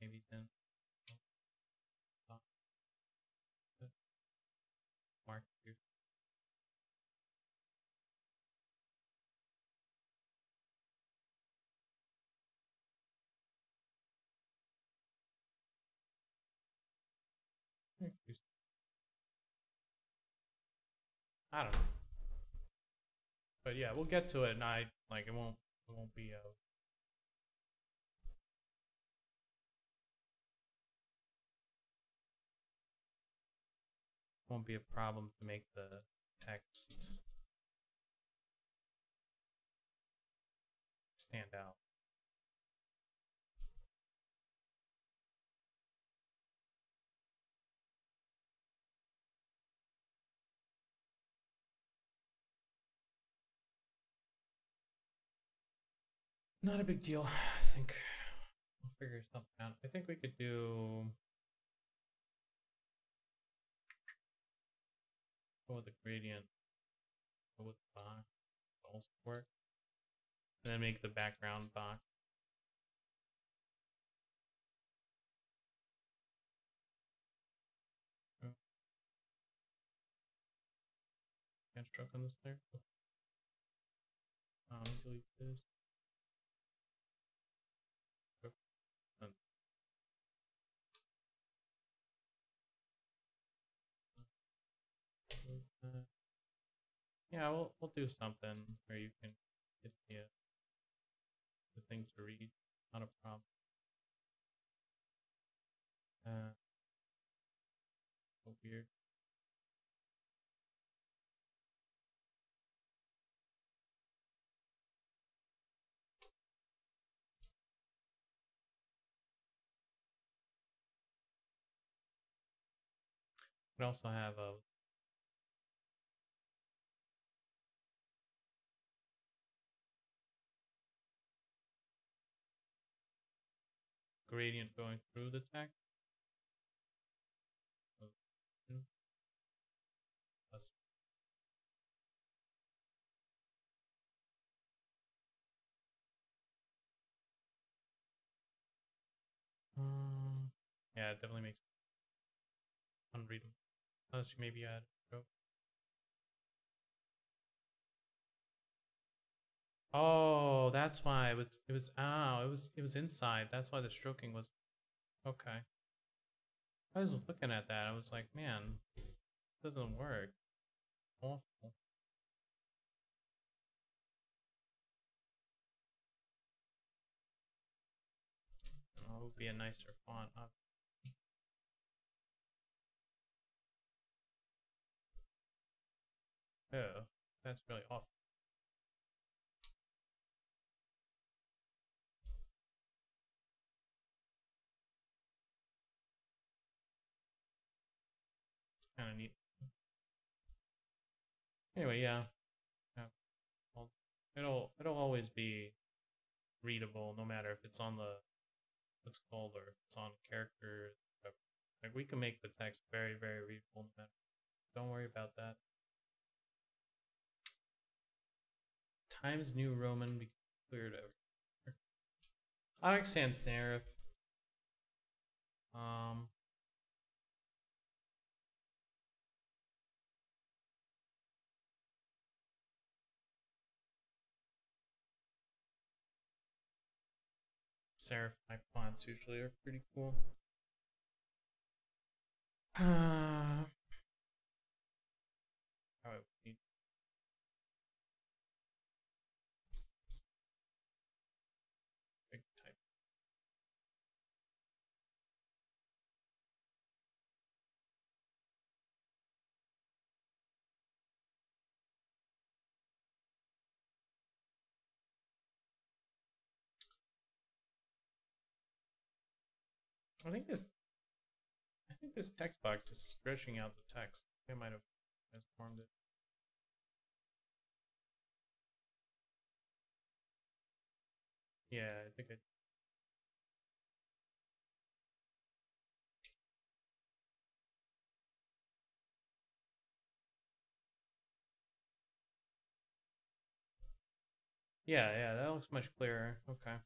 Maybe then. Mark here. I don't know. But yeah, we'll get to it, and I like it won't be won't be a problem to make the text stand out. Not a big deal. I think we'll figure something out. I think we could do go with the gradient, go with the box, also work, and then make the background box. Can't stroke on this there. Delete this. Yeah, we'll do something where you can get the thing to read. Not a problem. So weird. We also have a gradient going through the text. So, plus yeah, it definitely makes it unreadable. Unless you maybe add stroke. Oh, that's why it was inside. That's why the stroking was okay. I was looking at that. I was like, man, it doesn't work. Awful. Oh, it would be a nicer font. Oh, that's really awful. It's kind of neat. Anyway, yeah. Well, it'll always be readable, no matter if it's on the what's called or if it's on characters. Like we can make the text very readable. No matter. Don't worry about that. Times New Roman becomes cleared over. I like sans serif. Serif type fonts usually are pretty cool. Oh, need big type. I think this text box is stretching out the text. I might have transformed it. Yeah, I think I. Yeah, that looks much clearer. Okay.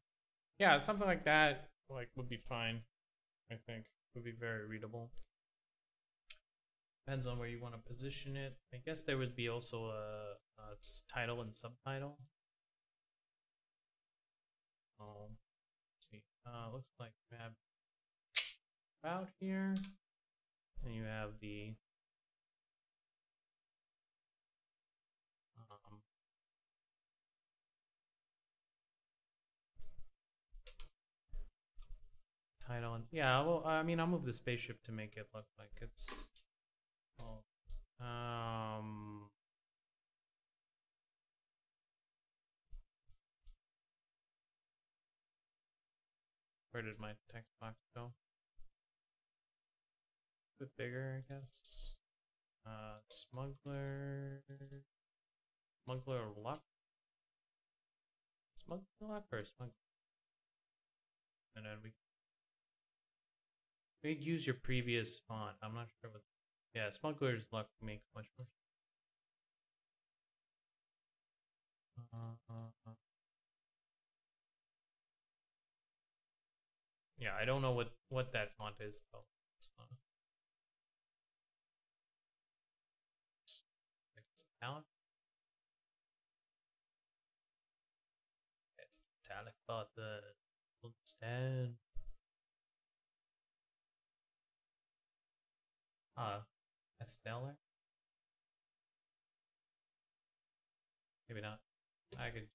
Yeah, something like that would be fine. I think would be very readable. Depends on where you want to position it. I guess there would be also a title and subtitle. Let's see. Looks like we have about here, and you have the title. And yeah, well, I mean, I'll move the spaceship to make it look like it's. Well, where did my text box go? A bit bigger, I guess. Smuggler luck. Smuggler luck or smuggler? And then we use your previous font. I'm not sure what. Yeah, smuggler's luck makes much more. Yeah, I don't know what that font is though. It's italic. It's italic, but the understand. That's stellar. Maybe not. I could.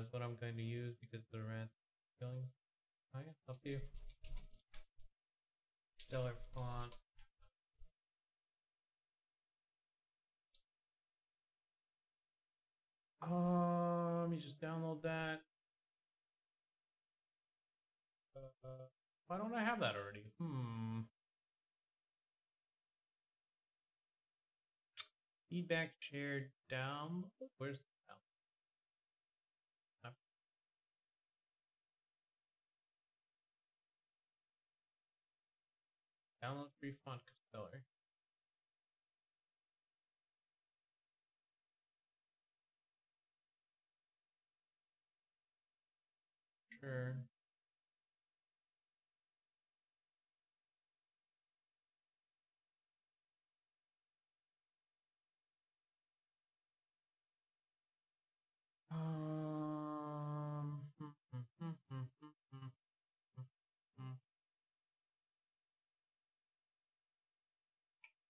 Is what I'm going to use because the rent feeling. Oh yeah, up to you. Stellar font. Let me just download that. Why don't I have that already? Feedback shared down. Where's the down? Download free font stellar. Sure.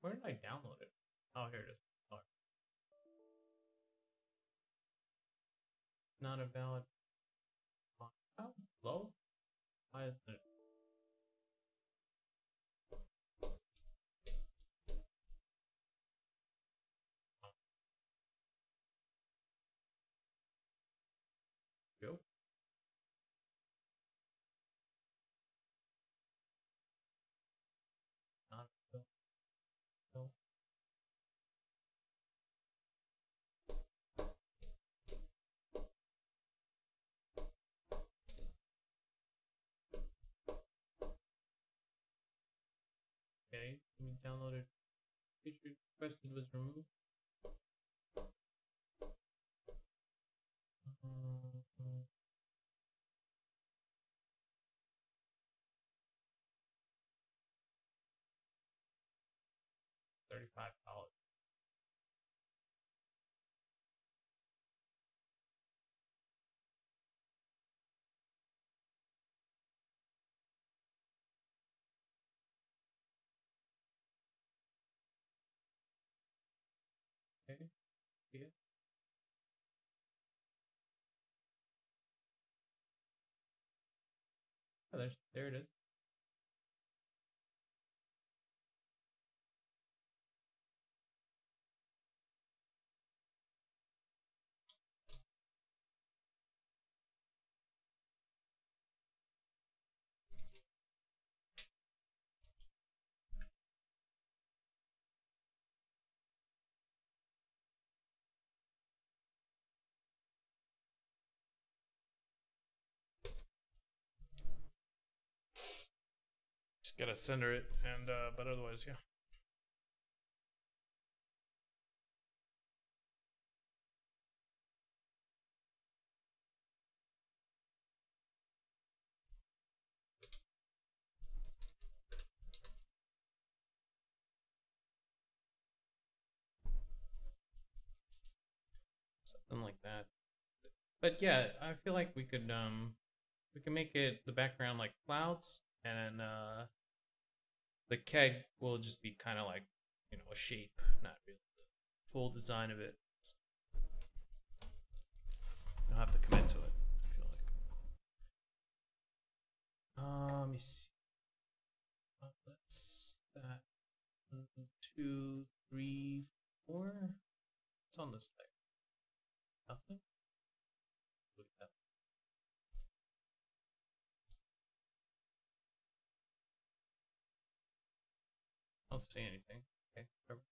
Where did I download it? Oh, here it is. Oh. Not a valid font. Oh, low? Why isn't it? Go. Not go. Go. Okay, let me download it. Feature requested was removed. $35. Okay, see it? Oh, there it is. Just gotta center it, and but otherwise, yeah. Something like that. But yeah, I feel like we can make it the background like clouds, and the keg will just be kind of like, you know, a shape, not really the full design of it. I'll have to commit to it, I feel like. Let me see. That's that. 1, 2, 3, 4. What's on this thing? Nothing? Look at that. I don't see anything. Okay, whatever.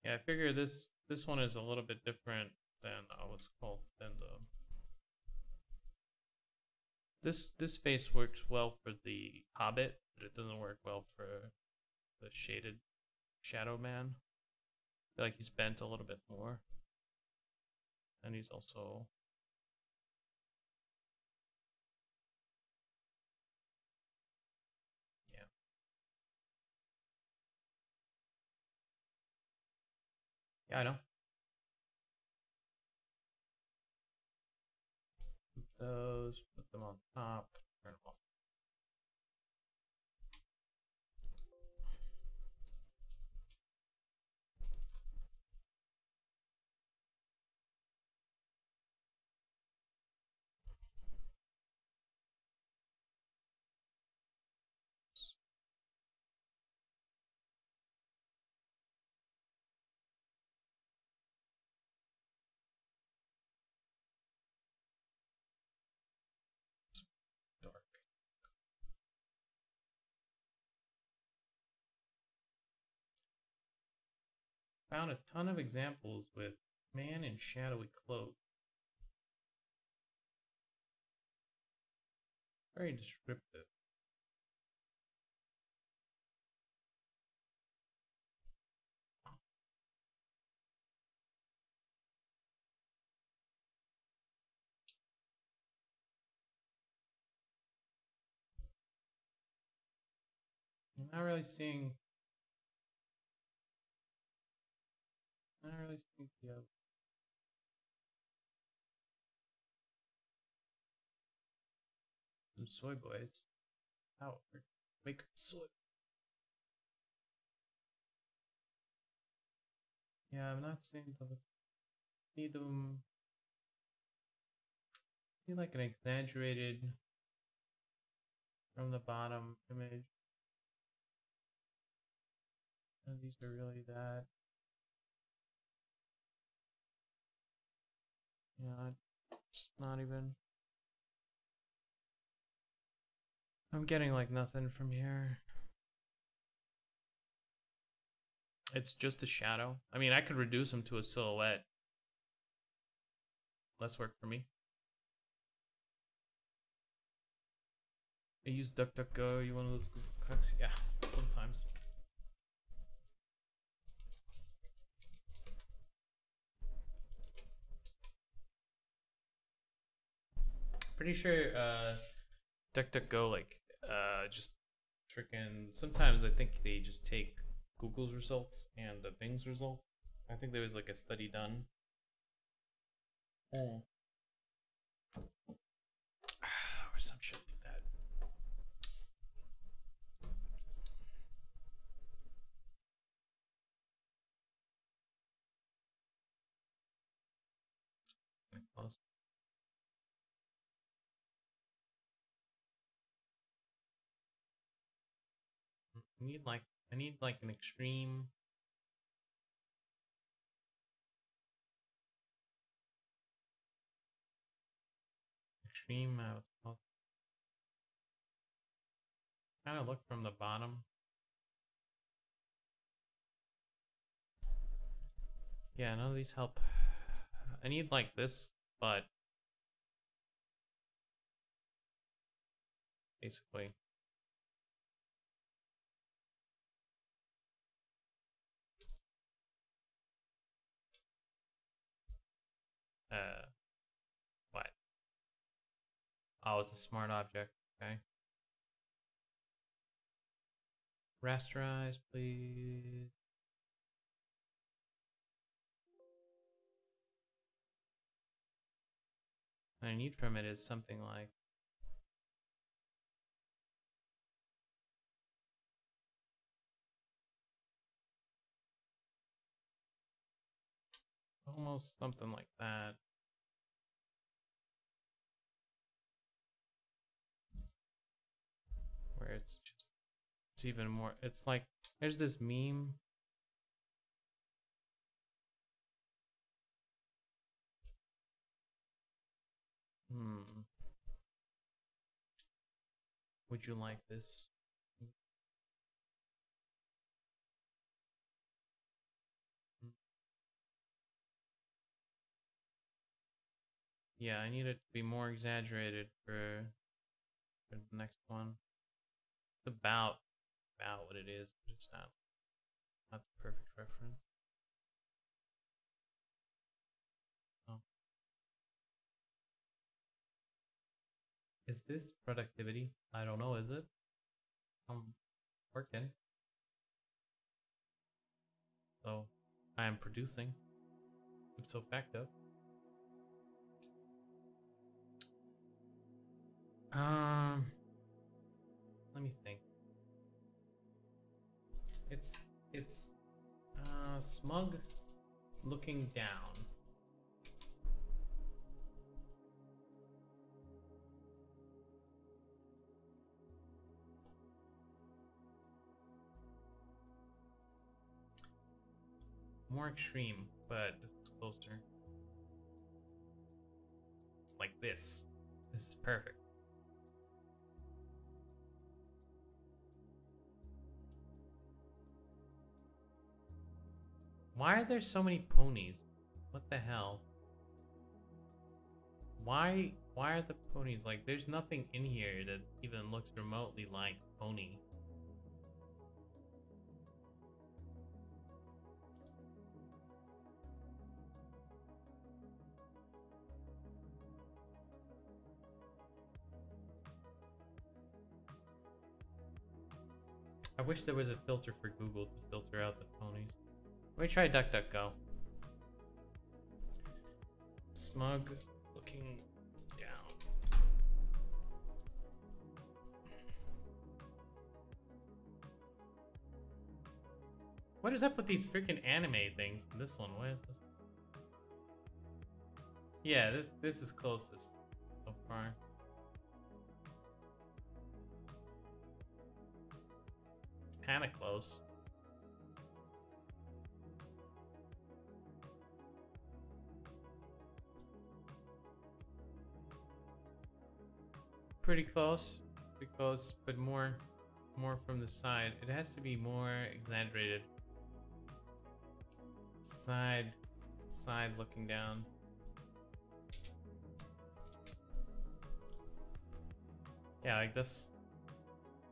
Yeah, I figure this one is a little bit different than what's called than the this face works well for the Hobbit, but it doesn't work well for the shaded Shadow Man. I feel like he's bent a little bit more, and he's also yeah. Yeah, I know. Those, put them on top, turn them off. Dark. Found a ton of examples with man in shadowy cloak. Very descriptive. I'm not really seeing. Not really seeing the some soy boys. How make soy? Yeah, I'm not seeing the. Need them. Need like an exaggerated from the bottom image. None of these are really that. Yeah, it's not even. I'm getting like nothing from here. It's just a shadow. I mean, I could reduce them to a silhouette. Less work for me. I use DuckDuckGo. You one of those Google cooks? Yeah, sometimes. Pretty sure DuckDuckGo like just freaking. Sometimes I think they just take Google's results and Bing's results. I think there was like a study done. Or some shit like that. Close. I need like an extreme. Extreme. Kind of look from the bottom. Yeah, none of these help. I need like this, but basically. What? Oh, it's a smart object. Okay. Rasterize, please. What I need from it is something like almost something like that. Where it's just, it's even more, it's like, there's this meme. Would you like this? Yeah, I need it to be more exaggerated for the next one. It's about what it is, but it's not the perfect reference. Oh. Is this productivity? I don't know, is it? I'm working. So I am producing. Ipso facto. Let me think. It's smug looking down. More extreme, but this is closer. Like this. This is perfect. Why are there so many ponies? What the hell? Why are the ponies like, there's nothing in here that even looks remotely like pony. I wish there was a filter for Google to filter out the ponies. Let me try DuckDuckGo. Smug looking down. What is up with these freaking anime things? This one, what is this? Yeah, this is closest so far. Kind of close. Pretty close, but more from the side. It has to be more exaggerated. Side looking down. Yeah, like this,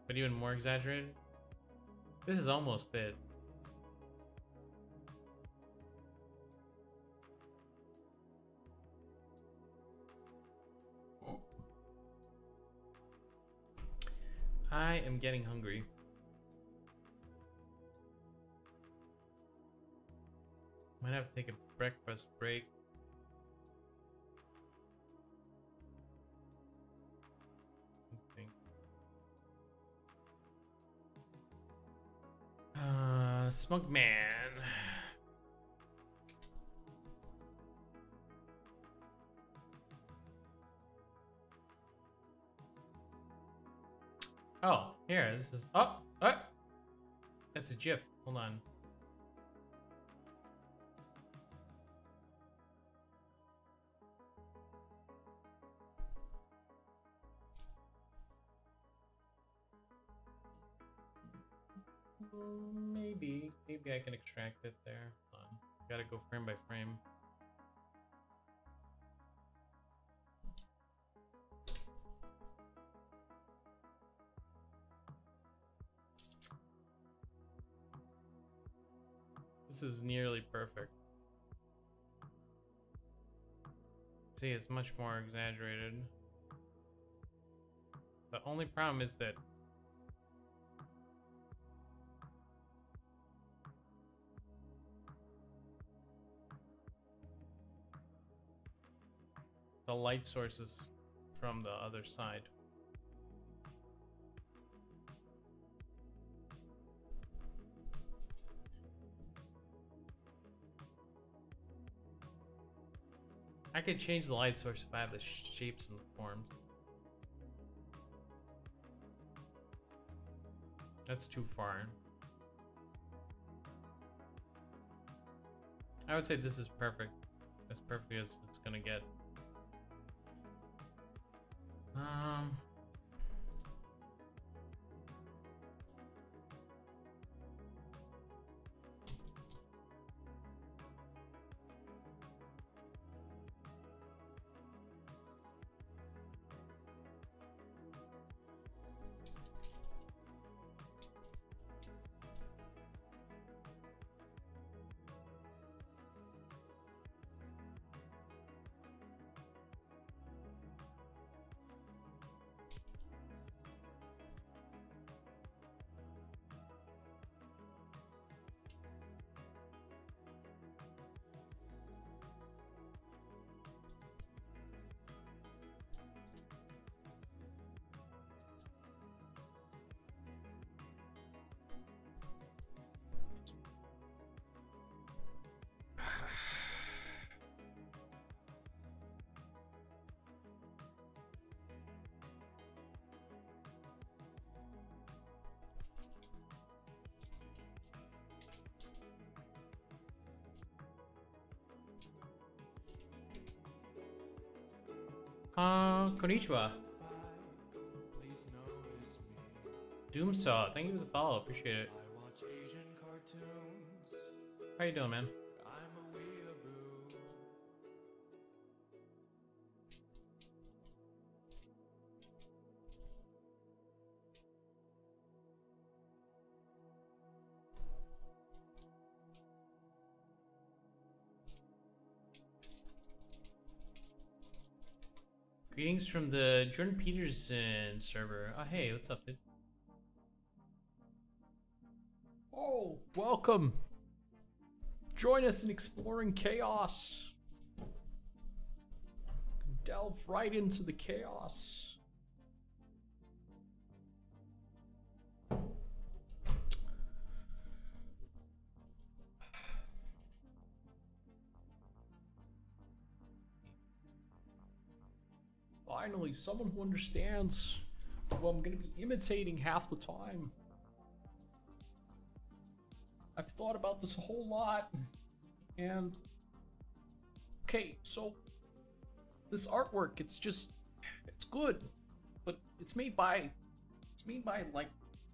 but even more exaggerated. This is almost it. I am getting hungry. Might have to take a breakfast break. Smug man. Oh, here, this is, oh, that's a GIF. Hold on. Maybe I can extract it there. Hold on. Gotta go frame by frame. This is nearly perfect. See, it's much more exaggerated. The only problem is that the light source is from the other side. I could change the light source if I have the shapes and the forms. That's too far. I would say this is perfect. As perfect as it's gonna get. Konnichiwa. Doomsaw, thank you for the follow, appreciate it. How you doing, man? Greetings from the Jordan Peterson server. Oh, hey, what's up, dude? Oh, welcome. Join us in exploring chaos. Delve right into the chaos. Finally, someone who understands who I'm gonna be imitating half the time. I've thought about this a whole lot, and okay, so this artwork, it's good, but it's made by like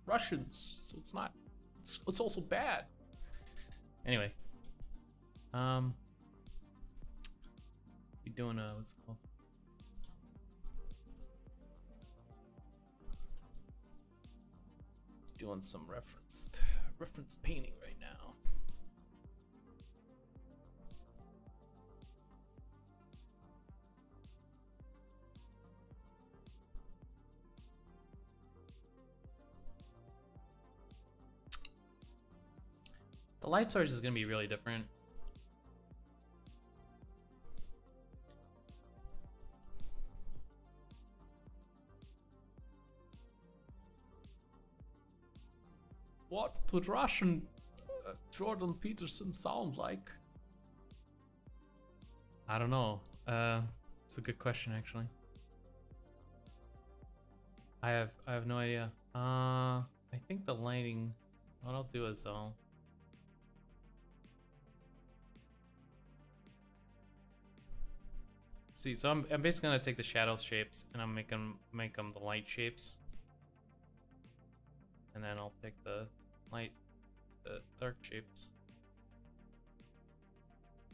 Russians, so it's not, it's also bad. Anyway, we doing what's it called? Doing some reference painting right now. The light source is going to be really different. What would Russian Jordan Peterson sound like? I don't know. It's a good question, actually. I have no idea. I think the lighting. What I'll do is I'll. See, so I'm basically gonna take the shadow shapes and I'm make them the light shapes, and then I'll take the dark shapes.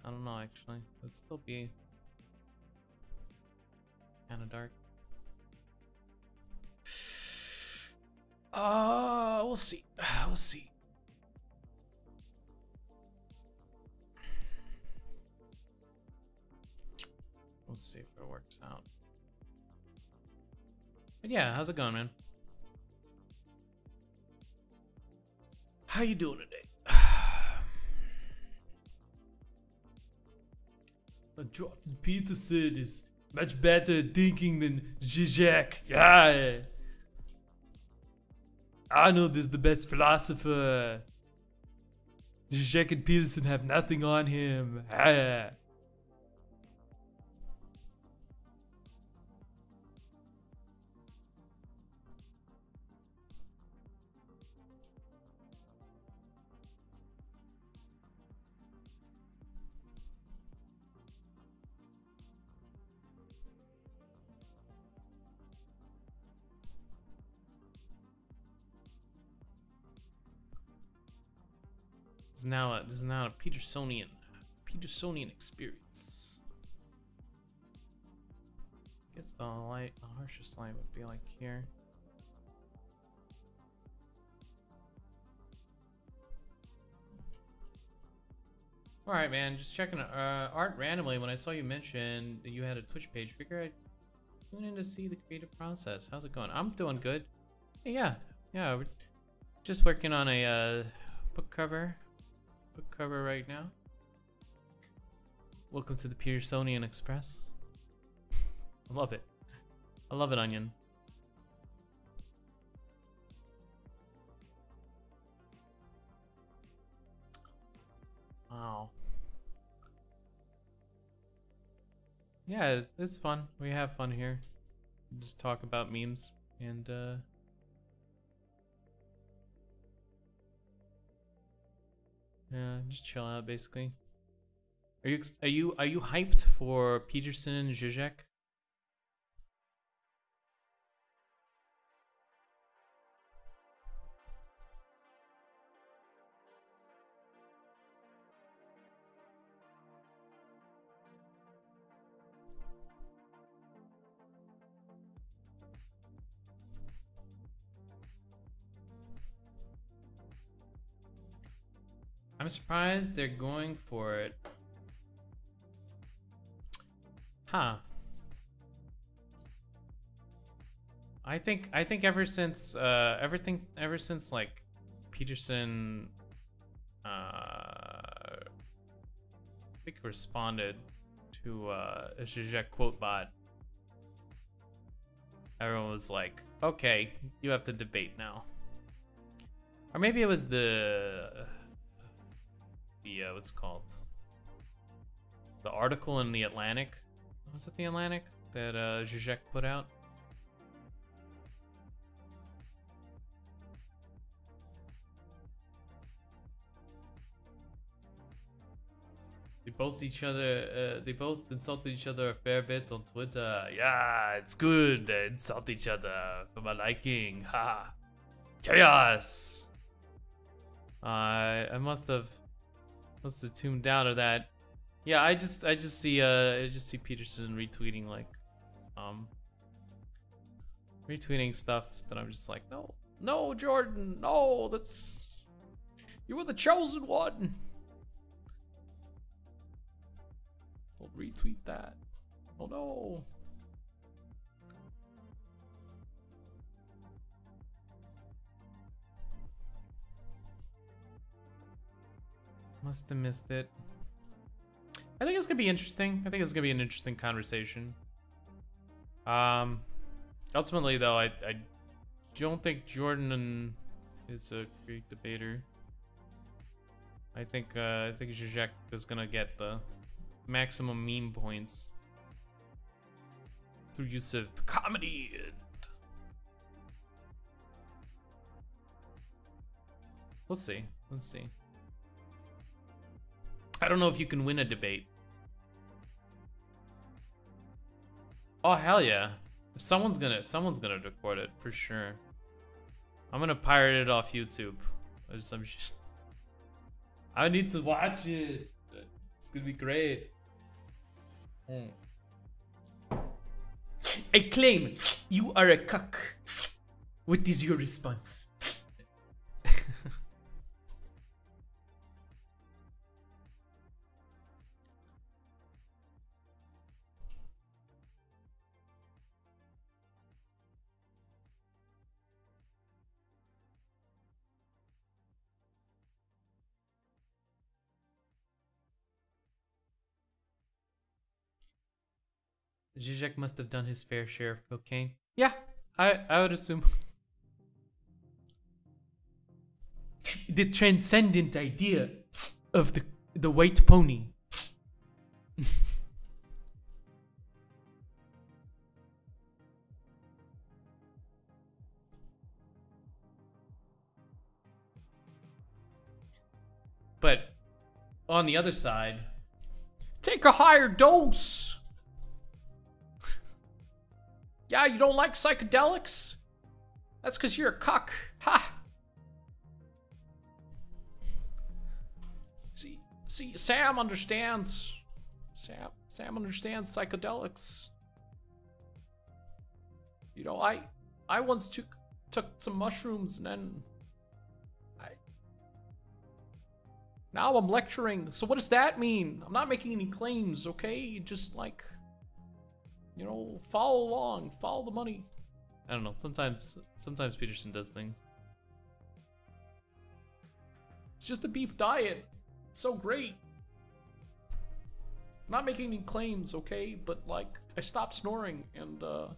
I don't know, actually. It'd still be kind of dark. We'll see. We'll see. We'll see if it works out. But yeah, how's it going, man? How you doing today? Jordan Peterson is much better thinking than Zizek. Yeah. Arnold is the best philosopher. Zizek and Peterson have nothing on him. Yeah. This is now a Petersonian experience. I guess the harshest light would be like here. All right, man. Just checking art randomly. When I saw you mention that you had a Twitch page, figure I'd tune in to see the creative process. How's it going? I'm doing good. Hey, yeah. We're just working on a book cover right now. Welcome to the Petersonian Express. I love it. I love it, Onion. Wow. Yeah, it's fun. We have fun here. Just talk about memes and yeah, just chill out basically. Are you hyped for Peterson and Zizek? I'm surprised they're going for it. Huh. I think ever since like Peterson I think responded to a Zizek quote bot, everyone was like, okay, you have to debate now. Or maybe it was the what's it called? The article in the Atlantic. Was it the Atlantic that Zizek put out? They both insulted each other a fair bit on Twitter. Yeah, it's good. They insult each other for my liking. Ha! Chaos. I must have tuned out of that. Yeah, I just see Peterson retweeting like retweeting stuff that I'm just like, no, Jordan, no, you were the chosen one. Don't retweet that. Oh no. Must have missed it. I think it's gonna be interesting. I think it's gonna be an interesting conversation. Ultimately, though, I don't think Jordan is a great debater. I think Zizek is gonna get the maximum meme points through use of comedy and we'll see. Let's see. I don't know if you can win a debate. Oh hell yeah! If someone's gonna record it for sure. I'm gonna pirate it off YouTube or some shit. I need to watch it. It's gonna be great. I claim you are a cuck. What is your response? Zizek must have done his fair share of cocaine. Yeah, I would assume. The transcendent idea of the white pony. But on the other side, take a higher dose. Yeah, you don't like psychedelics? That's because you're a cuck. Ha! See, Sam understands. Sam understands psychedelics. You know, I once took some mushrooms and then now I'm lecturing. So what does that mean? I'm not making any claims, okay? Just like, you know, follow along, follow the money. I don't know. Sometimes Peterson does things. It's just a beef diet. It's so great. I'm not making any claims, okay? But like, I stopped snoring, and what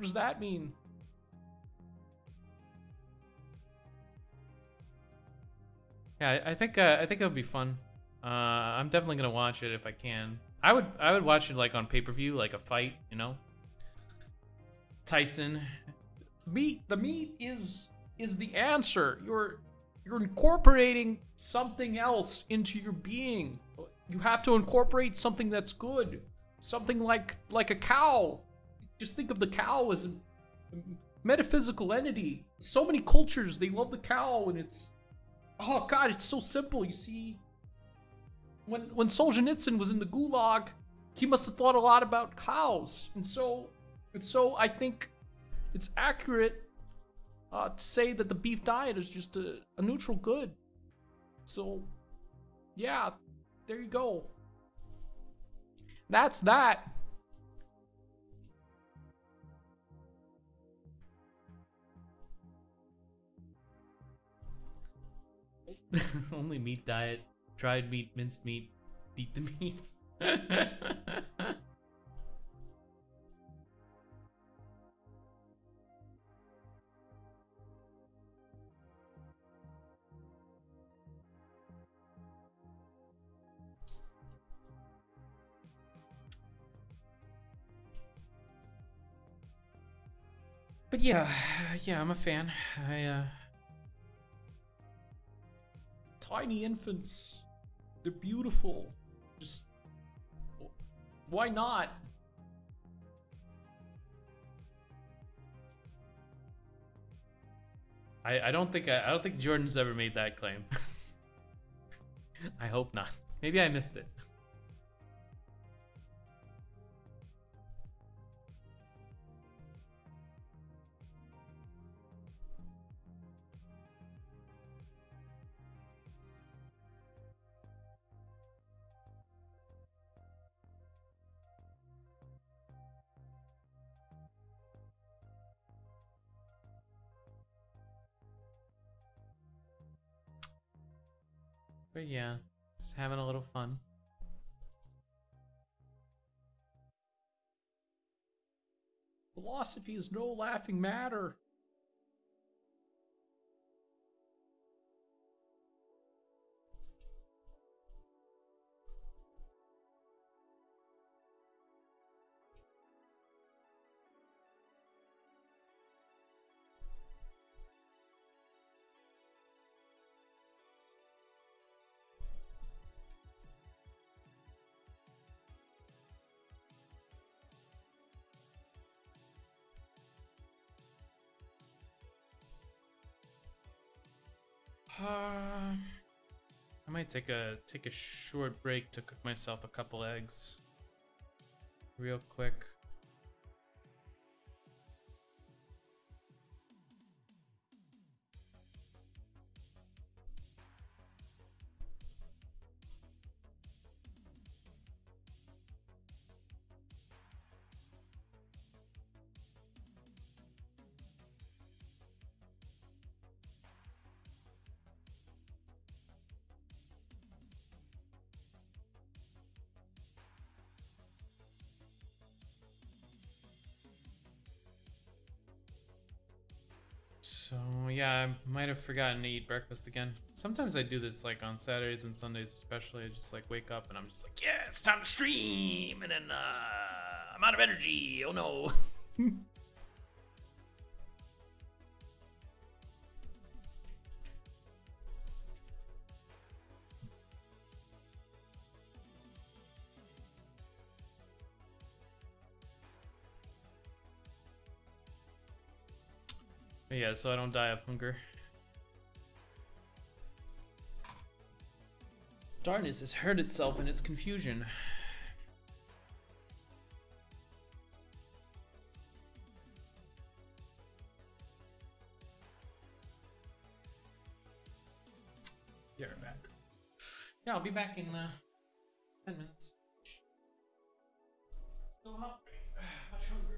does that mean? Yeah, I think it would be fun. I'm definitely gonna watch it if I can. I would watch it like on pay-per-view, like a fight, you know. Tyson, the meat is the answer. You're incorporating something else into your being. You have to incorporate something that's good, something like a cow. Just think of the cow as a metaphysical entity. So many cultures, they love the cow, and it's, oh god, it's so simple. You see, when Solzhenitsyn was in the gulag, he must have thought a lot about cows, and so I think it's accurate to say that the beef diet is just a neutral good. So yeah, there you go. That's that. Only meat diet. Dried meat, minced meat, beat the meats. But yeah, I'm a fan. Tiny infants, they're beautiful. Just, why not? I don't think Jordan's ever made that claim. I hope not. Maybe I missed it. But yeah, just having a little fun. Philosophy is no laughing matter. I might take a short break to cook myself a couple eggs real quick. yeah, I might have forgotten to eat breakfast again. Sometimes I do this like on Saturdays and Sundays especially. I just like wake up and I'm just like, yeah, it's time to stream, and then I'm out of energy. Oh no. But yeah, so I don't die of hunger. Darkness has hurt itself in its confusion. Yeah, we're back. Yeah, I'll be back in 10 minutes. So hungry. Much hunger.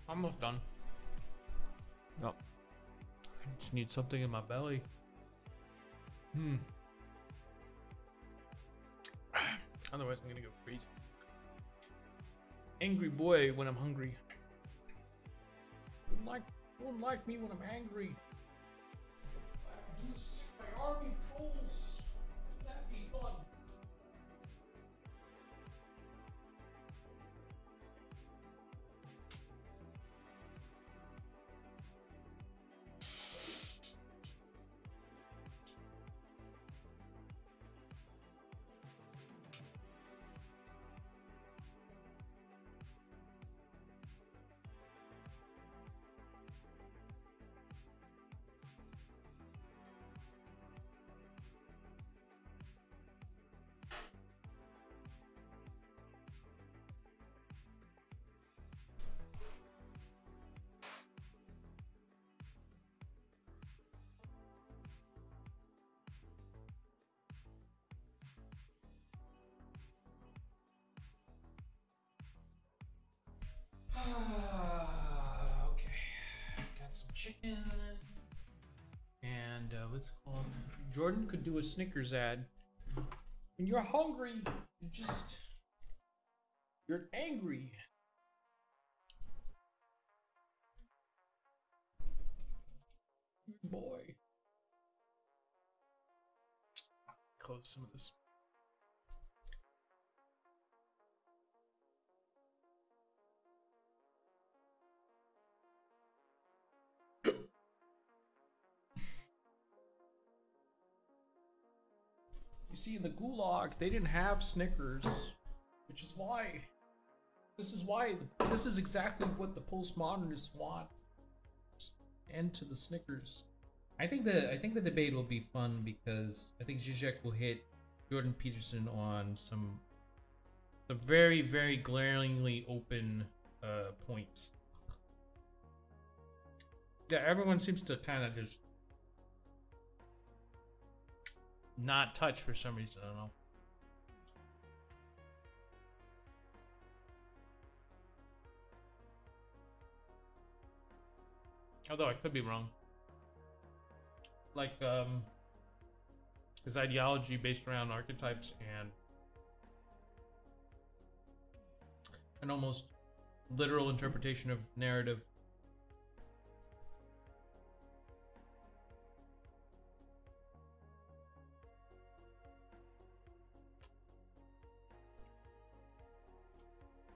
Almost done. Oh. I just need something in my belly. Otherwise, I'm gonna go crazy. Angry boy when I'm hungry. Wouldn't like me when I'm angry. I have to do this. My army trolls. That'd be fun. Okay, got some chicken, and what's it called? Jordan could do a Snickers ad. When you're hungry, you're angry. Boy, close some of this. You see, in the Gulag, they didn't have Snickers, which is why. This is exactly what the postmodernists want. Just end to the Snickers. I think the debate will be fun because I think Zizek will hit Jordan Peterson on some very, very glaringly open points. Yeah, everyone seems to kind of just not touch for some reason. I don't know. Although I could be wrong. Like his ideology based around archetypes and an almost literal interpretation of narrative.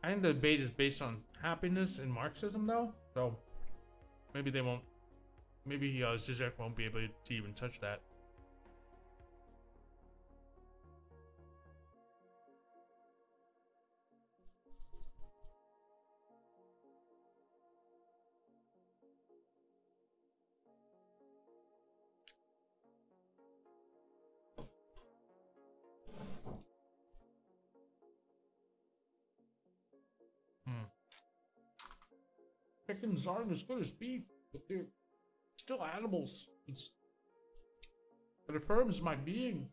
I think the debate is based on happiness and Marxism, though, so maybe they won't. Maybe Zizek won't be able to even touch that. Chickens aren't as good as beef, but they're still animals. It affirms my being.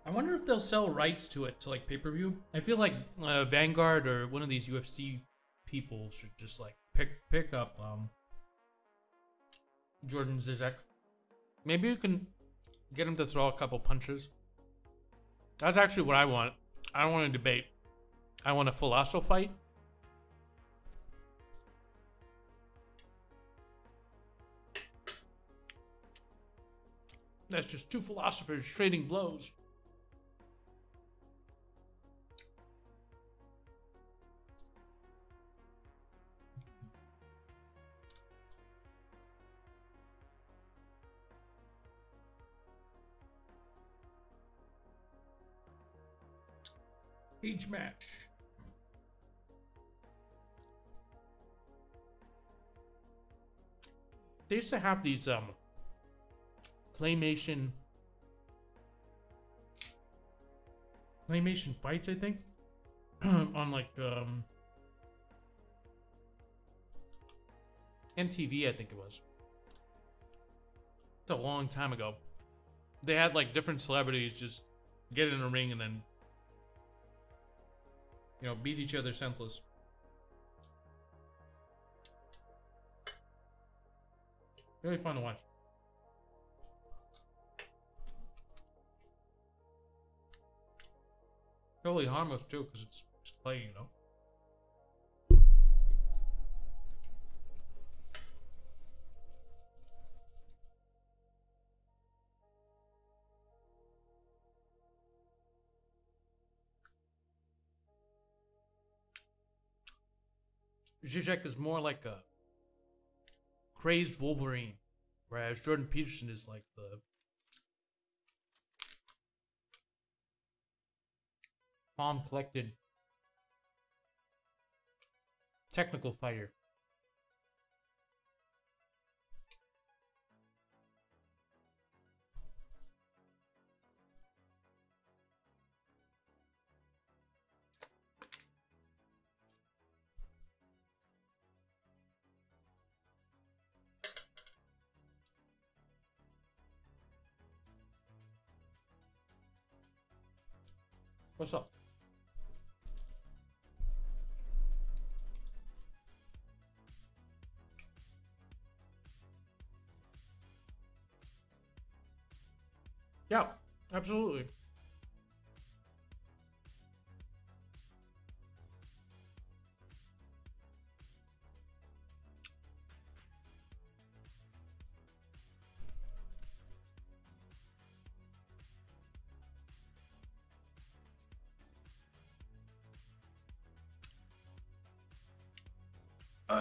I wonder if they'll sell rights to it to like pay-per-view. I feel like Vanguard or one of these UFC people should just like pick up Jordan Zizek. Maybe you can get him to throw a couple punches. That's actually what I want. I don't want a debate. I want a philosoph fight. That's just two philosophers trading blows. Each match. They used to have these claymation fights, I think, on like MTV, I think it was. It's a long time ago. They had like different celebrities just get in a ring and then, you know, beat each other senseless. Really fun to watch. Totally harmless too, because it's clay, you know. Zizek is more like a crazed Wolverine, whereas Jordan Peterson is like the calm, collected, technical fighter. What's up? Yeah, absolutely.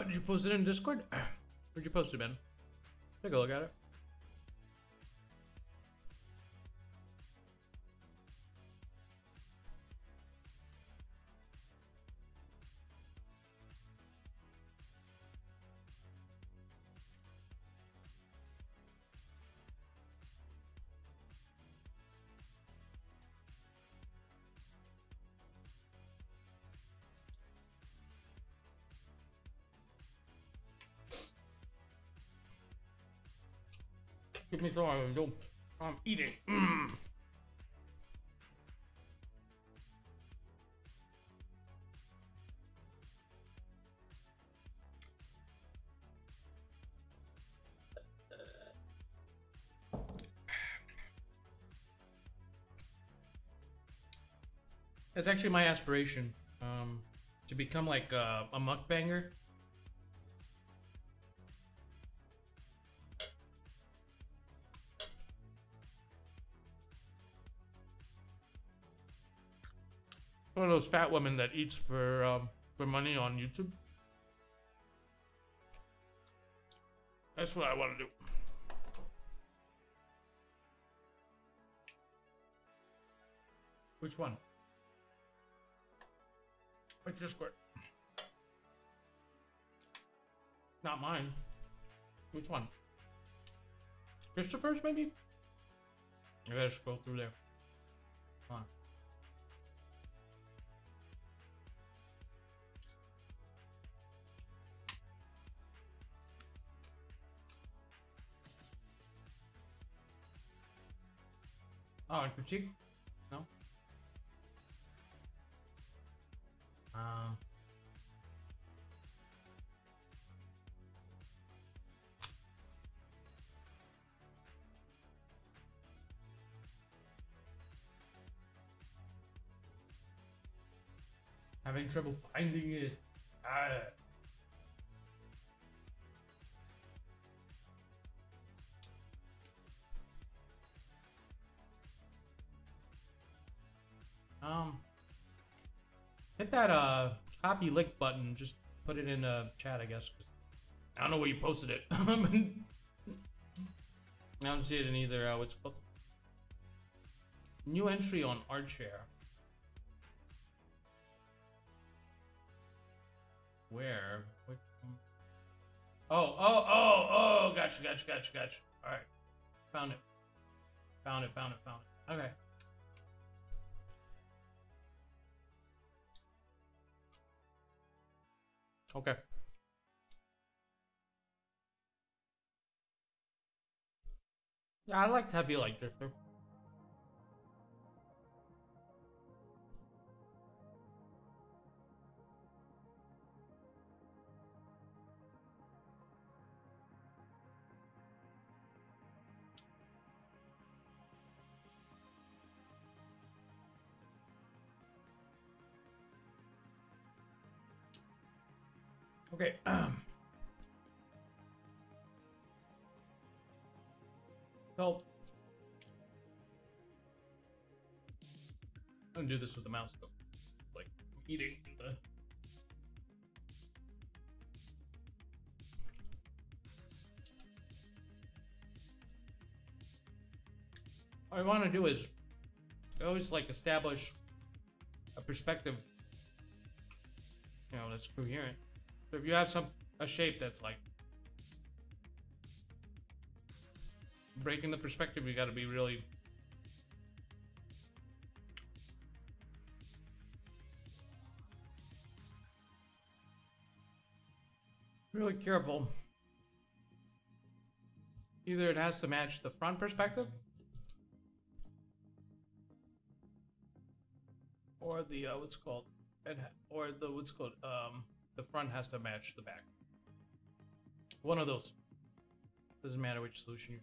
Did you post it in Discord? Where'd you post it, Ben? Take a look at it. Give me some. I'm eating. That's actually my aspiration, to become like a mukbanger. One of those fat women that eats for money on YouTube. That's what I want to do. Which one? Which Discord? Not mine. Which one? Christopher's, maybe? I gotta scroll through there. Come on. Oh, and critique? No? Having trouble finding it. Hit that copy link button. Just put it in the chat, I guess. I don't know where you posted it. I don't see it in either. What's it called? New entry on ArtShare. Where? Which one? Oh, gotcha. Alright. Found it. Found it. Okay. Okay. Yeah, I like to have you like this. Okay. So I'm gonna do this with the mouse though. Like eating the what I want to do is always like establish a perspective, you know, that's coherent. So if you have a shape that's like breaking the perspective, you got to be really careful. Either it has to match the front perspective or the the front has to match the back. One of those. Doesn't matter which solution you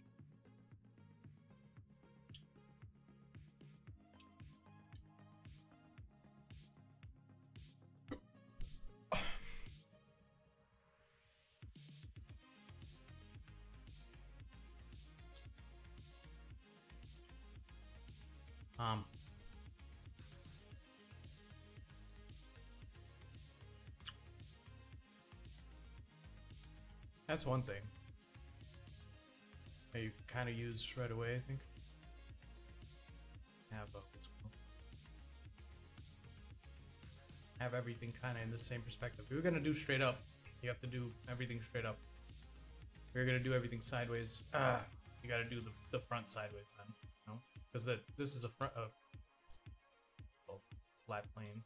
that's one thing that you kind of use right away, I think. Have everything kind of in the same perspective. If you're gonna do straight up, you have to do everything straight up. If you're gonna do everything sideways, you gotta do the front sideways then, you know? Because this is a flat plane,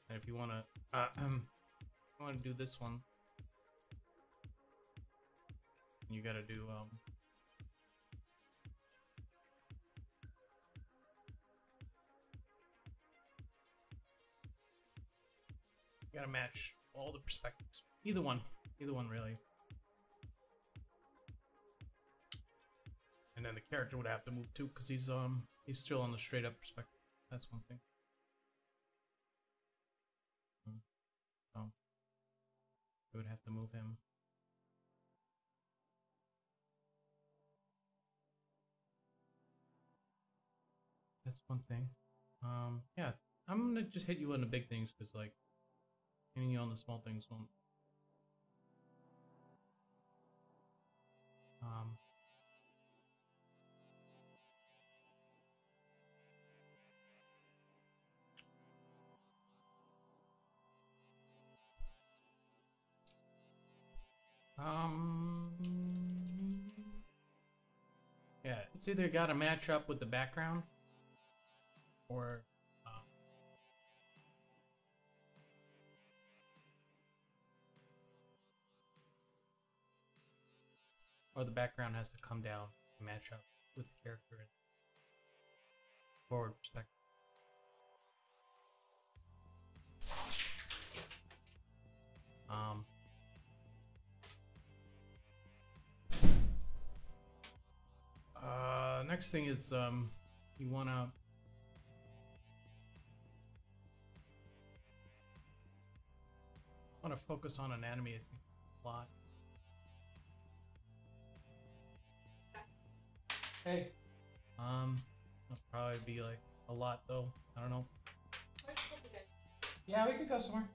and if you wanna do this one, you gotta do you gotta match all the perspectives. Either one really. And then the character would have to move too, because he's still on the straight up perspective. That's one thing. So we would have to move him. That's one thing. Yeah, I'm gonna just hit you on the big things, because like hitting you on the small things won't. Yeah, it's either got to match up with the background, or the background has to come down and match up with the character in forward perspective. Next thing is you wanna focus on anatomy, I think, a lot. Hey. That'll probably be like a lot though. I don't know. Yeah, we could go somewhere.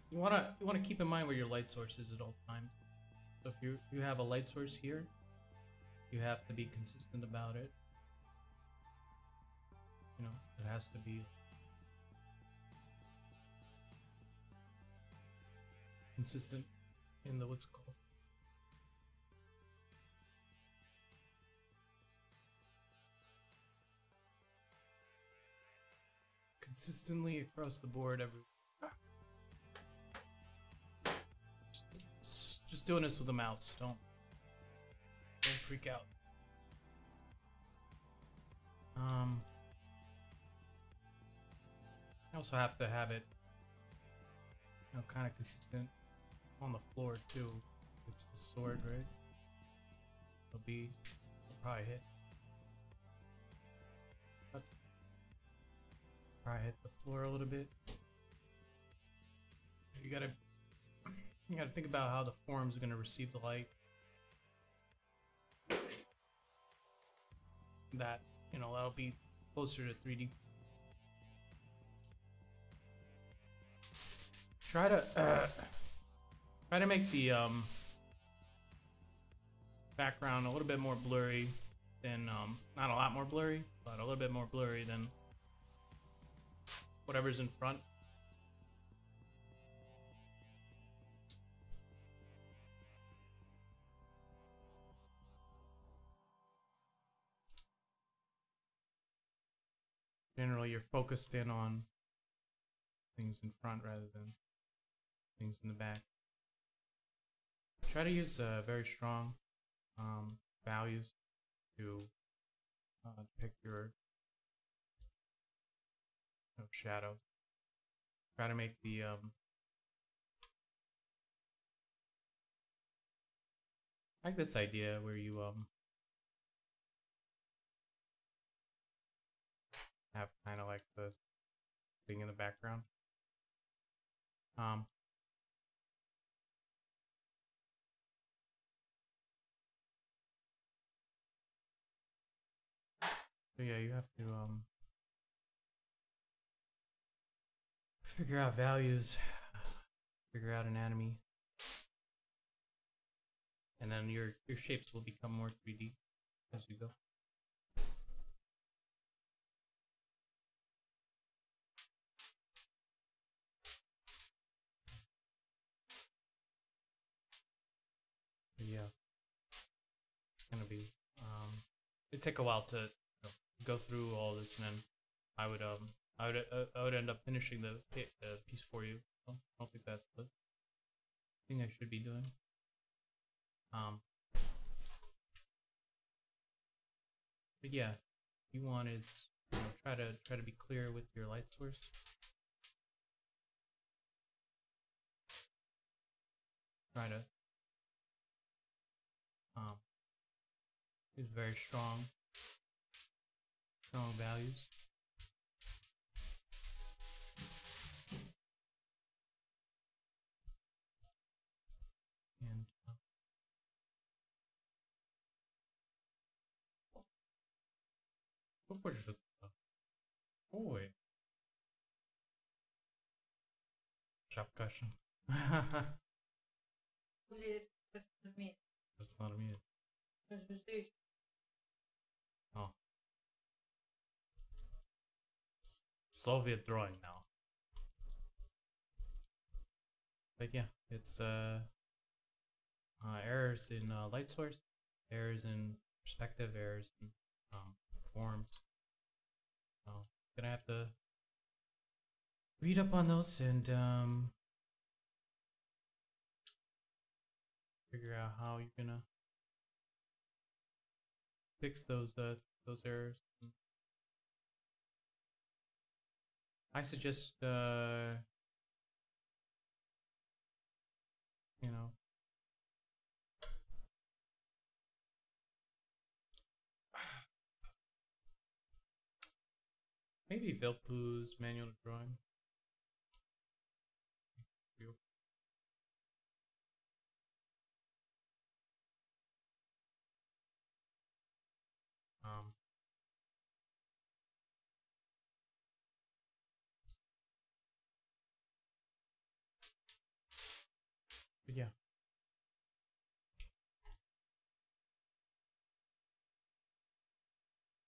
You wanna keep in mind where your light source is at all times. So if you have a light source here, you have to be consistent about it. you know, it has to be consistent in the what's it called. Consistently across the board every. Just doing this with the mouse. Don't freak out. I also have to have it, you know, kind of consistent on the floor too. It's the sword, right? It'll probably hit. Probably hit the floor a little bit. You gotta think about how the forms are gonna receive the light. That, you know, that'll be closer to 3D. Try to make the background a little bit more blurry than not a lot more blurry, but a little bit more blurry than whatever's in front. Generally, you're focused in on things in front rather than things in the back. Try to use very strong values to depict your shadows. Try to make the I like this idea where you have kind of like the thing in the background. So yeah, you have to figure out values, figure out anatomy, and then your shapes will become more 3D as you go. But yeah, it's gonna be it'd take a while to, you know, go through all this, and then I would end up finishing the piece for you. So I don't think that's the thing I should be doing. But yeah, you want is, you know, try to be clear with your light source. Try to use very strong values. And ой, шапкашин. Или просто вместе. Красноармеец. Подожди. Oh. Soviet drawing now. But yeah, it's errors in light source, errors in perspective, errors in forms. So gonna have to read up on those and figure out how you're gonna fix those errors. I suggest you know, maybe Velpu's manual drawing. But yeah.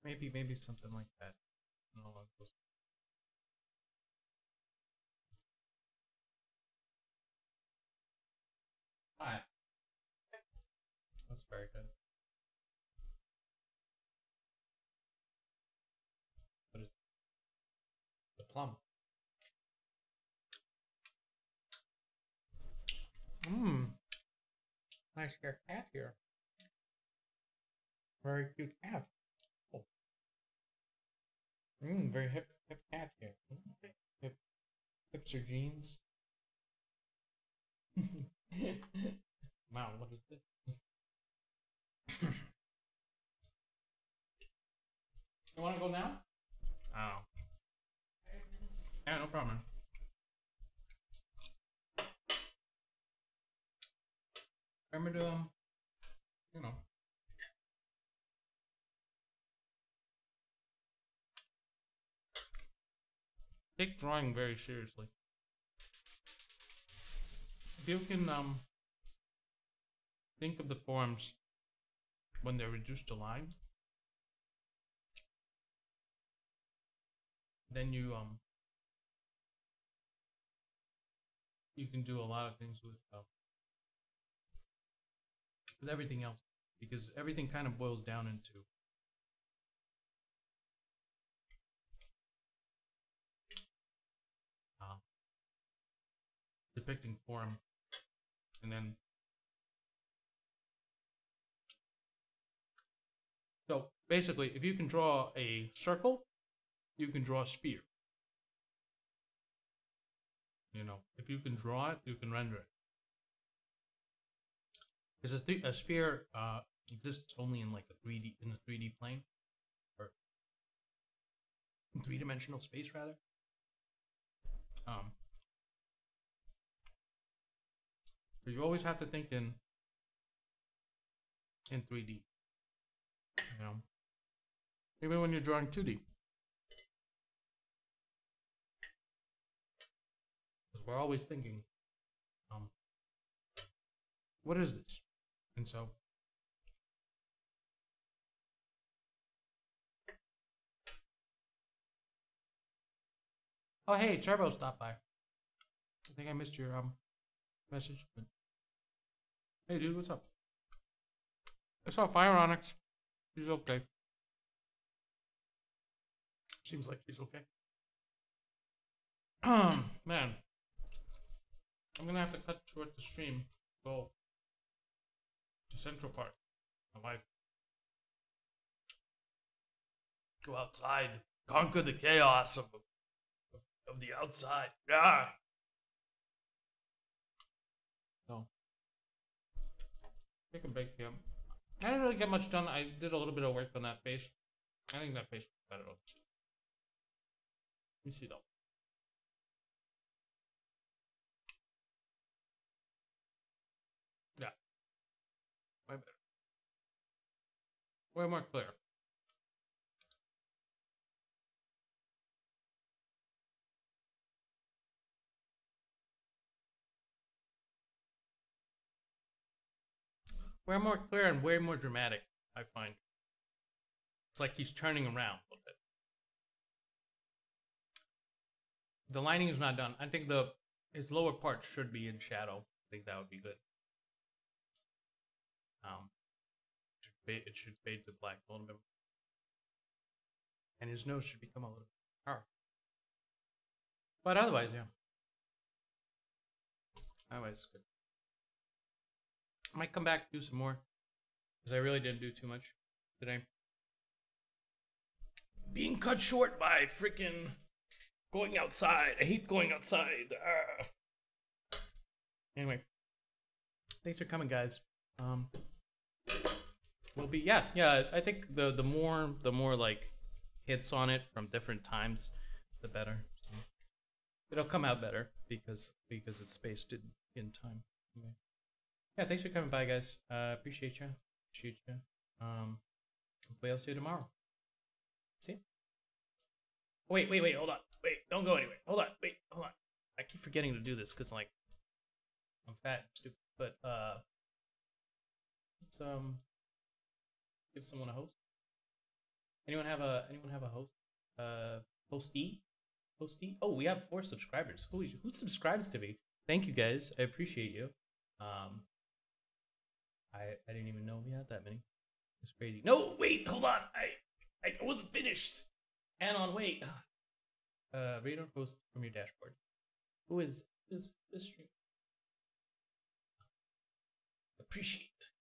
Maybe something like that. No, Alright. That's very good. What is the plum? Mmm. Nice cat here. Very cute cat. Oh. Very hip cat here. Hip hipster jeans. Wow, what is this? You wanna go now? Oh. Yeah, no problem. Remember to you know, take drawing very seriously. If you can think of the forms when they're reduced to line, then you can do a lot of things with everything else, because everything kind of boils down into depicting form, and then so basically, if you can draw a circle, you can draw a sphere. You know, if you can draw it, you can render it. Because a sphere exists only in like a 3D plane, or in three-dimensional space rather. So you always have to think in 3D. You know, even when you're drawing 2D. Because we're always thinking, what is this? And so, oh hey, Turbo stopped by. I think I missed your message. But hey dude, what's up? I saw Fire Onyx. She's okay. Seems like she's okay. Man, I'm gonna have to cut short the stream. Go to Central Park. My life. Go outside. Conquer the chaos of the outside. Yeah. So, take a break here. I didn't really get much done. I did a little bit of work on that face. I think that face was better. Let me see though. Yeah. Way better. Way more clear. Way more clear and way more dramatic, I find. It's like he's turning around a little bit. The lining is not done. I think his lower part should be in shadow. I think that would be good. It should fade to black a little bit. And his nose should become a little powerful. But otherwise, yeah. Otherwise, it's good. I might come back, do some more. Because I really didn't do too much today. Being cut short by freaking going outside. I hate going outside. Anyway. Thanks for coming, guys. Will be yeah. I think the more like hits on it from different times, the better. So it'll come out better because it's spaced in time. Anyway. Yeah, thanks for coming by, guys. Appreciate you. Hopefully I'll see you tomorrow. See? Wait, hold on. Wait, don't go anywhere. Hold on. I keep forgetting to do this because like I'm fat and stupid. But let's give someone a host. Anyone have a host? Posty. Oh, we have 4 subscribers. Who subscribes to me? Thank you guys. I appreciate you. I didn't even know we had that many. It's crazy. No, wait, hold on. I wasn't finished. And on wait. Read or post from your dashboard. Who is this stream? Appreciate.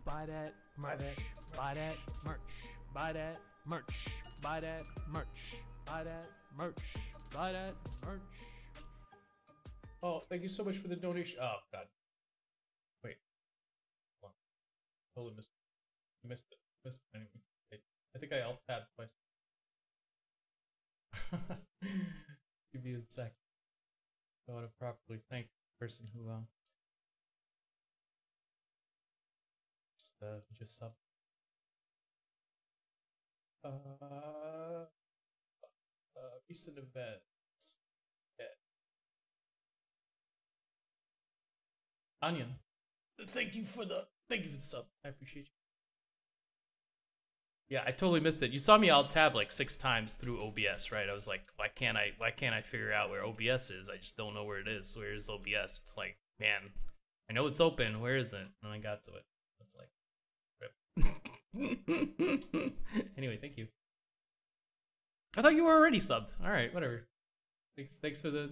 Buy that merch. Buy that merch. Buy that merch. Buy that merch. Buy that merch. Buy that merch. Oh, thank you so much for the donation. Oh God. Wait. Hold on. Totally missed it. Missed it anyway. Wait. I think I alt tabbed twice. Give me a sec. I want to properly thank the person who just subbed. Recent events. Yeah. Onion. Thank you for the sub. I appreciate you. Yeah, I totally missed it. You saw me alt tab like 6 times through OBS, right? I was like, why can't I figure out where OBS is? I just don't know where it is. Where is OBS? It's like, man, I know it's open. Where is it? And I got to it. It's like, rip. Anyway, thank you. I thought you were already subbed. All right, whatever. Thanks for the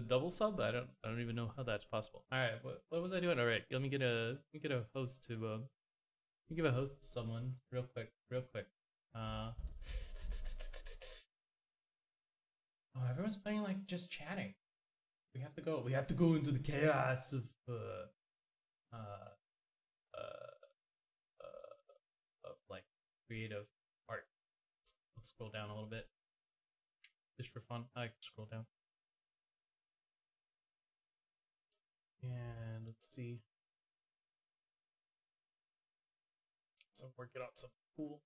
double sub. I don't even know how that's possible. All right, what was I doing? All right, let me get a host to let me give a host to someone real quick. Oh, everyone's playing like just chatting. We have to go into the chaos of like creative art. Let's scroll down a little bit. Just for fun, I like to scroll down. And let's see. So I'm working on something cool.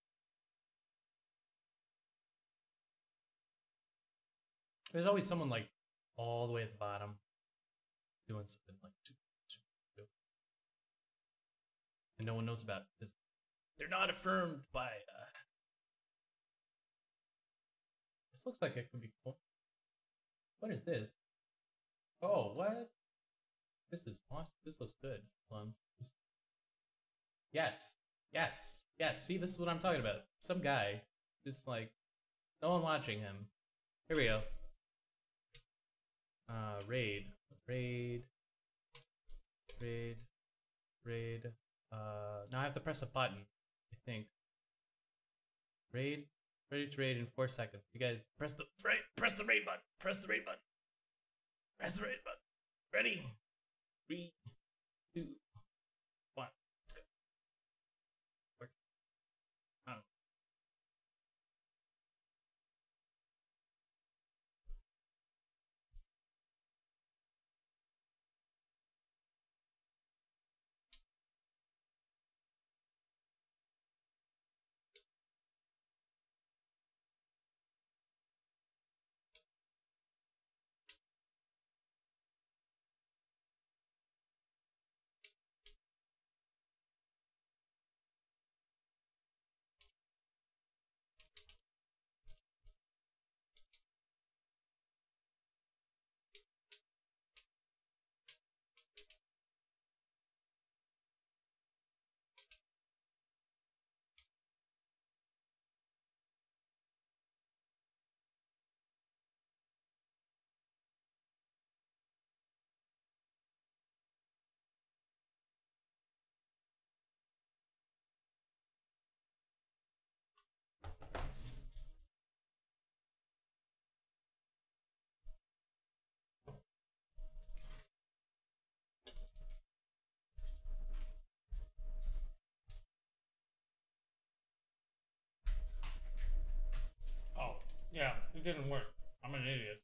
There's always someone like all the way at the bottom doing something like and no one knows about it because they're not affirmed by this looks like it could be cool. What is this? Oh, what? This is awesome. This looks good. Hold on. Yes. See, this is what I'm talking about. Some guy, just like, no one watching him. Here we go. Raid. Now I have to press a button, I think. Raid. Ready to raid in 4 seconds. You guys press the raid button. Press the raid button. Ready? 3, 2, 1. Let's go. Work. Oh, yeah, it didn't work. I'm an idiot.